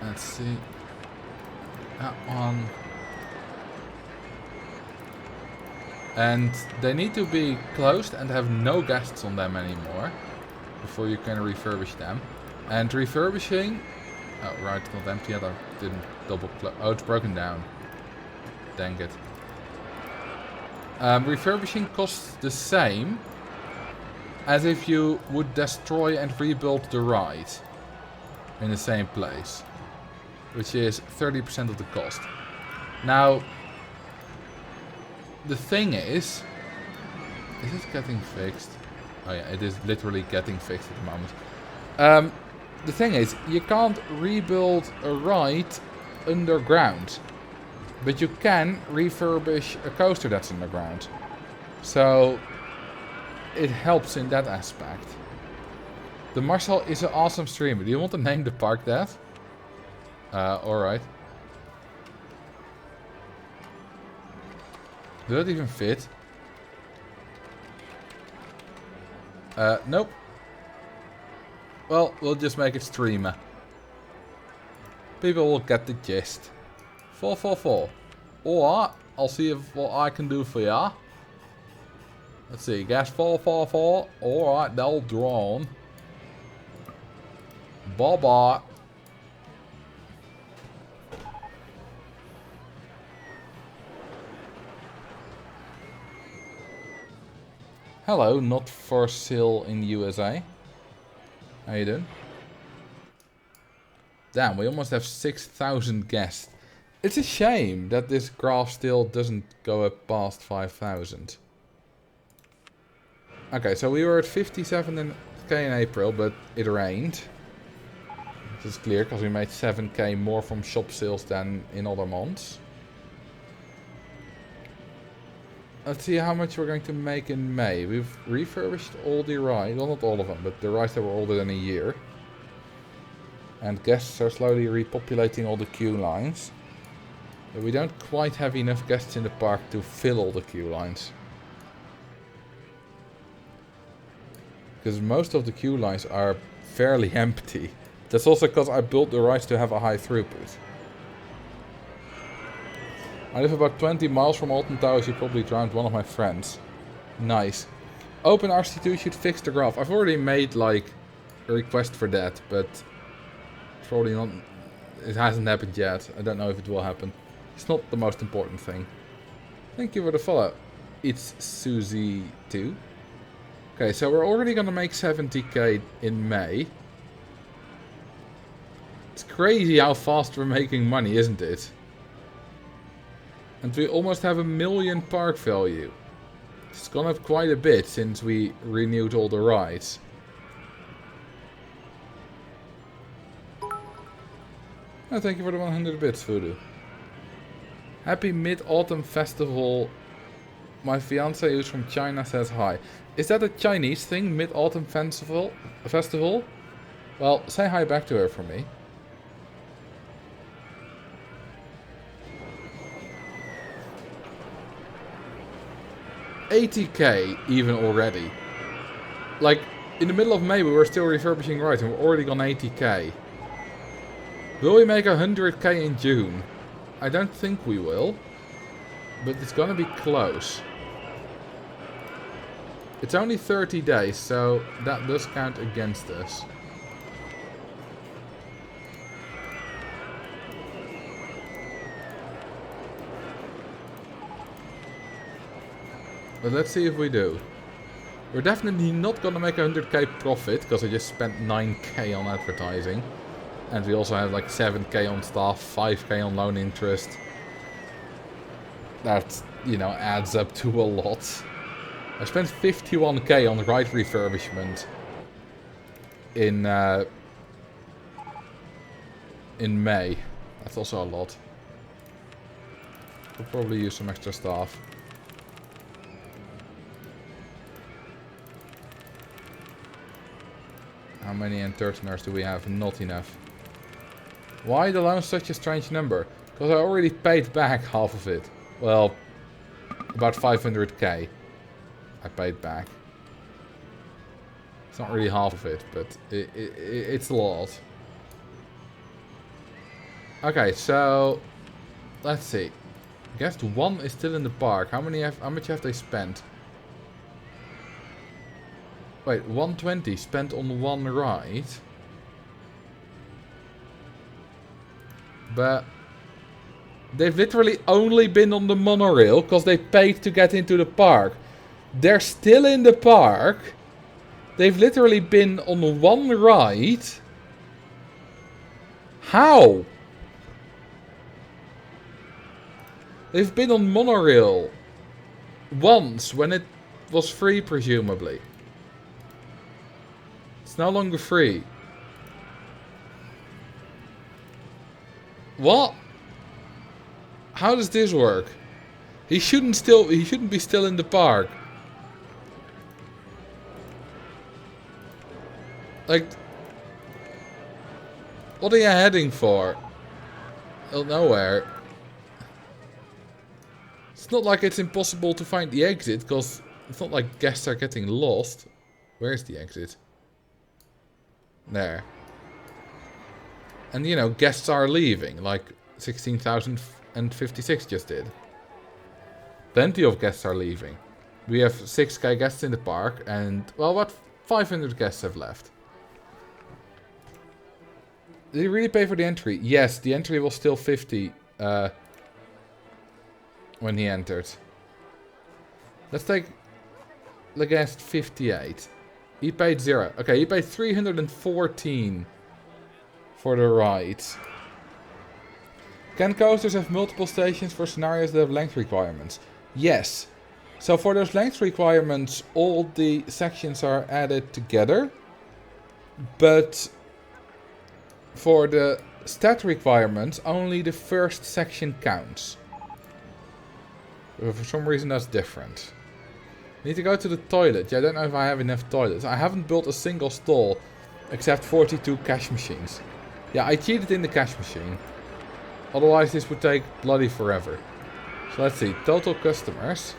A: Let's see. That one. And they need to be closed and have no guests on them anymore before you can refurbish them. And refurbishing... Oh, right, it's not empty yet. I didn't double close. Oh, it's broken down. Dang it. Refurbishing costs the same as if you would destroy and rebuild the ride in the same place, which is 30% of the cost. Now, the thing is it getting fixed? Oh yeah, it is literally getting fixed at the moment. The thing is, you can't rebuild a ride underground, but you can refurbish a coaster that's underground. So it helps in that aspect. The Marcel is an awesome streamer. Do you want to name the park that? Alright. Does that even fit? Nope. Well, we'll just make it streamer. People will get the gist. 444. Alright, I'll see what I can do for ya. Let's see, gas 444. Alright, they'll drawn. Bye bye. Hello, not for sale in USA. How you doing? Damn, we almost have 6,000 guests. It's a shame that this graph still doesn't go up past 5,000. Okay, so we were at 57k in April, but it rained. This is clear, because we made 7k more from shop sales than in other months. Let's see how much we're going to make in May. We've refurbished all the rides. Well, not all of them, but the rides that were older than a year. And guests are slowly repopulating all the queue lines. But we don't quite have enough guests in the park to fill all the queue lines. Because most of the queue lines are fairly empty. That's also because I built the rides to have a high throughput. I live about 20 miles from Alton Towers. You probably drowned one of my friends. Nice. OpenRC2 should fix the graph. I've already made like a request for that, but probably not. It hasn't happened yet. I don't know if it will happen. It's not the most important thing. Thank you for the follow. It's Susie too. Okay, so we're already gonna make 70k in May. It's crazy how fast we're making money, isn't it? And we almost have 1 million park value. It's gone up quite a bit since we renewed all the rides. Oh, thank you for the 100 bits, Voodoo. Happy Mid-Autumn Festival. My fiance who's from China says hi. Is that a Chinese thing, Mid-Autumn Festival? Well, say hi back to her for me. $80k even already. Like, in the middle of May we were still refurbishing rides and we're already gone 80k. Will we make 100k in June? I don't think we will. But it's gonna be close. It's only 30 days, so that does count against us. But let's see if we do. We're definitely not gonna make 100k profit, because I just spent 9k on advertising. And we also have like 7k on staff, 5k on loan interest. That, you know, adds up to a lot. I spent 51k on ride refurbishment in May. That's also a lot. We'll probably use some extra staff. How many entertainers do we have? Not enough. Why the loan such a strange number? Because I already paid back half of it. Well, about 500k. I paid back. It's not really half of it, but it's a lot. Okay, so let's see. Guest 1 is still in the park. How much have they spent? Wait, 120 spent on one ride. But they've literally only been on the monorail because they paid to get into the park. They're still in the park. They've literally been on one ride. How? They've been on monorail once when it was free, presumably. It's no longer free. What? How does this work? He shouldn't be still in the park. Like, what are you heading for? Well, nowhere. It's not like it's impossible to find the exit, because it's not like guests are getting lost. Where's the exit? There. And, you know, guests are leaving, like 16,056 just did. Plenty of guests are leaving. We have 6k guests in the park, and, well, what 500 guests have left. Did he really pay for the entry? Yes, the entry was still 50 when he entered. Let's take the guest 58. He paid 0. Okay, he paid 314 for the ride. Can coasters have multiple stations for scenarios that have length requirements? Yes. So for those length requirements, all the sections are added together. But for the stat requirements, only the first section counts. But for some reason that's different. Need to go to the toilet. Yeah, I don't know if I have enough toilets. I haven't built a single stall except 42 cash machines. Yeah, I cheated in the cash machine. Otherwise this would take bloody forever. So let's see. Total customers.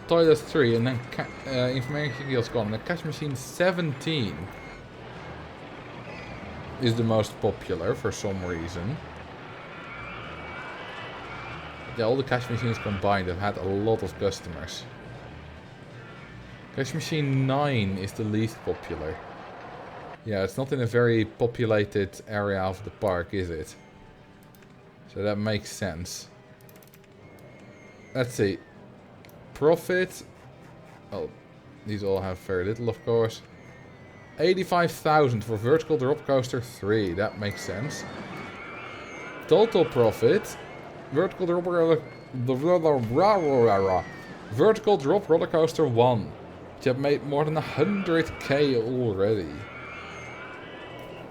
A: Toilet 3 and then information guild's gone. The cash machine 17 is the most popular for some reason. Yeah, all the cash machines combined have had a lot of customers. Cash machine 9 is the least popular. Yeah, it's not in a very populated area of the park, is it? So that makes sense. Let's see. Profit. Oh, these all have very little, of course. 85,000 for vertical drop coaster 3. That makes sense. Total profit. Vertical drop roller coaster 1. You have made more than 100k already.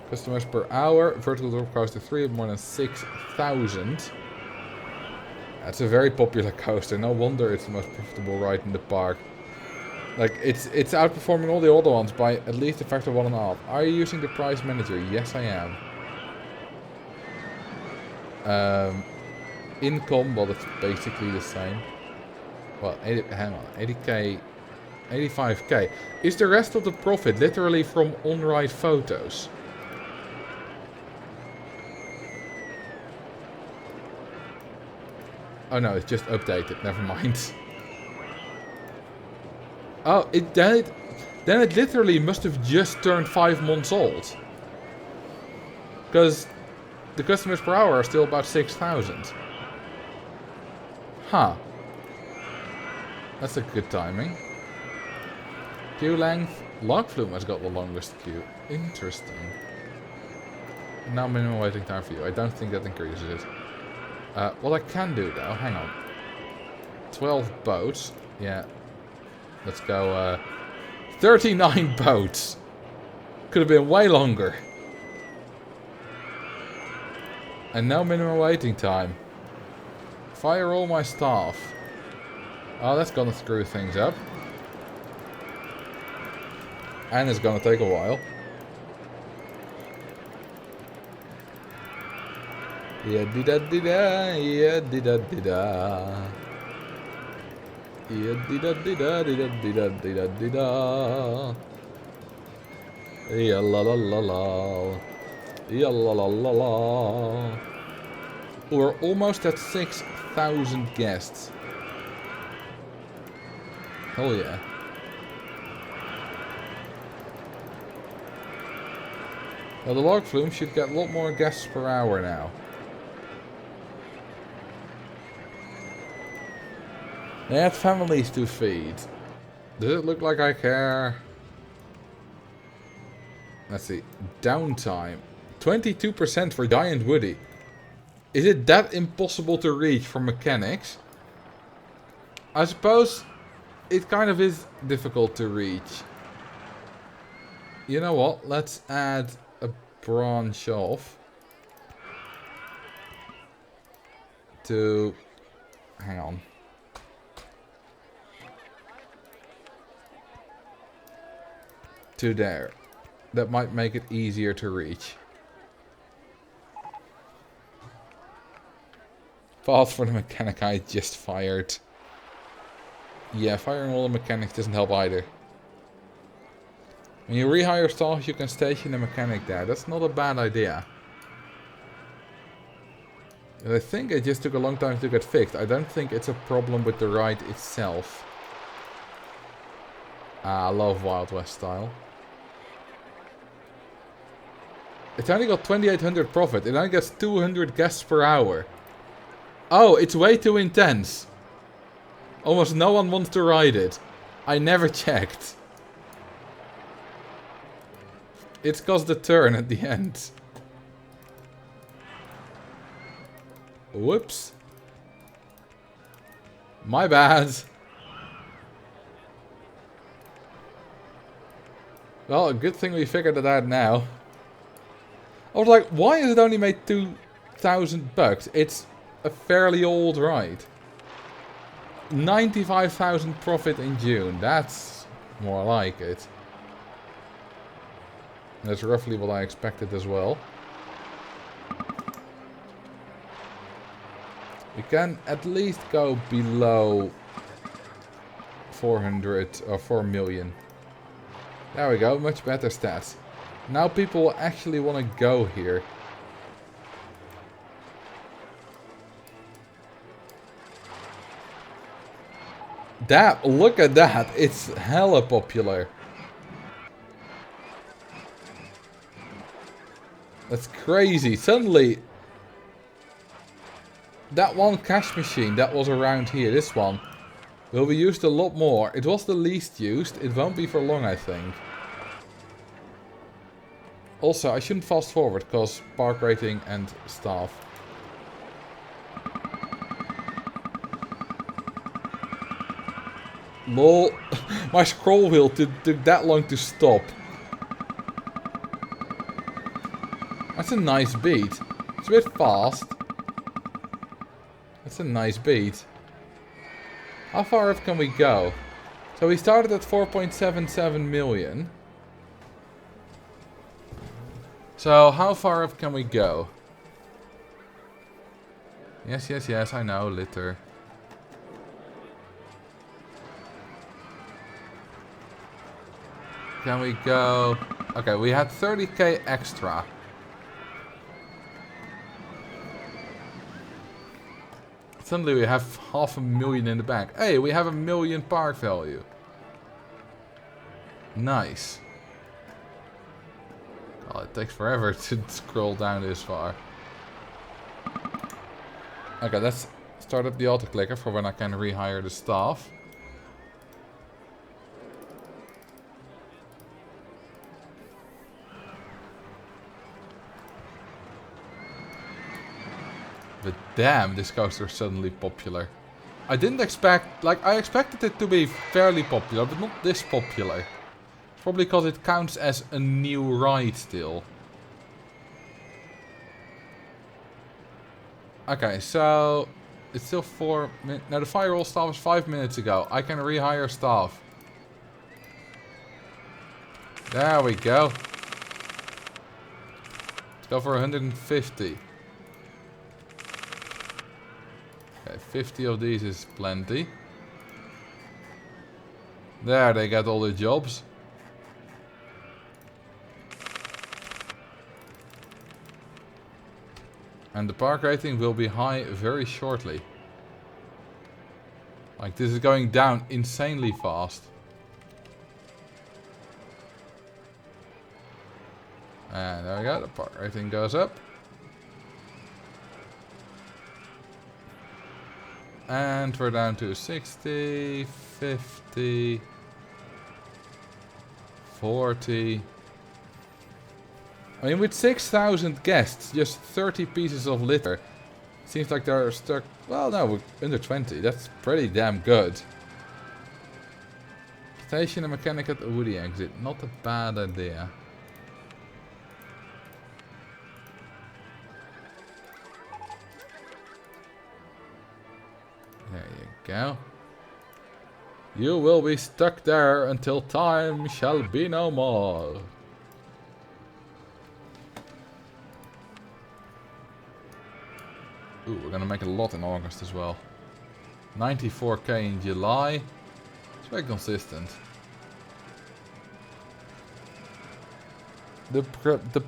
A: Customers per hour. Vertical drop coaster 3 have more than 6,000. That's a very popular coaster. No wonder it's the most profitable ride in the park. Like, it's outperforming all the other ones by at least a factor of 1.5. Are you using the price manager? Yes, I am. Income, well, it's basically the same. Well, hang on. 80k. 85k. Is the rest of the profit literally from on-ride photos? Oh no, it's just updated. Never mind. Oh, then it literally must have just turned 5 months old. Because the customers per hour are still about 6,000. Huh. That's a good timing. Queue length. Log flume has got the longest queue. Interesting. Now minimum waiting time for you. I don't think that increases it. What I can do though, hang on. 12 boats. Yeah. Let's go, 39 boats. Could have been way longer. And no minimum waiting time. Fire all my staff. Oh, that's gonna screw things up. And it's gonna take a while. Yeah, dee-da-dee-da, yeah, dee-da-dee-da. Yeah, dee-da-dee-da, dee-da-dee-da, yeah, la-la-la-la. Yeah, la-la-la-la. We're almost at 6,000 guests. Hell yeah. Well, the log flume should get a lot more guests per hour now. They have families to feed. Does it look like I care? Let's see. Downtime. 22% for Giant Woody. Is it that impossible to reach for mechanics? I suppose it kind of is difficult to reach. You know what? Let's add a branch off to... Hang on. To there. That might make it easier to reach. Path for the mechanic I just fired. Yeah, firing all the mechanics doesn't help either. When you rehire staff, you can station a mechanic there. That's not a bad idea. I think it just took a long time to get fixed. I don't think it's a problem with the ride itself. I love Wild West style. It's only got 2,800 profit. It only gets 200 guests per hour. Oh, it's way too intense. Almost no one wants to ride it. I never checked. It's caused a turn at the end. Whoops. My bad. Well, a good thing we figured it out now. I was like, why is it only made 2,000 bucks? It's a fairly old ride. 95,000 profit in June. That's more like it. That's roughly what I expected as well. We can at least go below 400 or 4 million. There we go, much better stats. Now people actually want to go here. That, look at that, it's hella popular. That's crazy. Suddenly, that one cash machine that was around here, this one, will be used a lot more. It was the least used. It won't be for long, I think. Also, I shouldn't fast forward because park rating and staff. Lol. My scroll wheel took that long to stop. That's a nice beat. It's a bit fast. That's a nice beat. How far up can we go? So we started at 4.77 million. So how far up can we go? Yes, yes, yes, I know, litter. Can we go... Okay, we had 30k extra. Suddenly we have 500,000 in the bank. Hey, we have 1 million park value. Nice. Well, it takes forever to scroll down this far. Okay, let's start up the auto-clicker for when I can rehire the staff. But damn, this coaster is suddenly popular. I didn't expect... Like, I expected it to be fairly popular, but not this popular. Probably because it counts as a new ride still. Okay, so... It's still 4 minutes... Now, the firewall staff was 5 minutes ago. I can rehire staff. There we go. Let's go for 150. Okay, 50 of these is plenty. There, they get all the jobs. And the park rating will be high very shortly. Like, this is going down insanely fast. And there we go, the park rating goes up. And we're down to 60, 50, 40. I mean, with 6,000 guests, just 30 pieces of litter. Seems like they're stuck... Well, no, under 20. That's pretty damn good. Station a mechanic at the Woody exit. Not a bad idea. There you go. You will be stuck there until time shall be no more. Ooh, we're gonna make a lot in August as well. 94k in July. It's very consistent. The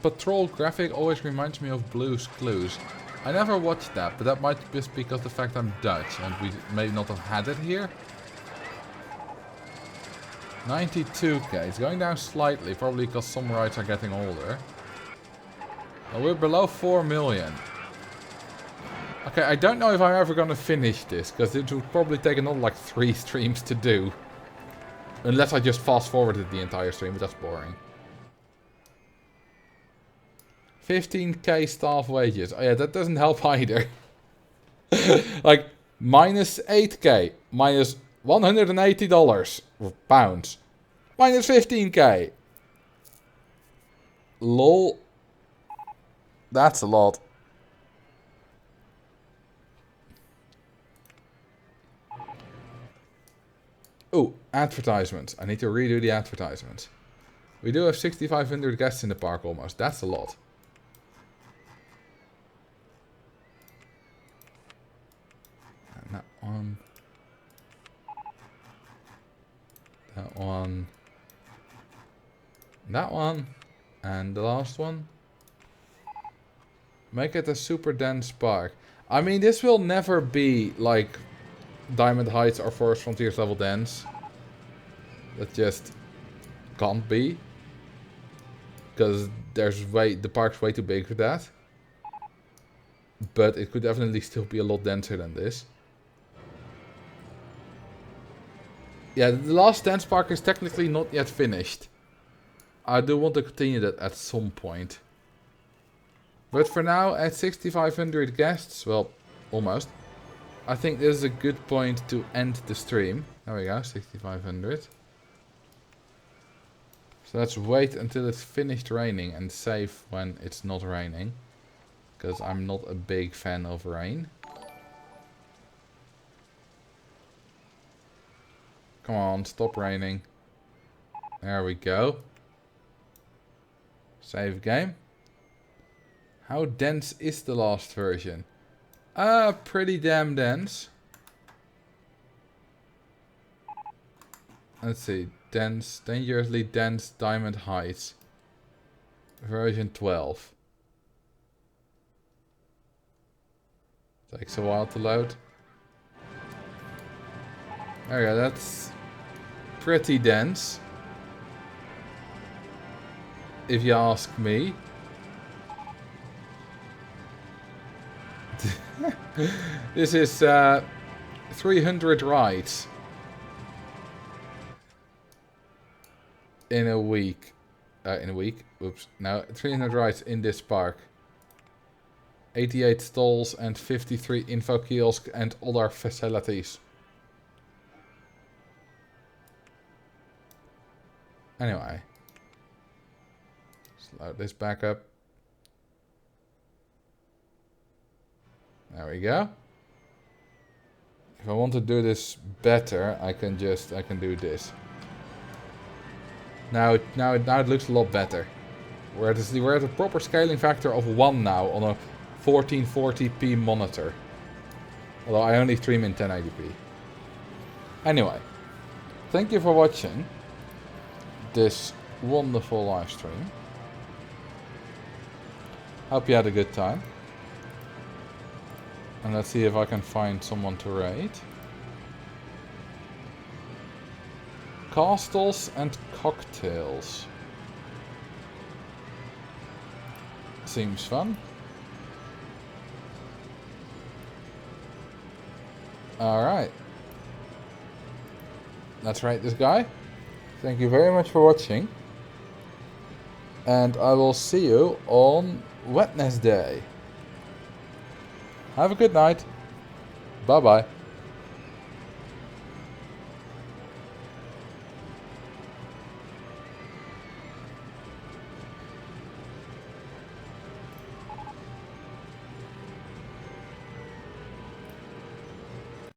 A: patrol graphic always reminds me of Blue's Clues. I never watched that, but that might just be because the fact I'm Dutch and we may not have had it here. 92k. It's going down slightly, probably because some rides are getting older. Well, we're below 4 million. Okay, I don't know if I'm ever going to finish this, because it would probably take another like 3 streams to do. Unless I just fast forwarded the entire stream, but that's boring. 15k staff wages. Oh yeah, that doesn't help either. Like, minus 8k. Minus $180. Or pounds. Minus 15k. Lol. That's a lot. Oh, advertisements. I need to redo the advertisements. We do have 6,500 guests in the park almost. That's a lot. And that one. That one. That one. And the last one. Make it a super dense park. I mean, this will never be like Diamond Heights or Forest Frontiers level dense. That just can't be. Because the park's way too big for that. But it could definitely still be a lot denser than this. Yeah, the last dense park is technically not yet finished. I do want to continue that at some point. But for now, at 6,500 guests, well, almost. I think this is a good point to end the stream. There we go, 6,500. So let's wait until it's finished raining and save when it's not raining. Because I'm not a big fan of rain. Come on, stop raining. There we go. Save game. How dense is the last version? Pretty damn dense. Let's see. Dense, dangerously dense Diamond Heights. Version 12. Takes a while to load. There we go, that's pretty dense. If you ask me. This is 300 rides in a week. Oops. No, 300 rides in this park. 88 stalls and 53 info kiosks and other facilities. Anyway. Let's load this back up. There we go. If I want to do this better, I can do this. Now it looks a lot better. We're at a proper scaling factor of 1 now on a 1440p monitor. Although I only stream in 1080p. Anyway, thank you for watching this wonderful live stream. Hope you had a good time. And let's see if I can find someone to raid. Castles and cocktails. Seems fun. Alright. Let's raid this guy. Thank you very much for watching. And I will see you on Wednesday. Have a good night. Bye bye.